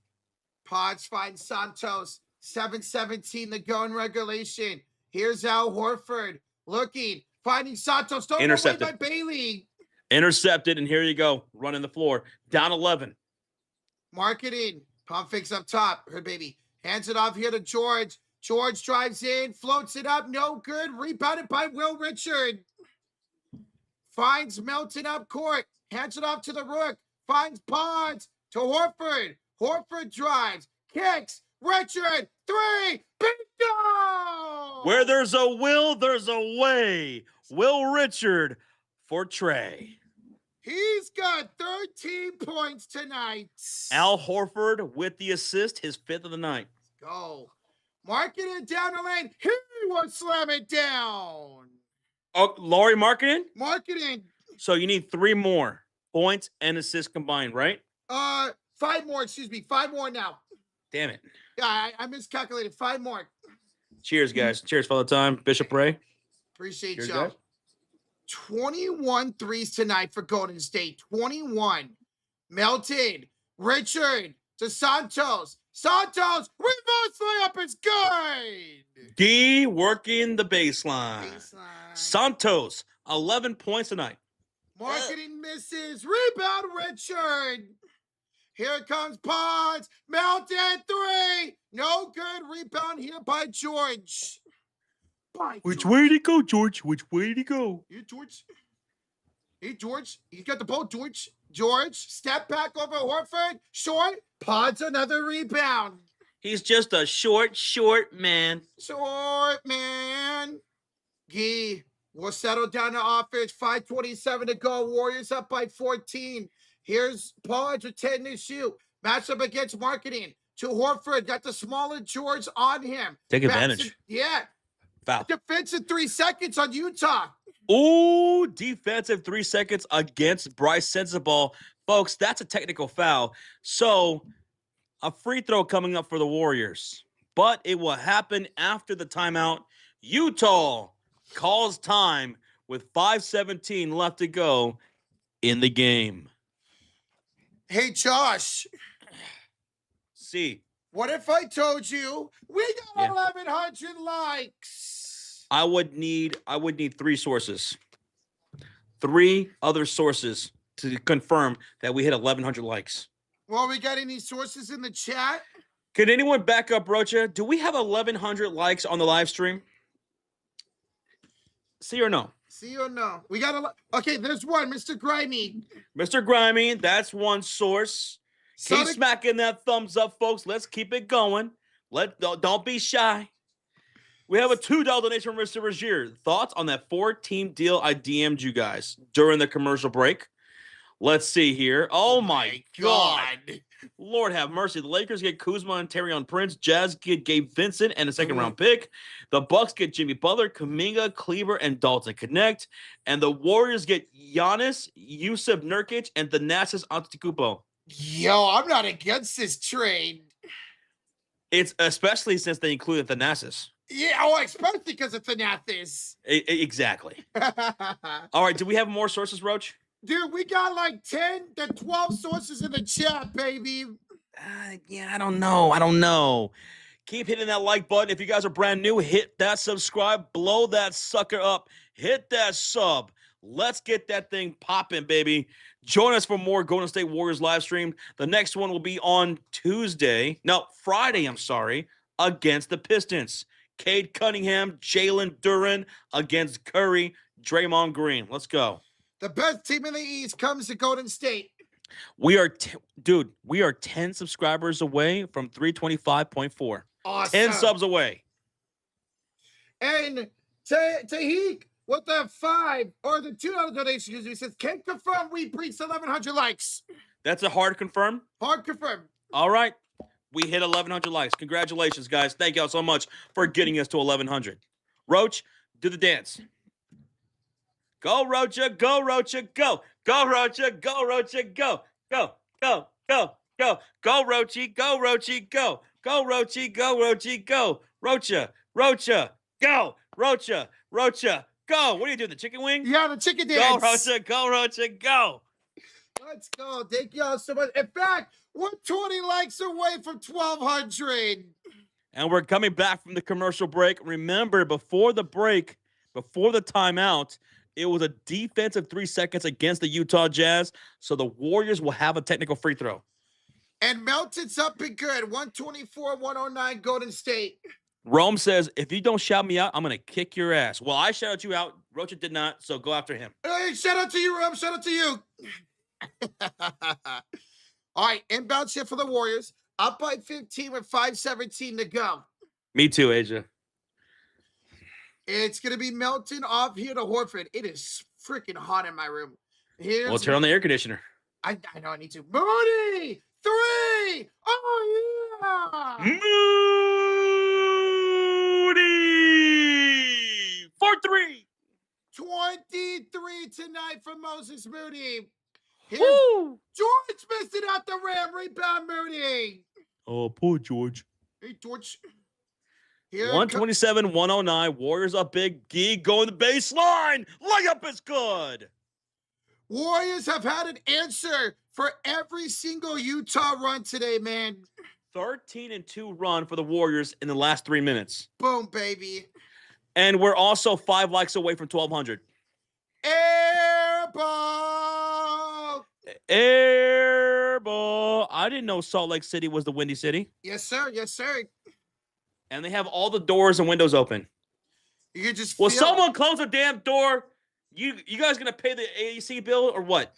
Podge finds Santos. 7:17 to go in regulation. Here's Al Horford looking, finding Santos. Thrown away Intercepted. by Bailey. Intercepted, and here you go. Running the floor. Down 11. Marketing. Pump fakes up top. Her baby. Hands it off here to George. George drives in, floats it up. No good. Rebounded by Will Richard. Finds Melton up court. Hands it off to the Rook. Finds Pods to Horford. Horford drives. Kicks. Richard. 3. Bingo! Where there's a will, there's a way. Will Richard for Trey. He's got 13 points tonight. Al Horford with the assist, his 5th of the night. Go. Marketing down the lane. He will slam it down. Oh, Laurie Marketing? Marketing. So you need 3 more points and assists combined, right? 5 more, excuse me. 5 more now. Damn it. Yeah, I miscalculated. 5 more. Cheers, guys. Cheers for the time. Bishop Ray. Appreciate Cheers, y'all. guys. 21 threes tonight for Golden State. 21. Melton. Richard to Santos. Santos. Reverse layup is good. D working the baseline. Baseline. Santos, 11 points tonight. Marketing misses. Rebound, Richard. Here comes Pods. Melton, 3. No good. Rebound here by George. Which way to go, George? Which way to go? Here, George. Hey, George. You got the ball, George. George, step back over Horford. Short. Pods another rebound. He's just a short man. Short, man. Gee, we'll settle down to offense. 5:27 to go. Warriors up by 14. Here's Pods with 10 to shoot. Matchup against Marketing. To Horford. Got the smaller George on him. Take advantage. Yeah. Foul. Defensive 3 seconds on Utah. Ooh, defensive 3 seconds against Bryce Sensabaugh. Folks, that's a technical foul. So, a free throw coming up for the Warriors. But it will happen after the timeout. Utah calls time with 5:17 left to go in the game. Hey, Josh. See. What if I told you we got Yeah. 1,100 likes? I would need 3 sources. 3 other sources to confirm that we hit 1,100 likes. Well, we got any sources in the chat? Can anyone back up, Rocha? Do we have 1,100 likes on the live stream? See or no? See or no? We got a okay, there's one, Mr. Grimy. Mr. Grimy, that's one source. Keep Sonic- smacking that thumbs up, folks. Let's keep it going. Don't be shy. We have a $2 donation from Mr. Regier. Thoughts on that 4-team deal I DM'd you guys during the commercial break? Let's see here. Oh my God. Lord have mercy. The Lakers get Kuzma and Taurean Prince. Jazz get Gabe Vincent and a second-round pick. The Bucks get Jimmy Butler, Kuminga, Cleaver, and Dalton Connect. And the Warriors get Giannis, Yusuf Nurkic, and Thanasis Antetokounmpo. Yo, I'm not against this trade. It's especially since they included Thanasis. Yeah, oh, especially because of Thanasis. Exactly. All right, do we have more sources, Roach? Dude, we got like 10 to 12 sources in the chat, baby. Yeah, I don't know. Keep hitting that like button. If you guys are brand new, hit that subscribe. Blow that sucker up. Hit that sub. Let's get that thing popping, baby. Join us for more Golden State Warriors live stream. The next one will be on Friday, against the Pistons. Cade Cunningham, Jalen Duren against Curry, Draymond Green. Let's go. The best team in the East comes to Golden State. We are 10 subscribers away from 325.4. Awesome. 10 subs away. And Tahik with the 5 or the $2 donation, he says, can't confirm we breached 1,100 likes. That's a hard confirm? Hard confirm. All right. We hit 1,100 likes. Congratulations, guys. Thank y'all so much for getting us to 1,100. Roach, do the dance. Go, Rocha. Go, Rocha. Go. Go, Rocha. Go, Rocha. Go. Go. Go. Go. Go. Go, Rochi. Go, Rochi. Go. Go, Rochi. Go, Rochi. Go. Rocha. Rocha. Go. Rocha. Rocha. Go. What are you doing? The chicken wing? Yeah, the chicken Go, dance. Rocha. Go, Rocha. Go. Let's go. Thank you all so much. In fact, we're 20 likes away from 1,200. And we're coming back from the commercial break. Remember, before the break, before the timeout, it was a defensive 3 seconds against the Utah Jazz. So the Warriors will have a technical free throw. And Melton's up and good. 124-109 Golden State. Rome says, if you don't shout me out, I'm going to kick your ass. Well, I shouted you out. Rocha did not, so go after him. Hey, shout out to you, Rome. Shout out to you. All right, inbound shift for the Warriors. Up by 15 with 5:17 to go. Me too, Asia. It's going to be Melton off here to Horford. It is freaking hot in my room. We'll turn on the air conditioner. I know I need to. Moody! 3! Oh, yeah! Moody! 4-3! 23 tonight from Moses Moody. Woo! George missed it out the rim. Rebound Moody. Oh, poor George. Hey, George. 127-109. Warriors up big. Gee going the baseline. Layup is good. Warriors have had an answer for every single Utah run today, man. 13-2 run for the Warriors in the last 3 minutes. Boom, baby. And we're also 5 likes away from 1,200. Air ball. Air ball. I didn't know Salt Lake City was the Windy City. Yes, sir. Yes, sir. And they have all the doors and windows open. You can just Will someone close the damn door? You guys gonna pay the AC bill or what?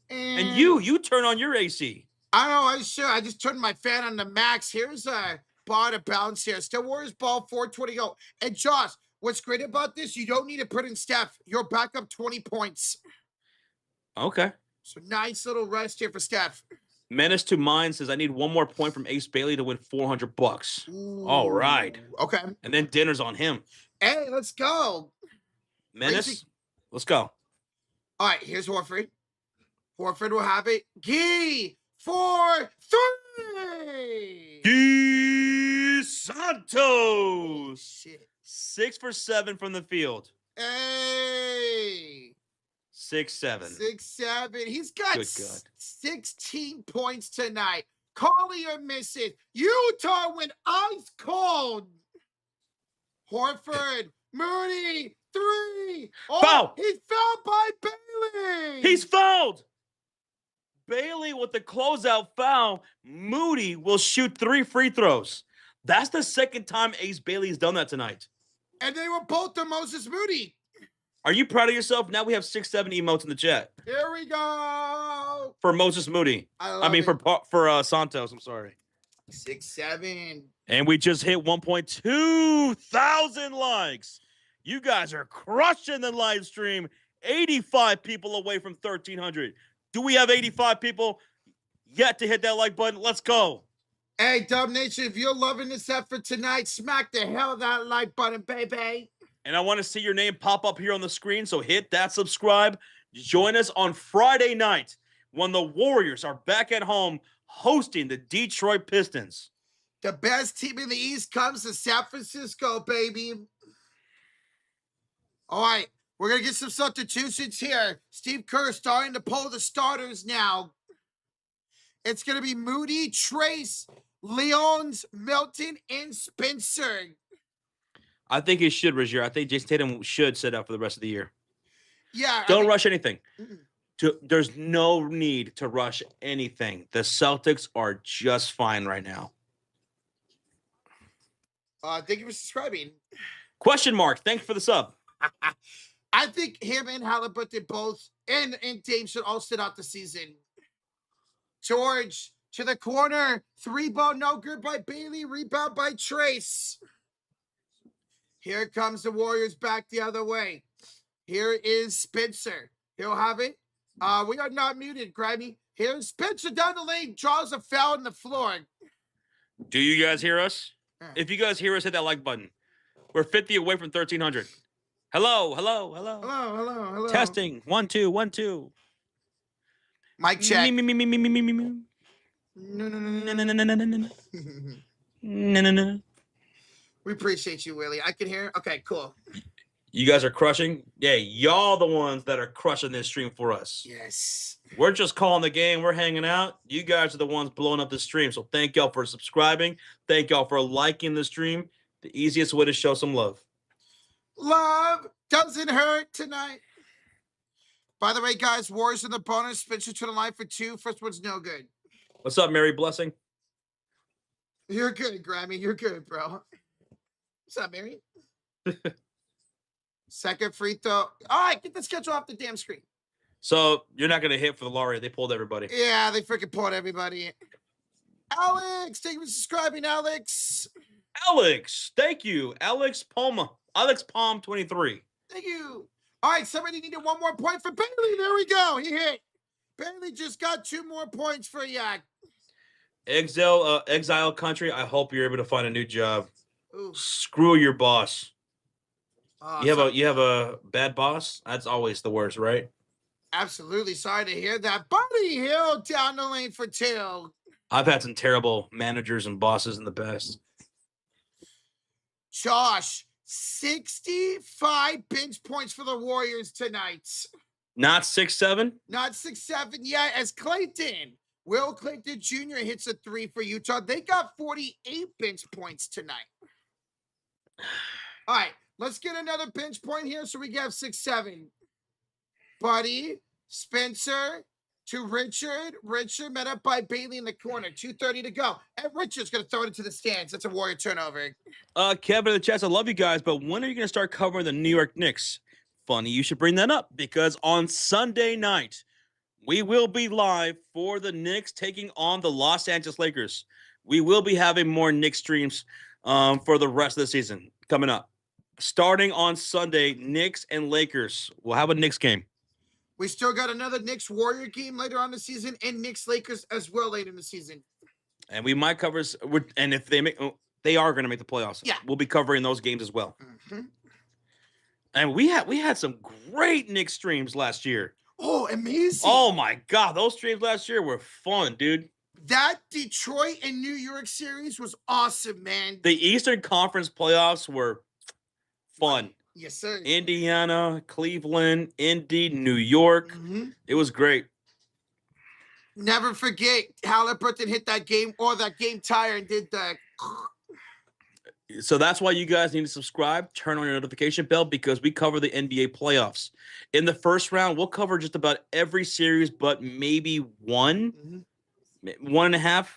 And you turn on your AC. I know, I just turned my fan on the max. Here's a ball to bounce here. Still Warriors ball, 4:20 go. And Josh, what's great about this, you don't need to put in Steph. You're back up 20 points. Okay. So nice little rest here for Steph. Menace to Mine says, I need one more point from Ace Bailey to win $400. All right. Okay. And then dinner's on him. Hey, let's go. Menace, let's go. All right, here's Horford. Horford will have it. Gee, 4-3. Gee Santos. Shit. 6 for 7 from the field. Hey. 6-7. 6-7. He's got Good God. 16 points tonight. Collier misses. Utah went ice cold. Horford, Moody, 3. Oh, Foul. He's fouled by Bailey. He's fouled. Bailey with the closeout foul. Moody will shoot 3 free throws. That's the second time Ace Bailey has done that tonight. And they were both to Moses Moody. Are you proud of yourself? Now we have 6-7 emotes in the chat. Here we go. For Moses Moody. I mean, for Santos, I'm sorry. 6-7. And we just hit 1.2 thousand likes. You guys are crushing the live stream. 85 people away from 1,300. Do we have 85 people yet to hit that like button? Let's go. Hey, Dub Nation, if you're loving this effort tonight, smack the hell out of that like button, baby. And I want to see your name pop up here on the screen, so hit that subscribe. Join us on Friday night when the Warriors are back at home hosting the Detroit Pistons. The best team in the East comes to San Francisco, baby. All right, we're going to get some substitutions here. Steve Kerr starting to pull the starters now. It's going to be Moody, Trace, Leons, Melton, and Spencer. I think he should, Rozier. I think Jason Tatum should sit out for the rest of the year. Yeah. Don't rush anything. There's no need to rush anything. The Celtics are just fine right now. Thank you for subscribing. Question mark. Thanks for the sub. I think him and Halliburton both and Dame should all sit out the season. George to the corner. 3-ball, no good by Bailey. Rebound by Trace. Here comes the Warriors back the other way. Here is Spencer. He'll have it. We are not muted, Grimy. Here's Spencer down the lane, draws a foul on the floor. Do you guys hear us? If you guys hear us, hit that like button. We're 50 away from 1,300. Hello. Hello. Testing. 1 2 1 2. Mic check. Me. No. No. We appreciate you, Willie. I can hear. Okay, cool. You guys are crushing. Yeah, y'all the ones that are crushing this stream for us. Yes. We're just calling the game. We're hanging out. You guys are the ones blowing up the stream. So thank y'all for subscribing. Thank y'all for liking the stream. The easiest way to show some love. Love doesn't hurt tonight. By the way, guys, Warriors in the bonus. Spencer to the line for 2. First one's no good. What's up, Mary Blessing? You're good, Grammy. You're good, bro. What's up, Mary? Second free throw. All right, get the schedule off the damn screen. So you're not going to hit for the lottery. They pulled everybody. Yeah, they freaking pulled everybody. Alex, thank you for subscribing, Alex. Alex, thank you. Alex Palm 23. Thank you. All right, somebody needed 1 more point for Bailey. There we go. He hit. Bailey just got 2 more points for Yak. Exile country. I hope you're able to find a new job. Ooh. Screw your boss. Oh, You have a bad boss. That's always the worst, right? Absolutely. Sorry to hear that. Buddy Hill down the lane for 2. I've had some terrible managers and bosses in the past. Josh, 65 bench points for the Warriors tonight. Not 6-7. Not 6-7 yet, as Will Clayton Jr. hits a 3 for Utah. They got 48 bench points tonight. All right, let's get another bench point here so we can have 6-7. Buddy, Spencer to Richard. Richard met up by Bailey in the corner. 2:30 to go. And Richard's going to throw it into the stands. That's a Warrior turnover. Kevin in the chat, I love you guys, but when are you going to start covering the New York Knicks? Funny you should bring that up, because on Sunday night, we will be live for the Knicks taking on the Los Angeles Lakers. We will be having more Knicks streams for the rest of the season coming up. Starting on Sunday, Knicks and Lakers. We'll have a Knicks game. We still got another Knicks-Warrior game later on the season, and Knicks-Lakers as well later in the season. And we might cover, and if they are going to make the playoffs. Yeah. We'll be covering those games as well. Mm-hmm. And we had some great Knicks streams last year. Oh, amazing. Oh, my God. Those streams last year were fun, dude. That Detroit and New York series was awesome, man. The Eastern Conference playoffs were fun. Yes, sir. Indiana, Cleveland, Indy, New York. Mm-hmm. It was great. Never forget Halliburton hit that game tire and did that. So that's why you guys need to subscribe, turn on your notification bell, because we cover the NBA playoffs. In the first round, we'll cover just about every series, but maybe one, 1.5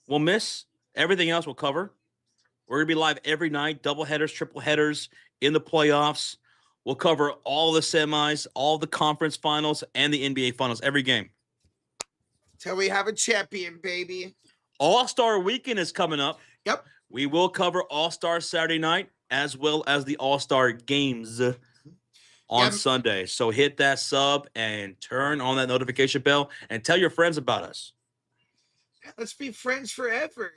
we'll miss. Everything else we'll cover. We're going to be live every night, double headers, triple headers in the playoffs. We'll cover all the semis, all the conference finals, and the NBA finals, every game. Till we have a champion, baby. All-Star Weekend is coming up. Yep. We will cover All-Star Saturday night as well as the All-Star games on Sunday. So hit that sub and turn on that notification bell and tell your friends about us. Let's be friends forever.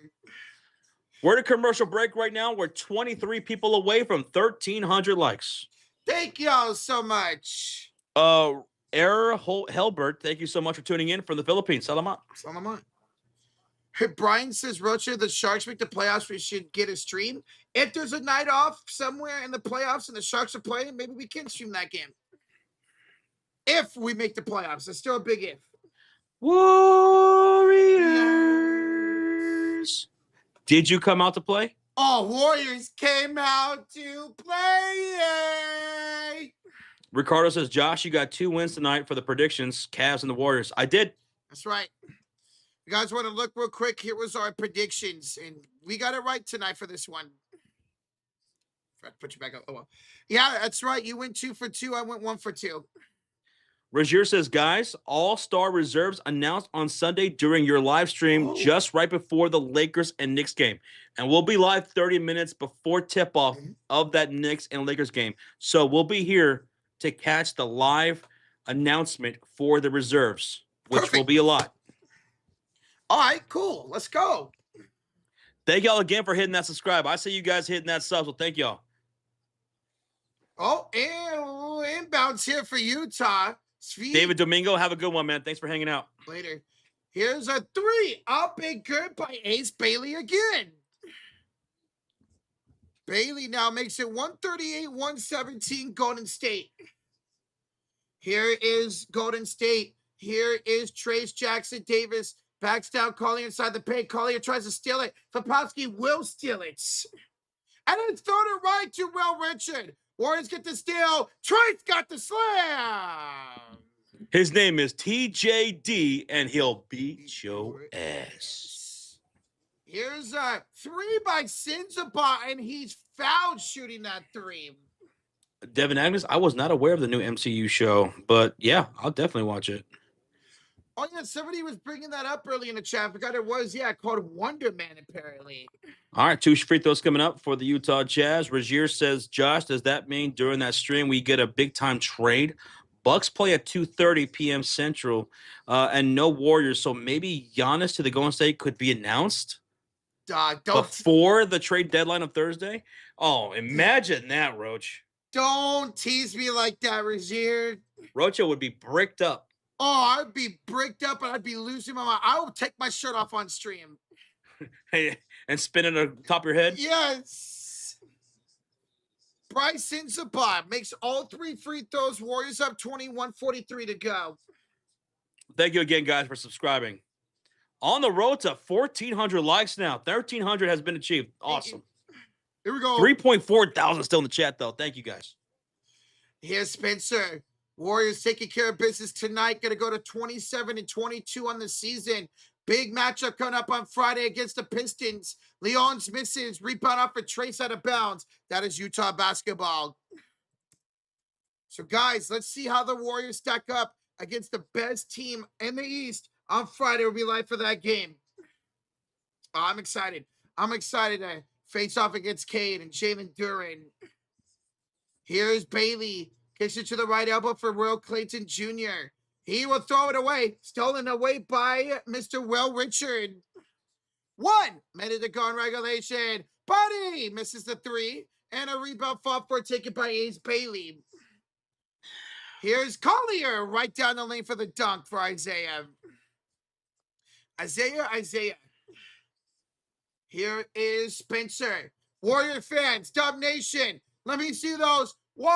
We're at a commercial break right now. We're 23 people away from 1,300 likes. Thank y'all so much. Helbert, thank you so much for tuning in from the Philippines. Salamat. Salamat. Brian says, Rocha, the Sharks make the playoffs. We should get a stream. If there's a night off somewhere in the playoffs and the Sharks are playing, maybe we can stream that game. If we make the playoffs. It's still a big if. Warriors. Did you come out to play? Oh, Warriors came out to play. Ricardo says, Josh, you got 2 wins tonight for the predictions, Cavs and the Warriors. I did. That's right. You guys want to look real quick? Here was our predictions, and we got it right tonight for this one. Put you back up. Oh, well. Yeah, that's right. You went 2 for 2. I went 1 for 2. Rozier says, guys, all-star reserves announced on Sunday during your live stream just right before the Lakers and Knicks game. And we'll be live 30 minutes before tip-off of that Knicks and Lakers game. So we'll be here to catch the live announcement for the reserves, which will be a lot. All right, cool. Let's go. Thank y'all again for hitting that subscribe. I see you guys hitting that sub, so thank y'all. Oh, and inbounds here for Utah. Sweet. David Domingo, have a good one, man. Thanks for hanging out. Later. Here's a 3. Up and good by Ace Bailey again. Bailey now makes it 138-117 Golden State. Here is Golden State. Here is Trace Jackson Davis. Backs down, Collier inside the paint. Collier tries to steal it. Popowski will steal it. And then thrown it right to Will Richard. Warriors get the steal. Trace got the slam. His name is TJD, and he'll beat your ass. Here's a 3 by Sinzabah, and he's fouled shooting that 3. Devin Agnes, I was not aware of the new MCU show, but yeah, I'll definitely watch it. Oh, yeah, somebody was bringing that up early in the chat. I forgot it was, called Wonder Man, apparently. All right, 2 free throws coming up for the Utah Jazz. Rajier says, Josh, does that mean during that stream we get a big-time trade? Bucks play at 2:30 p.m. Central, and no Warriors, so maybe Giannis to the Golden State could be announced before the trade deadline of Thursday? Oh, imagine that, Roach. Don't tease me like that, Rajier. Rocha would be bricked up. Oh, I'd be bricked up and I'd be losing my mind. I would take my shirt off on stream. Hey, and spin it on top of your head? Yes. Bryce Sinzabah makes all 3 free throws. Warriors up 21-43 to go. Thank you again, guys, for subscribing. On the road to 1,400 likes now. 1,300 has been achieved. Awesome. Here we go. 3.4 thousand still in the chat, though. Thank you, guys. Here's Spencer. Warriors taking care of business tonight. Going to go to 27-22 on the season. Big matchup coming up on Friday against the Pistons. Leon's misses. Rebound off a Trace out of bounds. That is Utah basketball. So, guys, let's see how the Warriors stack up against the best team in the East on Friday. We'll be live for that game. Oh, I'm excited. I'm excited to face off against Cade and Jalen Duren. Here's Bailey. Kicks it to the right elbow for Will Clayton Jr. He will throw it away. Stolen away by Mr. Will Richard. 1 minute to go in regulation. Buddy misses the 3. And a rebound fought for taken by Ace Bailey. Here's Collier right down the lane for the dunk for Isaiah. Isaiah. Here is Spencer. Warrior fans, Dub Nation. Let me see those Warriors.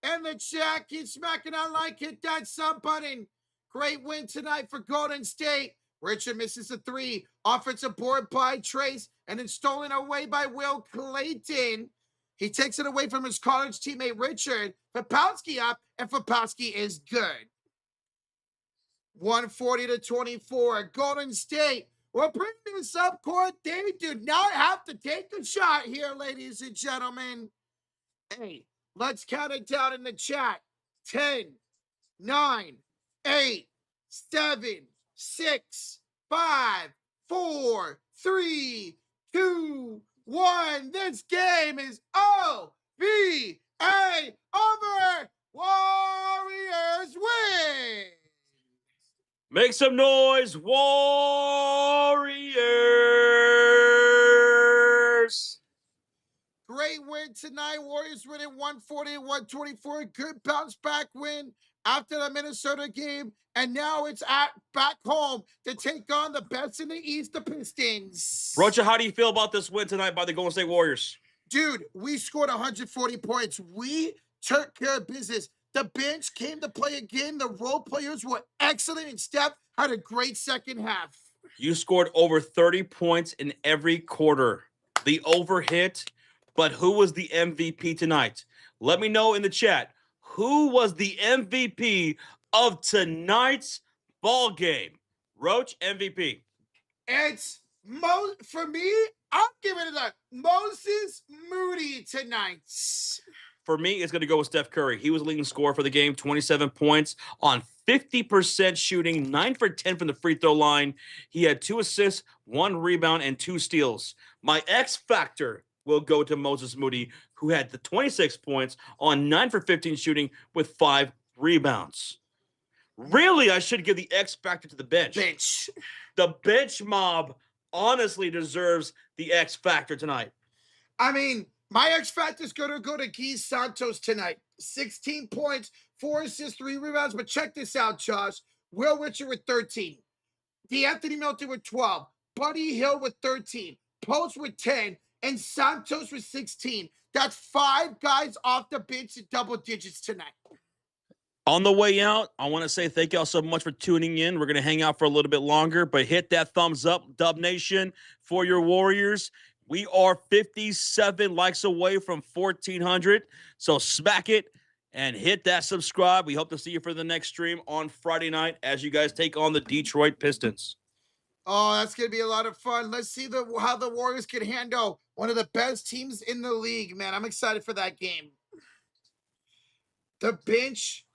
And the chat keeps smacking on like, hit that sub button. Great win tonight for Golden State. Richard misses a 3. Offensive board by Trace. And then stolen away by Will Clayton. He takes it away from his college teammate Richard. Popowski up, and Popowski is good. 140-24. Golden State will bring this up court. They do not have to take a shot here, ladies and gentlemen. Hey, let's count it down in the chat. 10, 9, 8, 7, 6, 5, 4, 3, 2, 1. This game is OVA over. Warriors win. Make some noise, Warriors. Great win tonight. Warriors winning 140-124. Good bounce back win after the Minnesota game. And now it's back home to take on the best in the East, the Pistons. Rocha, how do you feel about this win tonight by the Golden State Warriors? Dude, we scored 140 points. We took care of business. The bench came to play again. The role players were excellent, and Steph had a great second half. You scored over 30 points in every quarter. The over hit, but who was the MVP tonight? Let me know in the chat. Who was the MVP of tonight's ball game? Roach, MVP. It's for me, I'm giving it a Moses Moody tonight. For me, it's going to go with Steph Curry. He was the leading scorer for the game, 27 points on 50% shooting, 9 for 10 from the free throw line. He had 2 assists, 1 rebound, and 2 steals. My X factor will go to Moses Moody, who had the 26 points on 9 for 15 shooting with 5 rebounds. Really, I should give the X factor to the bench. The bench mob honestly deserves the X factor tonight. I mean, My X Factor is going to go to Guy Santos tonight. 16 points, 4 assists, 3 rebounds. But check this out, Josh. Will Richard with 13. D'Anthony Melton with 12. Buddy Hill with 13. Post with 10. And Santos with 16. That's 5 guys off the bench in double digits tonight. On the way out, I want to say thank y'all so much for tuning in. We're going to hang out for a little bit longer, but hit that thumbs up, Dub Nation, for your Warriors. We are 57 likes away from 1,400, so smack it and hit that subscribe. We hope to see you for the next stream on Friday night as you guys take on the Detroit Pistons. Oh, that's going to be a lot of fun. Let's see how the Warriors can handle one of the best teams in the league, man. I'm excited for that game. The bench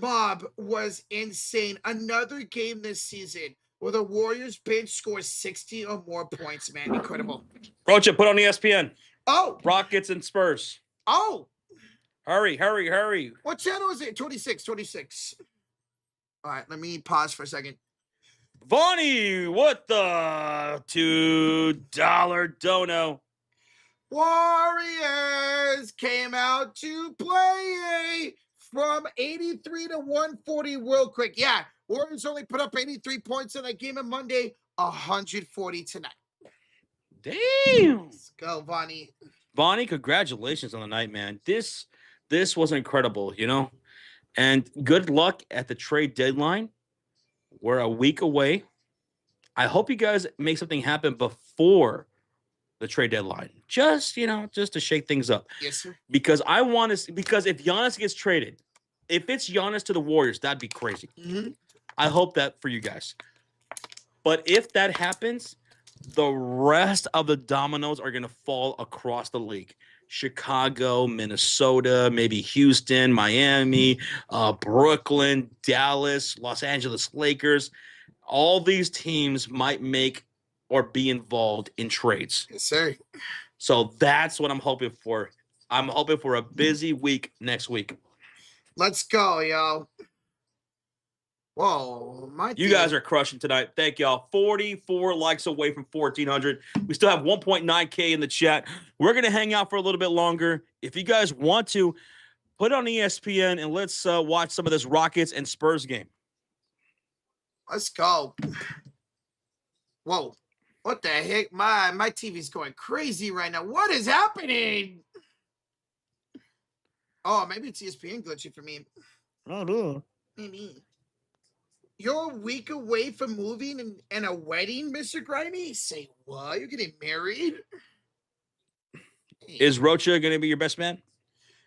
mob was insane. Another game this season where the Warriors bench scores 60 or more points, man. Incredible. Rocha, put on ESPN. Oh. Rockets and Spurs. Oh. Hurry, hurry, hurry. What channel is it? 26. All right, let me pause for a second. Vonnie, what the $2 dono? Warriors came out to play from 83 to 140 real quick. Yeah, Warriors only put up 83 points in that game on Monday, 140 tonight. Damn. Let's go, Vonnie. Vonnie, congratulations on the night, man. This was incredible, you know? And good luck at the trade deadline. We're a week away. I hope you guys make something happen before the trade deadline. Just to shake things up. Yes, sir. Because because if Giannis gets traded, if it's Giannis to the Warriors, that'd be crazy. Mm-hmm. I hope that for you guys. But if that happens, the rest of the dominoes are going to fall across the league. Chicago, Minnesota, maybe Houston, Miami, Brooklyn, Dallas, Los Angeles Lakers. All these teams might make or be involved in trades. Yes, sir. So that's what I'm hoping for. I'm hoping for a busy week next week. Let's go, yo. Whoa, you guys are crushing tonight. Thank y'all. 44 likes away from 1,400. We still have 1.9K in the chat. We're going to hang out for a little bit longer. If you guys want to, put on ESPN and let's watch some of this Rockets and Spurs game. Let's go. Whoa. What the heck? My TV's going crazy right now. What is happening? Oh, maybe it's ESPN glitchy for me. Oh, no. Maybe. You're a week away from moving and a wedding, Mr. Grimy? Say what? You're getting married? Is Rocha going to be your best man?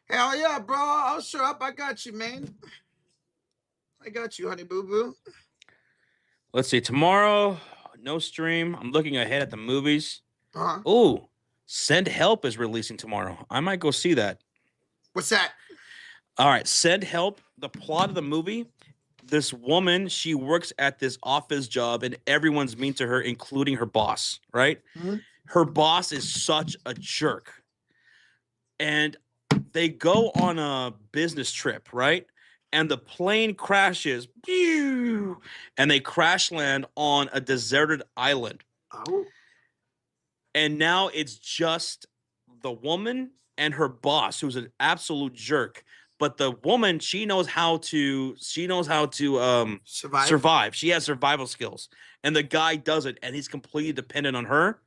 Hell yeah, bro. I'll show up. I got you, man. I got you, honey boo-boo. Let's see. Tomorrow, no stream. I'm looking ahead at the movies. Uh-huh. Oh, Send Help is releasing tomorrow. I might go see that. What's that? All right. Send Help. The plot of the movie. This woman, she works at this office job and everyone's mean to her, including her boss, right? Mm-hmm. Her boss is such a jerk. And they go on a business trip, right? And the plane crashes, and they crash land on a deserted island. Oh. And now it's just the woman and her boss, who's an absolute jerk. But the woman, she knows how to survive. She has survival skills. And the guy doesn't, and he's completely dependent on her.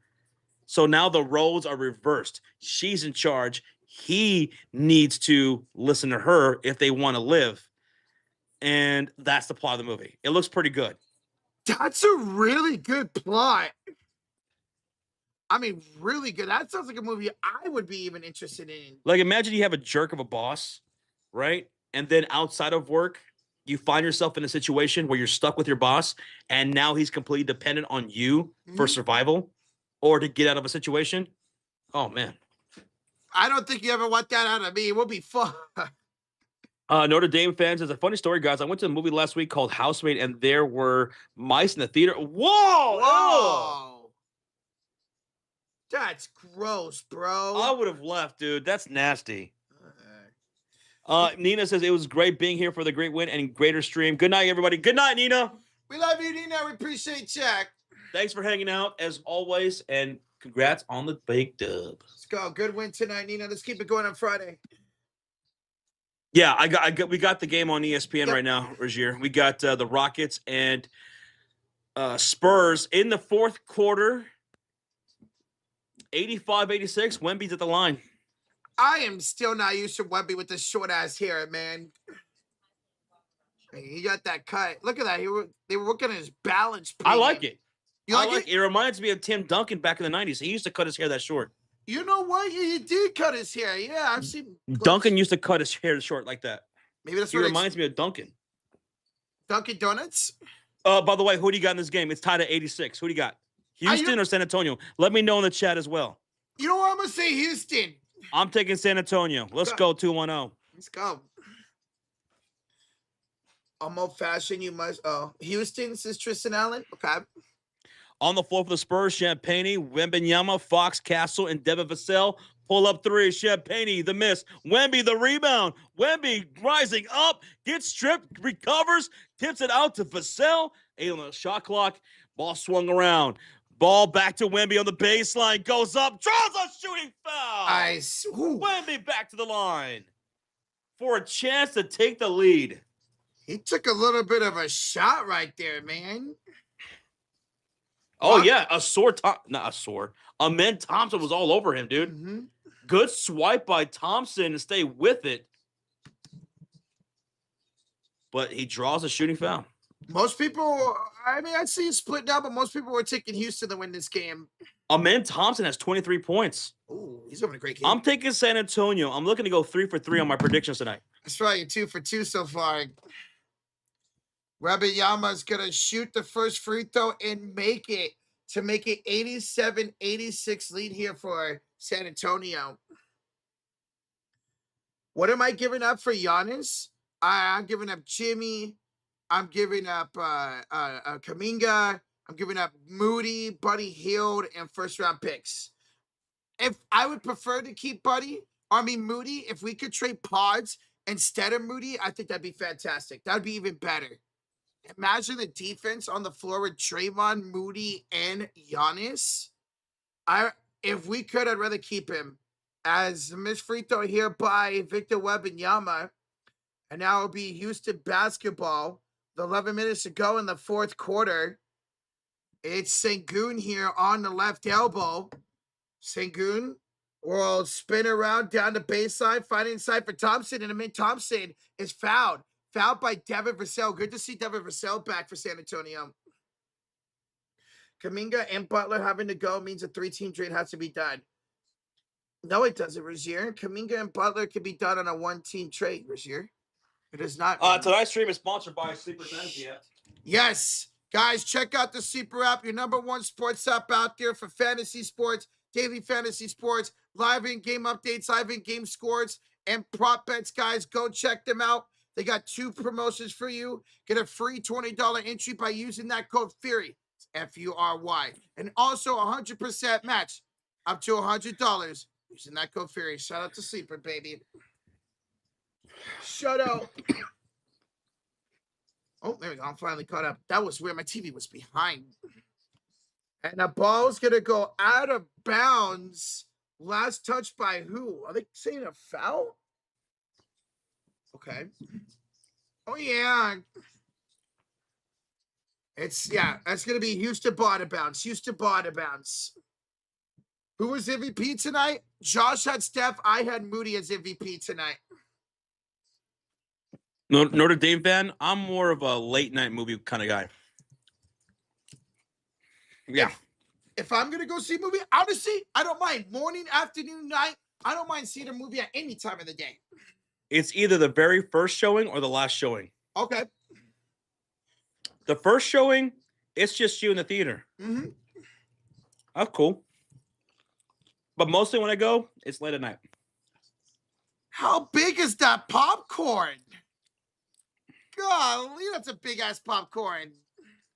So now the roles are reversed. She's in charge. He needs to listen to her if they want to live. And that's the plot of the movie. It looks pretty good. That's a really good plot. I mean, really good. That sounds like a movie I would be even interested in. Like, imagine you have a jerk of a boss, right? And then outside of work, you find yourself in a situation where you're stuck with your boss, and now he's completely dependent on you for survival or to get out of a situation. Oh, man. I don't think you ever want that out of me. It will be fun. Notre Dame fans, there's a funny story, guys. I went to a movie last week called Housemaid, and there were mice in the theater. Whoa! Whoa! That's gross, bro. I would have left, dude. That's nasty. Nina says it was great being here for the great win and greater stream. Good night, everybody. Good night, Nina. We love you, Nina. We appreciate Jack. Thanks for hanging out, as always, and Congrats on the big dub. Let's go. Good win tonight, Nina. Let's keep it going on Friday. Yeah, we got the game on ESPN right now, Rozier. We got the Rockets and Spurs in the fourth quarter. 85-86. Wemby's at the line. I am still not used to Wemby with this short ass hair, man. He got that cut. Look at that. They were working on his balance. I like it. You like it? It reminds me of Tim Duncan back in the 90s. He used to cut his hair that short. You know what? He did cut his hair. Yeah, I've seen Duncan used to cut his hair short like that. Maybe that's what reminds me of Duncan. Dunkin' Donuts? By the way, who do you got in this game? It's tied at 86. Who do you got? Houston or San Antonio? Let me know in the chat as well. You know what? I'm going to say Houston. I'm taking San Antonio. Let's go 2-1-0. Let's go. I'm old-fashioned. You must. Oh, Houston, this is Tristan Allen. Okay. On the floor for the Spurs, Champagnie, Wembanyama, Fox, Castle, and Devin Vassell. Pull up three. Champagnie, the miss. Wemby, the rebound. Wemby rising up, gets stripped, recovers, tips it out to Vassell. 8 on the shot clock. Ball swung around. Ball back to Wemby on the baseline. Goes up, draws a shooting foul. Nice. Wemby back to the line for a chance to take the lead. He took a little bit of a shot right there, man. Oh, yeah. Amen Thompson was all over him, dude. Mm-hmm. Good swipe by Thompson to stay with it. But he draws a shooting foul. Most people, I mean, I'd see it split now, but most people were taking Houston to win this game. Amen Thompson has 23 points. Ooh, he's having a great game. I'm taking San Antonio. I'm looking to go 3 for 3 on my predictions tonight. That's right. You're 2 for 2 so far. Wembanyama's going to shoot the first free throw and make it to make it 87-86 lead here for San Antonio. What am I giving up for Giannis? I'm giving up Jimmy. I'm giving up Kuminga. I'm giving up Moody, Buddy Hield, and first-round picks. If I would prefer to keep Moody, if we could trade pods instead of Moody, I think that'd be fantastic. That'd be even better. Imagine the defense on the floor with Draymond, Moody, and Giannis. If we could, I'd rather keep him. As missed free throw here by Victor Wembanyama. And now it'll be Houston basketball. The 11 minutes to go in the fourth quarter. It's Sengun here on the left elbow. Sengun will spin around down the baseline, find inside for Thompson, and Amin Thompson is fouled. Fouled by Devin Vassell. Good to see Devin Vassell back for San Antonio. Kuminga and Butler having to go means a 3-team trade has to be done. No, it doesn't, Rozier. Kuminga and Butler can be done on a 1-team trade, Rozier. It is not. Tonight's stream is sponsored by Sleeper Fantasy app. Yes. Guys, check out the Sleeper app, your #1 sports app out there for fantasy sports, daily fantasy sports, live in-game updates, live in-game scores, and prop bets, guys. Go check them out. They got 2 promotions for you. Get a free $20 entry by using that code FURY, F-U-R-Y. And also 100% match up to $100 using that code FURY. Shout out to Sleeper, baby. Shut up. Oh, there we go. I'm finally caught up. That was where my TV was behind. And the ball's going to go out of bounds. Last touch by who? Are they saying a foul? Okay. Oh, yeah. That's going to be Houston ball out of bounds. Houston ball out of bounds. Who was MVP tonight? Josh had Steph. I had Moody as MVP tonight. Notre Dame fan, I'm more of a late night movie kind of guy. Yeah. If I'm going to go see a movie, honestly, I don't mind. Morning, afternoon, night. I don't mind seeing a movie at any time of the day. It's either the very first showing or the last showing. Okay. The first showing, it's just you in the theater. Mm-hmm. That's cool. But mostly when I go, it's late at night. How big is that popcorn? Golly, that's a big-ass popcorn.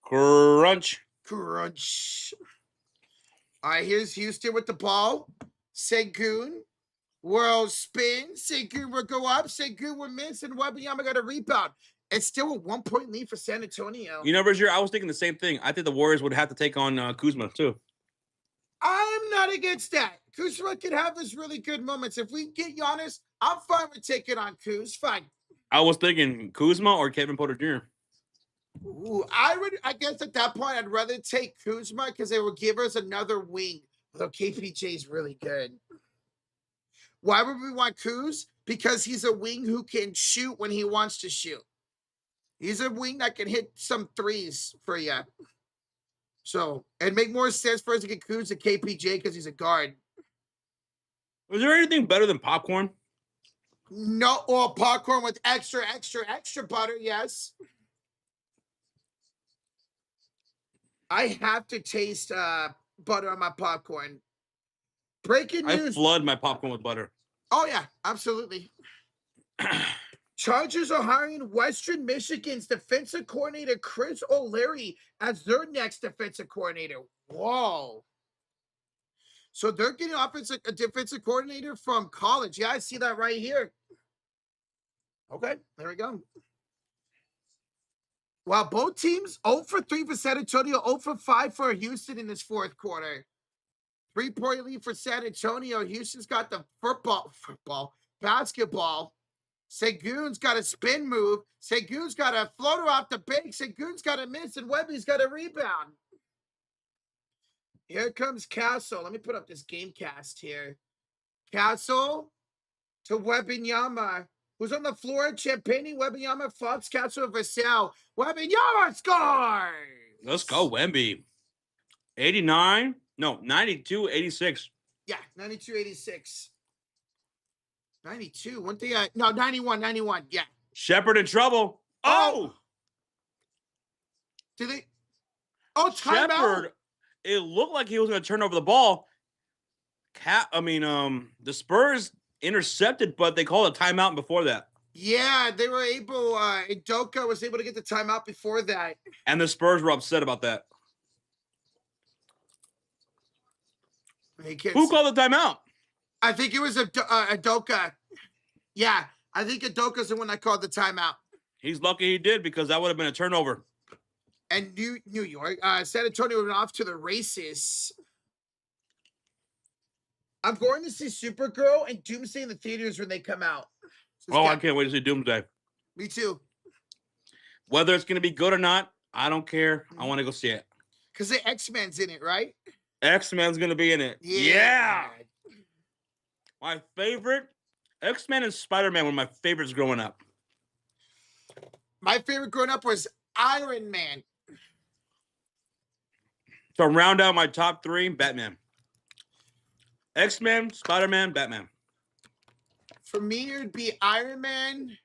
Crunch. Crunch. All right, here's Houston with the ball. Sengun. World spin. Sengun will go up. Sengun will miss, and Wembanyama got a rebound. It's still a 1-point lead for San Antonio. You know, Rozier, I was thinking the same thing. I think the Warriors would have to take on Kuzma, too. I'm not against that. Kuzma can have his really good moments. If we get Giannis, I'm fine with taking on Kuz. Fine. I was thinking Kuzma or Kevin Porter Jr. Ooh, I guess at that point, I'd rather take Kuzma because they will give us another wing. Although KPJ is really good. Why would we want Kuz? Because he's a wing who can shoot when he wants to shoot. He's a wing that can hit some threes for you. So, it'd make more sense for us to get Kuz to KPJ because he's a guard. Was there anything better than popcorn? No, or popcorn with extra butter, yes. I have to taste butter on my popcorn. Breaking news. I flood my popcorn with butter. Oh, yeah, absolutely. Chargers are hiring Western Michigan's defensive coordinator, Chris O'Leary, as their next defensive coordinator. Whoa. So they're getting a defensive coordinator from college. Yeah, I see that right here. Okay, there we go. While both teams 0 for 3 for San Antonio, 0 for 5 for Houston in this fourth quarter. 3-point lead for San Antonio. Houston's got the basketball. Sengun's got a spin move. Sengun's got a floater off the bank. Sengun's got a miss, and Webby's got a rebound. Here comes Castle. Let me put up this game cast here. Castle to Wembanyama, who's on the floor. Champagne, Wembanyama, Fox, Castle, Vassell. Wembanyama scores! Let's go, Wemby. 89. No, 92, 86. Yeah, 92, 86. 92. One thing no, 91. Yeah. Shepard in trouble. Oh! Did they? Oh, timeout. Shepard, it looked like he was going to turn over the ball. The Spurs intercepted, but they called a timeout before that. Yeah, they were able, Udoka was able to get the timeout before that. And the Spurs were upset about that. Who called the timeout? I think it was Udoka. Yeah, I think Udoka's the one that called the timeout. He's lucky he did because that would have been a turnover. And New York, San Antonio went off to the races. I'm going to see Supergirl and Doomsday in the theaters when they come out. So I can't wait to see Doomsday. Me too. Whether it's going to be good or not, I don't care. I want to go see it. Because the X-Men's in it, right? X-Men's going to be in it. Yeah. My favorite, X-Men and Spider-Man were my favorites growing up. My favorite growing up was Iron Man. So round out my top 3, Batman. X-Men, Spider-Man, Batman. For me, it would be Iron Man,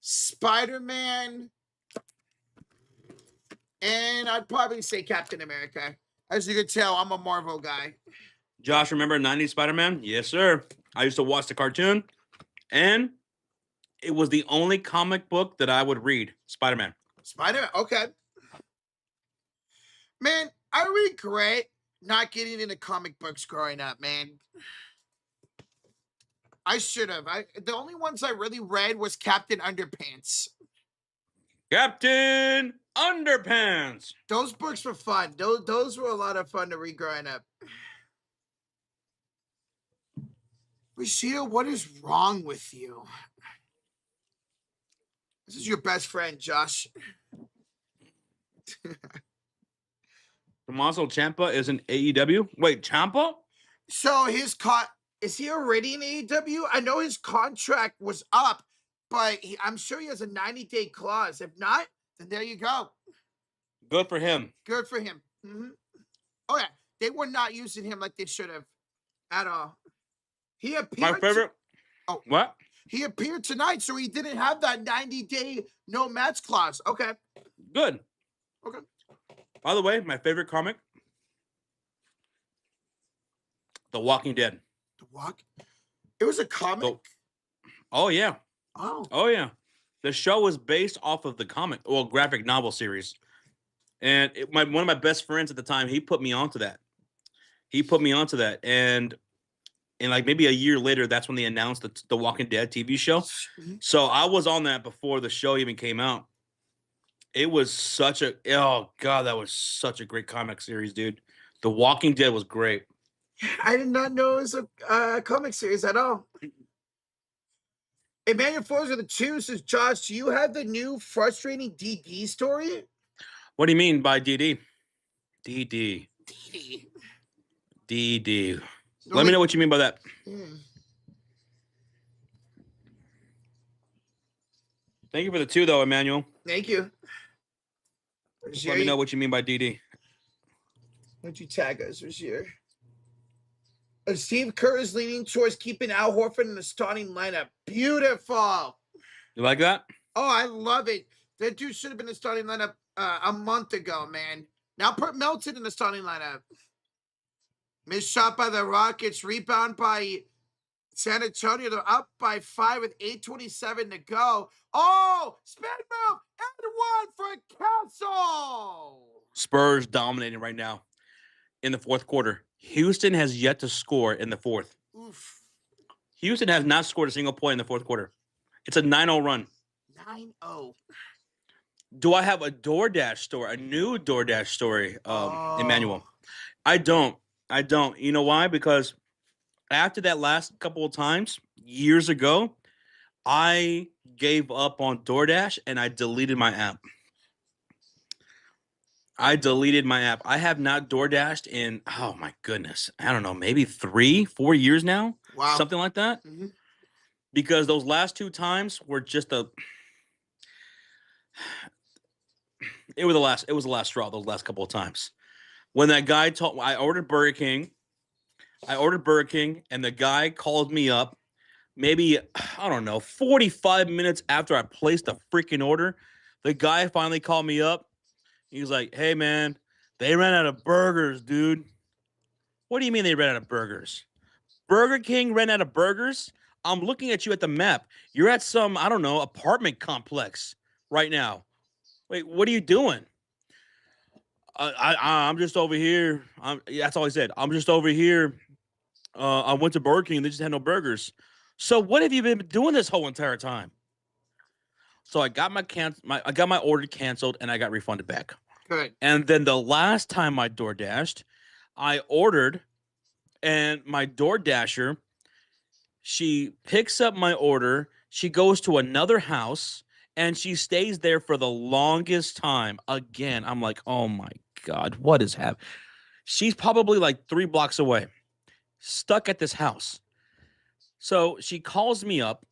Spider-Man, and I'd probably say Captain America. As you can tell, I'm a Marvel guy. Josh, remember 90s Spider-Man? Yes, sir. I used to watch the cartoon, and it was the only comic book that I would read, Spider-Man. Spider-Man, okay. Man, I regret not getting into comic books growing up, man. I should have. The only ones I really read was Captain Underpants. Captain Underpants. Those books were fun. Those were a lot of fun to read growing up. Rashida, what is wrong with you? This is your best friend, Josh. Tommaso Ciampa is in AEW? Wait, Ciampa? So is he already in AEW? I know his contract was up, but I'm sure he has a 90-day clause. If not, then there you go. Good for him. Good for him. Mm-hmm. Oh, yeah. They were not using him like they should have at all. He appeared. My favorite. What? He appeared tonight, so he didn't have that 90-day no match clause. Okay. Good. Okay. By the way, my favorite comic, The Walking Dead. It was a comic? Oh, yeah. Oh, yeah. The show was based off of the graphic novel series. And one of my best friends at the time, he put me onto that. And like maybe a year later, that's when they announced the Walking Dead TV show. Mm-hmm. So I was on that before the show even came out. It was that was such a great comic series, dude. The Walking Dead was great. I did not know it was a comic series at all. Emmanuel Forza the 2 says, Josh, do you have the new frustrating DD story? What do you mean by DD? DD. DD. DD. Let me know what you mean by that. Thank you for the 2, though, Emmanuel. Thank you. Let me know what you mean by DD. What'd you tag us, Rozier? Steve Kerr is leaning towards keeping Al Horford in the starting lineup. Beautiful. You like that? Oh, I love it. That dude should have been in the starting lineup a month ago, man. Now put Melton in the starting lineup. Missed shot by the Rockets. Rebound by San Antonio. They're up by 5 with 8:27 to go. Oh, spin move and 1 for Castle. Spurs dominating right now in the fourth quarter. Houston has yet to score in the fourth. Oof. Houston has not scored a single point in the fourth quarter. It's a 9-0 run. 9-0. Do I have a DoorDash story, a new DoorDash story, Emmanuel? I don't. You know why? Because after that last couple of times, years ago, I gave up on DoorDash and I deleted my app. I have not DoorDashed in, oh my goodness, I don't know, maybe 3-4 years now. Wow. Something like that. Mm-hmm. Because those last 2 times were just it was the last straw, those last couple of times. When that guy told, I ordered Burger King, and the guy called me up maybe, I don't know, 45 minutes after I placed the freaking order. The guy finally called me up. He was like, hey, man, they ran out of burgers, dude. What do you mean they ran out of burgers? Burger King ran out of burgers? I'm looking at you at the map. You're at some, I don't know, apartment complex right now. Wait, what are you doing? I'm just over here. That's all he said. I'm just over here. I went to Burger King. They just had no burgers. So what have you been doing this whole entire time? So I got my order canceled and I got refunded back. Good. And then the last time I DoorDashed, I ordered, and my DoorDasher, she picks up my order. She goes to another house and she stays there for the longest time. Again, I'm like, oh my God, what is happening? She's probably like 3 blocks away, stuck at this house. So she calls me up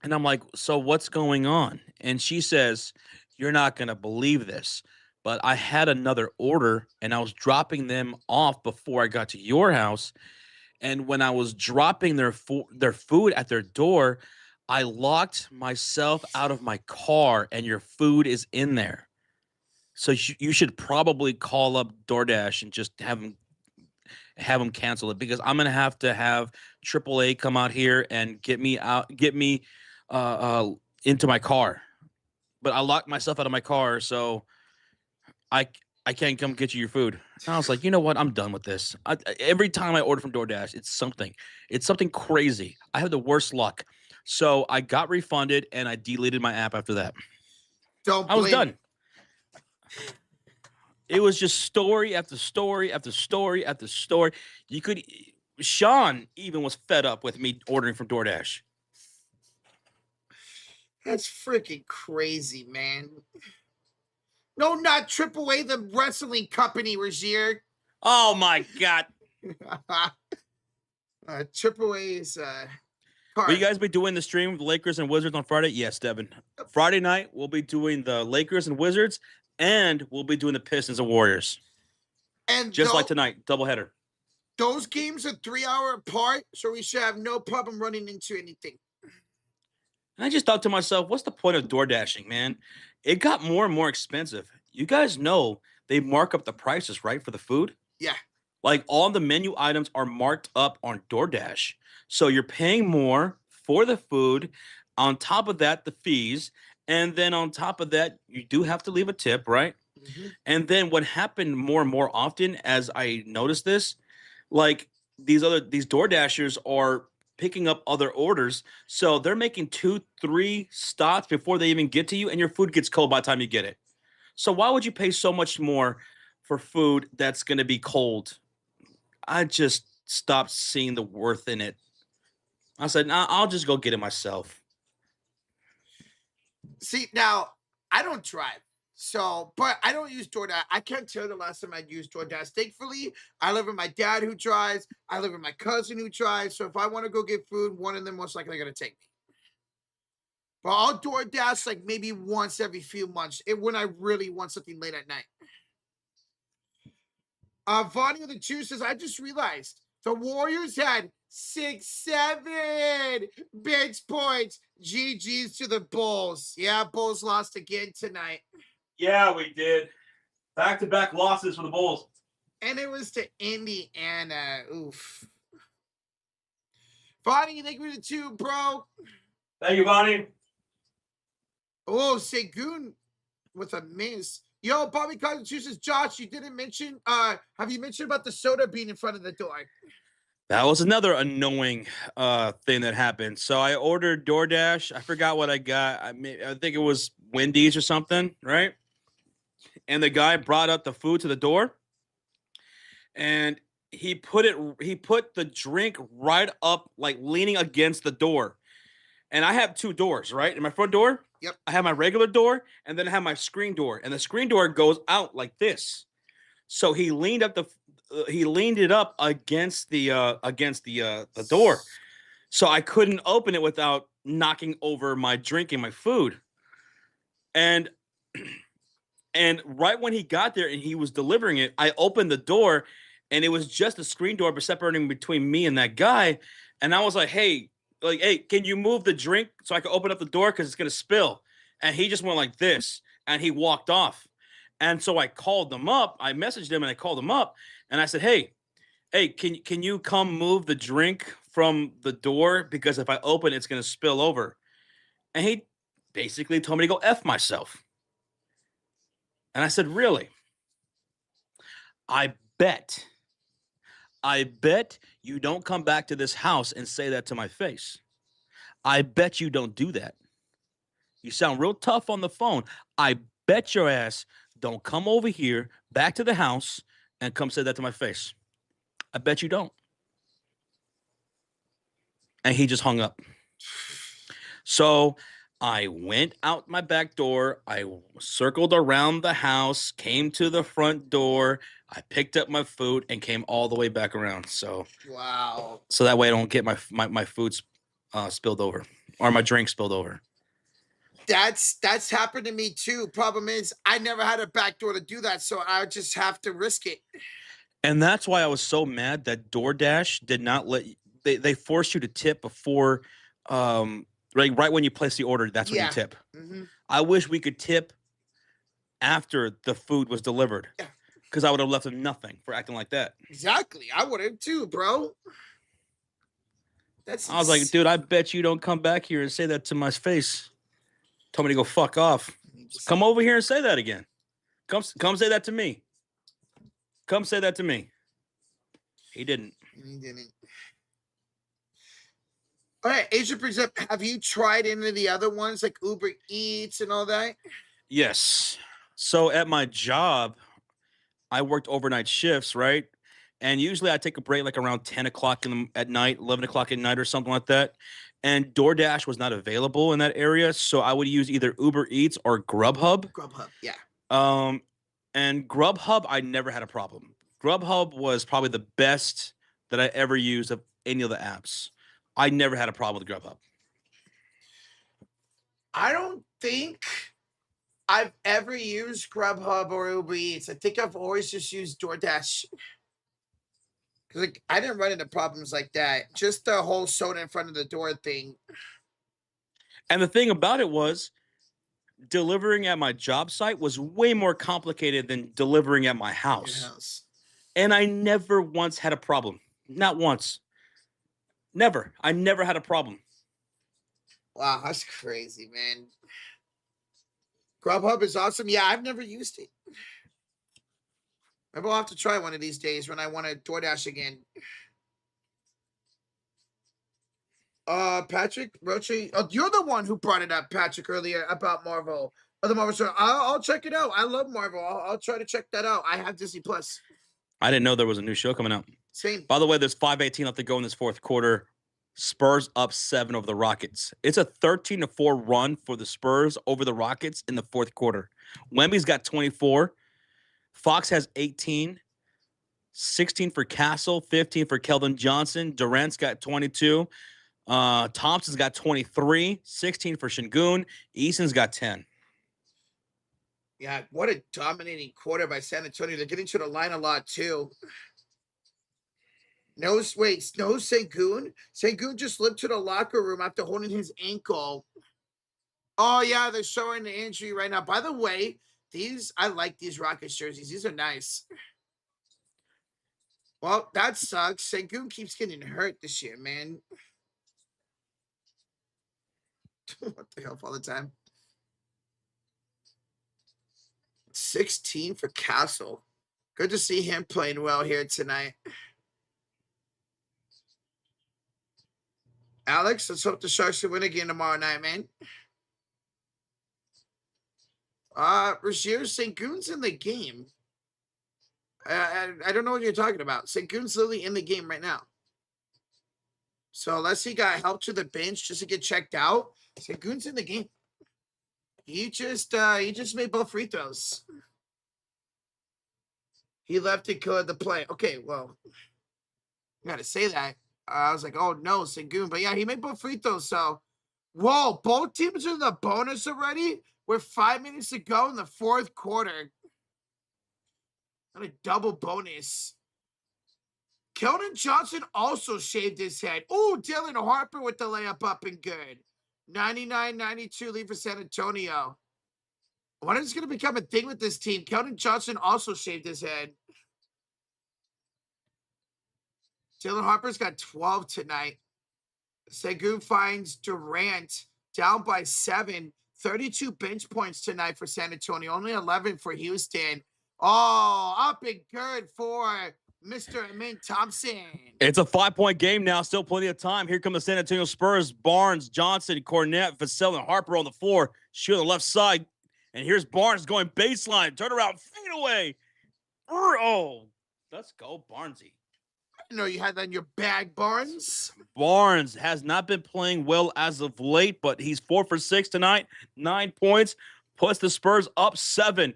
and I'm like, so what's going on? And she says, you're not going to believe this, but I had another order and I was dropping them off before I got to your house. And when I was dropping their food at their door, I locked myself out of my car and your food is in there. So you should probably call up DoorDash and just have them cancel it, because I'm going to have AAA come out here and get me into my car. But I locked myself out of my car, so I can't come get you your food. And I was like, you know what? I'm done with this. Every time I order from DoorDash, it's something crazy. I have the worst luck. So I got refunded and I deleted my app after that. I was done. It was just story after story after story after story. Sean even was fed up with me ordering from DoorDash. That's freaking crazy, man. No, not AAA, the wrestling company, Rozier. Oh my God. AAA's Will you guys be doing the stream of the Lakers and Wizards on Friday? Yes, Devin. Friday night, we'll be doing the Lakers and Wizards, and we'll be doing the Pistons and Warriors. And just like tonight, doubleheader. Those games are 3 hours apart, so we should have no problem running into anything. And I just thought to myself, what's the point of DoorDashing, man? It got more and more expensive. You guys know they mark up the prices, right, for the food? Yeah. Like, all the menu items are marked up on DoorDash. So you're paying more for the food. On top of that, the fees. And then on top of that, you do have to leave a tip, right? Mm-hmm. And then what happened more and more often as I noticed this, like these DoorDashers are picking up other orders. So they're making 2-3 stops before they even get to you, and your food gets cold by the time you get it. So why would you pay so much more for food that's going to be cold? stopped seeing the worth in it. I said, nah, I'll just go get it myself. See, now I don't drive. So, but I don't use DoorDash. I can't tell the last time I used DoorDash. Thankfully, I live with my dad who drives. I live with my cousin who drives. So if I want to go get food, one of them most likely going to take me. But I'll DoorDash like maybe once every few months when I really want something late at night. Vonnie of the Jew says, I just realized the Warriors had 6-7 bench points. GG's to the Bulls. Yeah, Bulls lost again tonight. Yeah, we did. Back-to-back losses for the Bulls. And it was to Indiana. Oof. Vonnie, thank you for the 2, bro. Thank you, Vonnie. Oh, Segun with a miss. Yo, Bobby Cousins says, Josh, you didn't mention, have you mentioned about the soda being in front of the door? That was another annoying thing that happened. So I ordered DoorDash. I forgot what I got. I think it was Wendy's or something, right? And the guy brought up the food to the door, and he put the drink right up, like leaning against the door. And I have 2 doors, right? In my front door, yep. I have my regular door, and then I have my screen door, and the screen door goes out like this. So he leaned it up against the door, so I couldn't open it without knocking over my drink and my food. And right when he got there and he was delivering it, I opened the door, and it was just a screen door, but separating between me and that guy. And I was like, hey, can you move the drink so I can open up the door because it's gonna spill? And he just went like this, and he walked off. And so I called them up. I messaged him and I called him up, and I said, hey, can you come move the drink from the door, because if I open it's gonna spill over? And he basically told me to go F myself. And I said, really? I bet you don't come back to this house and say that to my face. I bet you don't do that. You sound real tough on the phone. I bet your ass don't come over here back to the house and come say that to my face. I bet you don't. And he just hung up. So I went out my back door. I circled around the house, came to the front door. I picked up my food and came all the way back around. So wow. So that way I don't get my food spilled over, or my drink spilled over. That's happened to me too. Problem is, I never had a back door to do that, so I just have to risk it. And that's why I was so mad that DoorDash did not let they forced you to tip before, right when you place the order. That's when you tip. Mm-hmm. I wish we could tip after the food was delivered, because I would have left them nothing for acting like that. Exactly, I would have too, bro. I was like, dude, I bet you don't come back here and say that to my face. Told me to go fuck off. Come over here and say that again. Come say that to me. Come say that to me. He didn't. He didn't. All right, Asia brings up, have you tried any of the other ones like Uber Eats and all that? Yes. So at my job, I worked overnight shifts, right? And usually I take a break like around 10 o'clock at night, 11 o'clock at night or something like that. And DoorDash was not available in that area. So I would use either Uber Eats or Grubhub. Grubhub, yeah. And Grubhub, I never had a problem. Grubhub was probably the best that I ever used of any of the apps. I never had a problem with Grubhub. I don't think I've ever used Grubhub or Uber Eats. I think I've always just used DoorDash. Because I didn't run into problems like that. Just the whole soda in front of the door thing. And the thing about it was, delivering at my job site was way more complicated than delivering at my house. And I never once had a problem. Not once. Never. I never had a problem. Wow, that's crazy, man. Grubhub is awesome. Yeah, I've never used it. Maybe I'll have to try one of these days when I want to DoorDash again. Patrick Roche. Oh, you're the one who brought it up, Patrick, earlier about Marvel. Oh, the Marvel show. I'll check it out. I love Marvel. I'll try to check that out. I have Disney Plus. I didn't know there was a new show coming out. Same. By the way, there's 5:18 left to go in this fourth quarter. Spurs up 7 over the Rockets. It's a 13-4 run for the Spurs over the Rockets in the fourth quarter. Wemby's got 24. Fox has 18. 16 for Castle, 15 for Keldon Johnson. Durant's got 22. Thompson's got 23. 16 for Şengün. Eason's got 10. Yeah, what a dominating quarter by San Antonio. They're getting to the line a lot, too. No, wait, no Şengün? Şengün just slipped to the locker room after holding his ankle. Oh, yeah, they're showing the injury right now. By the way, I like these Rockets jerseys. These are nice. Well, that sucks. Şengün keeps getting hurt this year, man. What the hell all the time? 16 for Castle. Good to see him playing well here tonight. Alex, let's hope the Sharks can win again tomorrow night, man. Rozier, Şengün's in the game. I don't know what you're talking about. Şengün's literally in the game right now. So unless he got help to the bench just to get checked out, Şengün's in the game. He just made both free throws. He left it good the play. Okay, well, I gotta say that. I was like, oh no, Şengün. But yeah, he made both free throws. So, whoa, both teams are in the bonus already with 5 minutes to go in the fourth quarter. Not a double bonus. Keldon Johnson also shaved his head. Oh, Dylan Harper with the layup up and good. 99-92 lead for San Antonio. What is going to become a thing with this team? Keldon Johnson also shaved his head. Dylan Harper's got 12 tonight. Şengün finds Durant down by 7. 32 bench points tonight for San Antonio. Only 11 for Houston. Oh, up and good for Mr. Amin Thompson. It's a 5-point game now. Still plenty of time. Here come the San Antonio Spurs. Barnes, Johnson, Cornette, Vassell, and Harper on the floor. Shoot on the left side. And here's Barnes going baseline. Turn around, fade away. Oh, let's go, Barnesy. I didn't know you had that in your bag, Barnes. Barnes has not been playing well as of late, but he's 4 for 6 tonight. 9 points. Puts the Spurs up 7.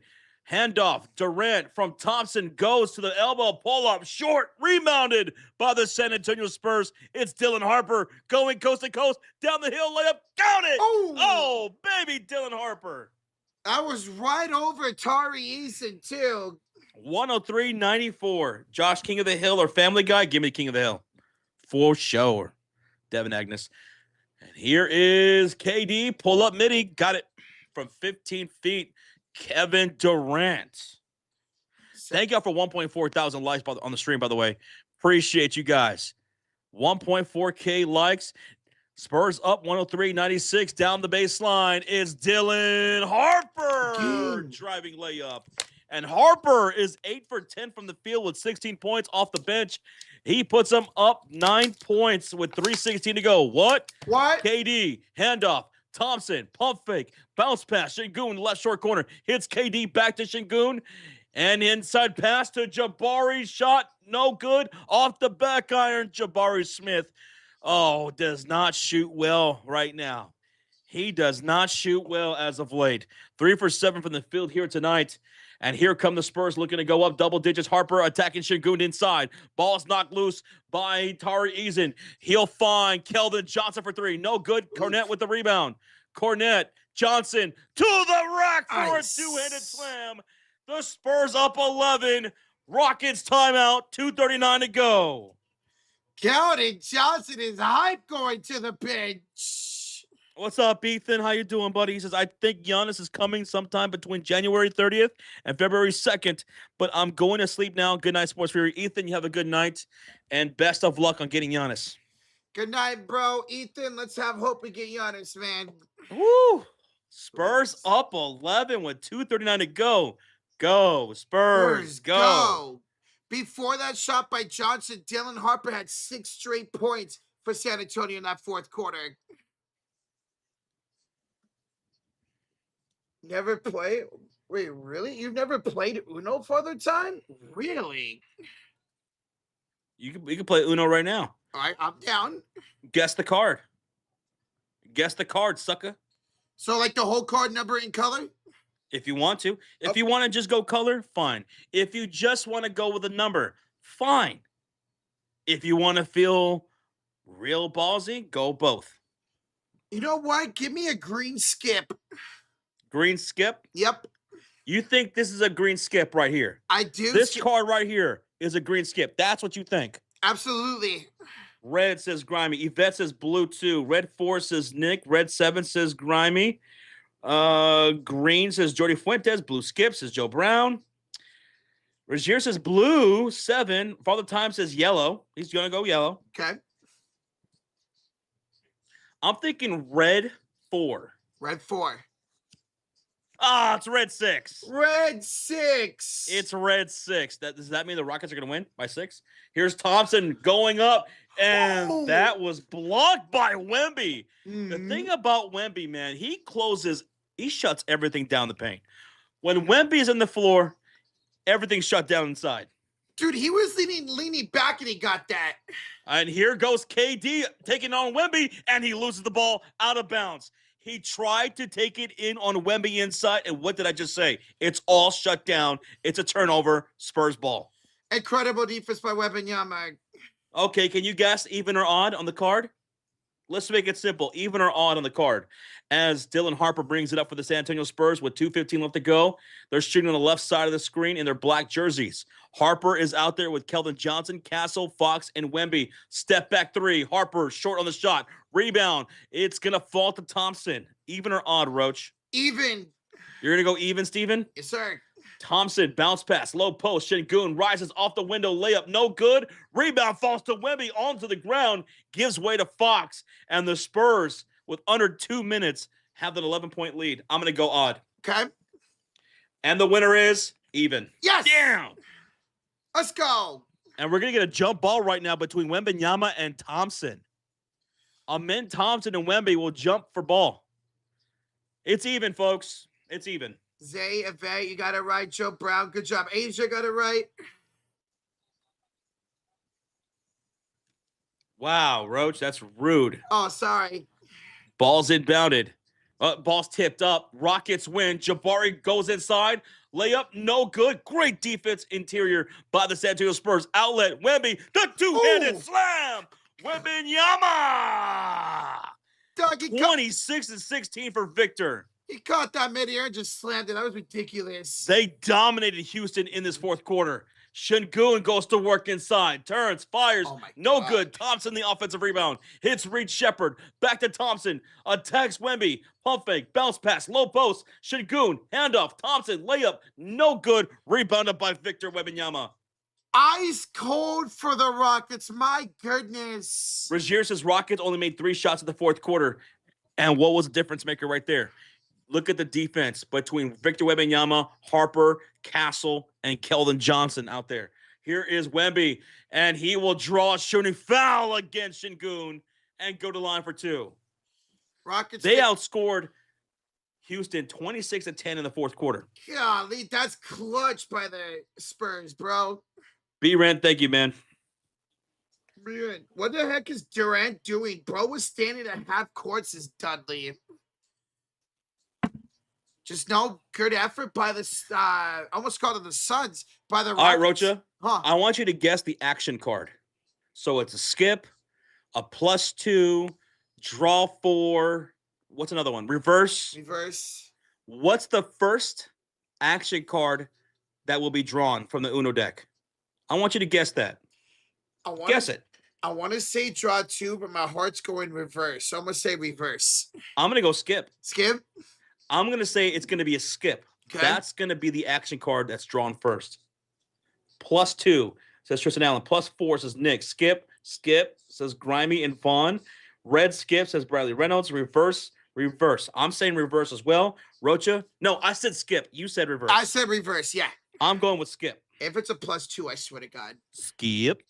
Handoff. Durant from Thompson goes to the elbow. Pull-up. Short. Rebounded by the San Antonio Spurs. It's Dylan Harper going coast to coast. Down the hill. Layup. Count it. Oh, baby Dylan Harper. That was right over Tari Eason, too. 103-94. Josh King of the Hill or Family Guy? Give me King of the Hill. For sure. Devin Agnes. And here is KD. Pull up midi. Got it from 15 feet. Kevin Durant. Thank y'all for 1.4 thousand likes on the stream, by the way. Appreciate you guys. 1.4K likes. Spurs up 103-96. Down the baseline is Dylan Harper. Driving layup. And Harper is 8 for 10 from the field with 16 points off the bench. He puts them up 9 points with 3:16 to go. What? KD, handoff. Thompson, pump fake, bounce pass. Şengün, left short corner. Hits KD back to Şengün. And inside pass to Jabari. Shot no good. Off the back iron, Jabari Smith. Oh, does not shoot well right now. He does not shoot well as of late. 3 for 7 from the field here tonight. And here come the Spurs looking to go up double digits. Harper attacking Şengün inside. Ball's knocked loose by Tari Eason. He'll find Keldon Johnson for 3. No good. Cornette with the rebound. Cornette, Johnson to the rack for a two-handed slam. The Spurs up 11. Rockets timeout. 2:39 to go. Keldon Johnson is hype going to the bench. What's up, Ethan? How you doing, buddy? He says, I think Giannis is coming sometime between January 30th and February 2nd, but I'm going to sleep now. Good night, Sports Fury. Ethan, you have a good night, and best of luck on getting Giannis. Good night, bro. Ethan, let's have hope we get Giannis, man. Woo! Spurs up 11 with 2:39 to go. Go, Spurs, go. Before that shot by Johnson, Dylan Harper had 6 straight points for San Antonio in that fourth quarter. Never play? Wait, really? You've never played Uno Father Time? Really? You can play Uno right now. All right, I'm down. Guess the card. Guess the card, sucker. So like the whole card number in color? If you want to. If you want to just go color, fine. If you just want to go with a number, fine. If you want to feel real ballsy, go both. You know what? Give me a green skip. Green skip? Yep. You think this is a green skip right here? I do. This card right here is a green skip. That's what you think. Absolutely. Red says Grimy. Yvette says blue 2. Red 4 says Nick. Red 7 says Grimy. Green says Jordy Fuentes. Blue skip says Joe Brown. Regier says blue 7. Father Time says yellow. He's going to go yellow. Okay. I'm thinking red 4. Red 4. Ah, it's red 6. Red 6. It's red 6. Does that mean the Rockets are going to win by 6? Here's Thompson going up, and that was blocked by Wemby. Mm-hmm. The thing about Wemby, man, he shuts everything down the paint. When Wemby is on the floor, everything's shut down inside. Dude, he was leaning back, and he got that. And here goes KD taking on Wemby, and he loses the ball out of bounds. He tried to take it in on Wemby inside, and what did I just say? It's all shut down. It's a turnover. Spurs ball. Incredible defense by Wembanyama. Okay, can you guess even or odd on the card? Let's make it simple. Even or odd on the card. As Dylan Harper brings it up for the San Antonio Spurs with 2:15 left to go. They're shooting on the left side of the screen in their black jerseys. Harper is out there with Keldon Johnson, Castle, Fox, and Wemby. Step back 3. Harper short on the shot. Rebound. It's going to fall to Thompson. Even or odd, Roach? Even. You're going to go even, Steven? Yes, sir. Thompson, bounce pass, low post. Şengün rises off the window, layup, no good. Rebound falls to Wemby onto the ground, gives way to Fox. And the Spurs, with under 2 minutes, have that 11-point lead. I'm going to go odd. Okay. And the winner is even. Yes. Damn. Let's go. And we're going to get a jump ball right now between Wembanyama and Thompson. Amen Thompson and Wemby will jump for ball. It's even, folks. It's even. Zay, Yvette, you got it right. Joe Brown, good job. Asia got it right. Wow, Roach, that's rude. Oh, sorry. Ball's inbounded. Ball's tipped up. Rockets win. Jabari goes inside. Layup, no good. Great defense interior by the San Antonio Spurs. Outlet, Wemby, the two-handed slam. Wembanyama. 26-16 for Victor. He caught that midair and just slammed it. That was ridiculous. They dominated Houston in this fourth quarter. Şengün goes to work inside. Turns, fires. No good. Thompson, the offensive rebound. Hits Reed Shepherd. Back to Thompson. Attacks Wemby. Pump fake. Bounce pass. Low post. Şengün. Handoff. Thompson. Layup. No good. Rebounded by Victor Wembanyama. Ice cold for the Rockets. My goodness. Regier says Rockets only made 3 shots in the fourth quarter. And what was the difference maker right there? Look at the defense between Victor Wembanyama, Harper, Castle, and Keldon Johnson out there. Here is Wemby, and he will draw a shooting foul against Şengün and go to line for 2. Rockets. They outscored Houston 26-10 in the fourth quarter. Golly, that's clutch by the Spurs, bro. B-Rent, thank you, man. Man, what the heck is Durant doing? Bro was standing at half courts as Dudley. Just no good effort by the, almost called it the Suns, by the Rockets. All right, Rocha, huh. I want you to guess the action card. So it's a skip, a +2, draw 4. What's another one? Reverse. Reverse. What's the first action card that will be drawn from the Uno deck? I want you to guess that. Guess it. I want to say draw 2, but my heart's going reverse. So I'm going to say reverse. I'm going to go skip. Skip? I'm going to say it's going to be a skip. Okay. That's going to be the action card that's drawn first. +2 says Tristan Allen. +4 says Nick. Skip says Grimy and Vaughn. Red skip says Bradley Reynolds. Reverse. I'm saying reverse as well. Rocha? No, I said skip. You said reverse. I said reverse, yeah. I'm going with skip. If it's a +2, I swear to God. Skip.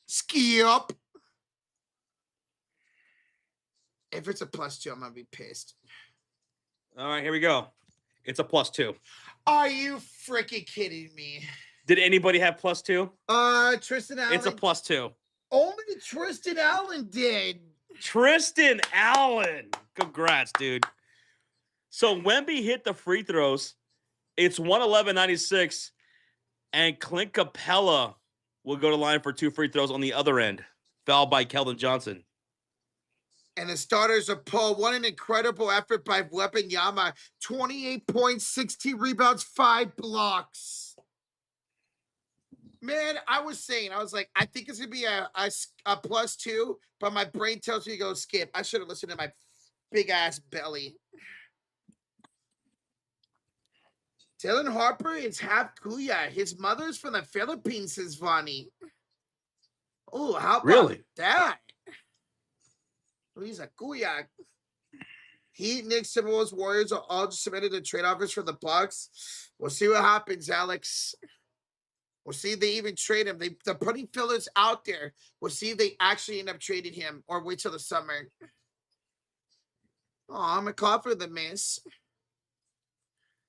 If it's a +2, I'm going to be pissed. All right, here we go. It's a +2. Are you freaking kidding me? Did anybody have +2? Tristan Allen. It's a +2. Only Tristan Allen did. Tristan Allen. Congrats, dude. So Wemby hit the free throws. It's 111.96, and Clint Capella will go to line for 2 free throws on the other end, fouled by Keldon Johnson. And the starters are Paul. What an incredible effort by Wembanyama. 28 points, 16 rebounds, 5 blocks. Man, I was like, I think it's going to be a +2, but my brain tells me to go skip. I should have listened to my big-ass belly. Dylan Harper is half Kuya. His mother's from the Philippines, says Vonnie. Oh, how about that? He's a Kuya. Heat, Knicks, Timberwolves, Warriors are all just submitted to trade offers for the Bucks. We'll see what happens, Alex. We'll see if they even trade him. They're putting fillers out there. We'll see if they actually end up trading him or wait till the summer. Oh, I'm a call for the miss.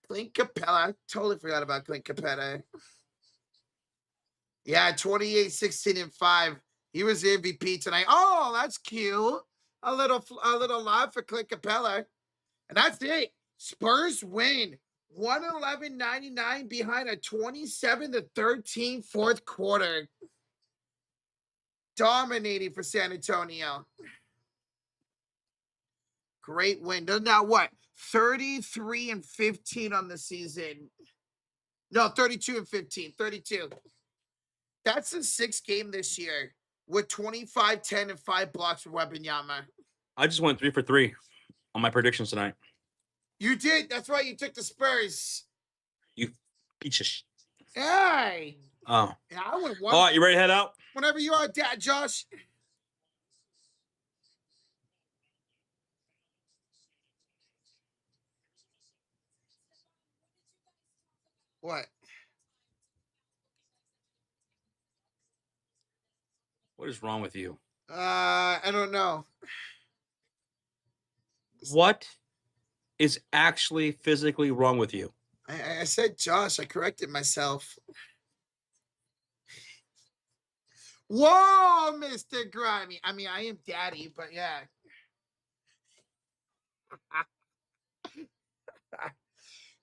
Clint Capella. Totally forgot about Clint Capella. Yeah, 28, 16, and 5. He was the MVP tonight. Oh, that's cute. A little live for Clint Capella. And that's it. Spurs win. 111.99 behind a 27-13 fourth quarter. Dominating for San Antonio. Great win. Now what? 33-15 on the season. No, 32-15. 32. That's the 6th game this year with 25, 10, and 5 blocks for Wembanyama. I just went 3 for 3 on my predictions tonight. You did. That's right. You took the Spurs. You piece of shit. Hey. Oh. Yeah, I went 1. All right, you ready to head out? Whenever you are, Dad, Josh. What? What is wrong with you? I don't know. What is actually physically wrong with you? I said Josh. I corrected myself. Whoa, Mr. Grimy. I mean, I am daddy, but yeah.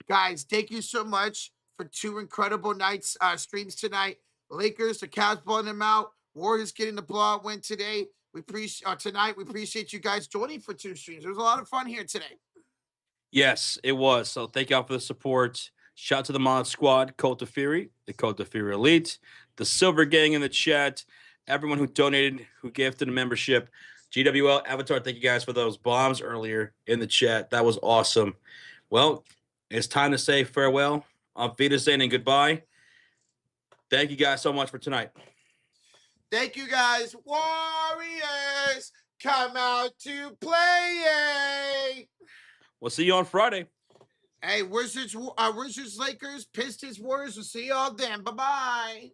Guys, thank you so much for 2 incredible nights streams tonight. Lakers, the Cavs blowing them out. Warriors getting the blowout win today. We appreciate you guys joining for 2 streams. There was a lot of fun here today. Yes, it was. So thank y'all for the support. Shout out to the Mod Squad, Cult of Fury, the Cult of Fury Elite, the Silver Gang in the chat, everyone who donated, who gifted a membership. GWL Avatar, thank you guys for those bombs earlier in the chat. That was awesome. Well, it's time to say farewell. Auf Wiedersehen and goodbye. Thank you guys so much for tonight. Thank you guys. Warriors, come out to play. We'll see you on Friday. Hey, Wizards, Lakers, Pistons, Warriors. We'll see y'all then. Bye-bye.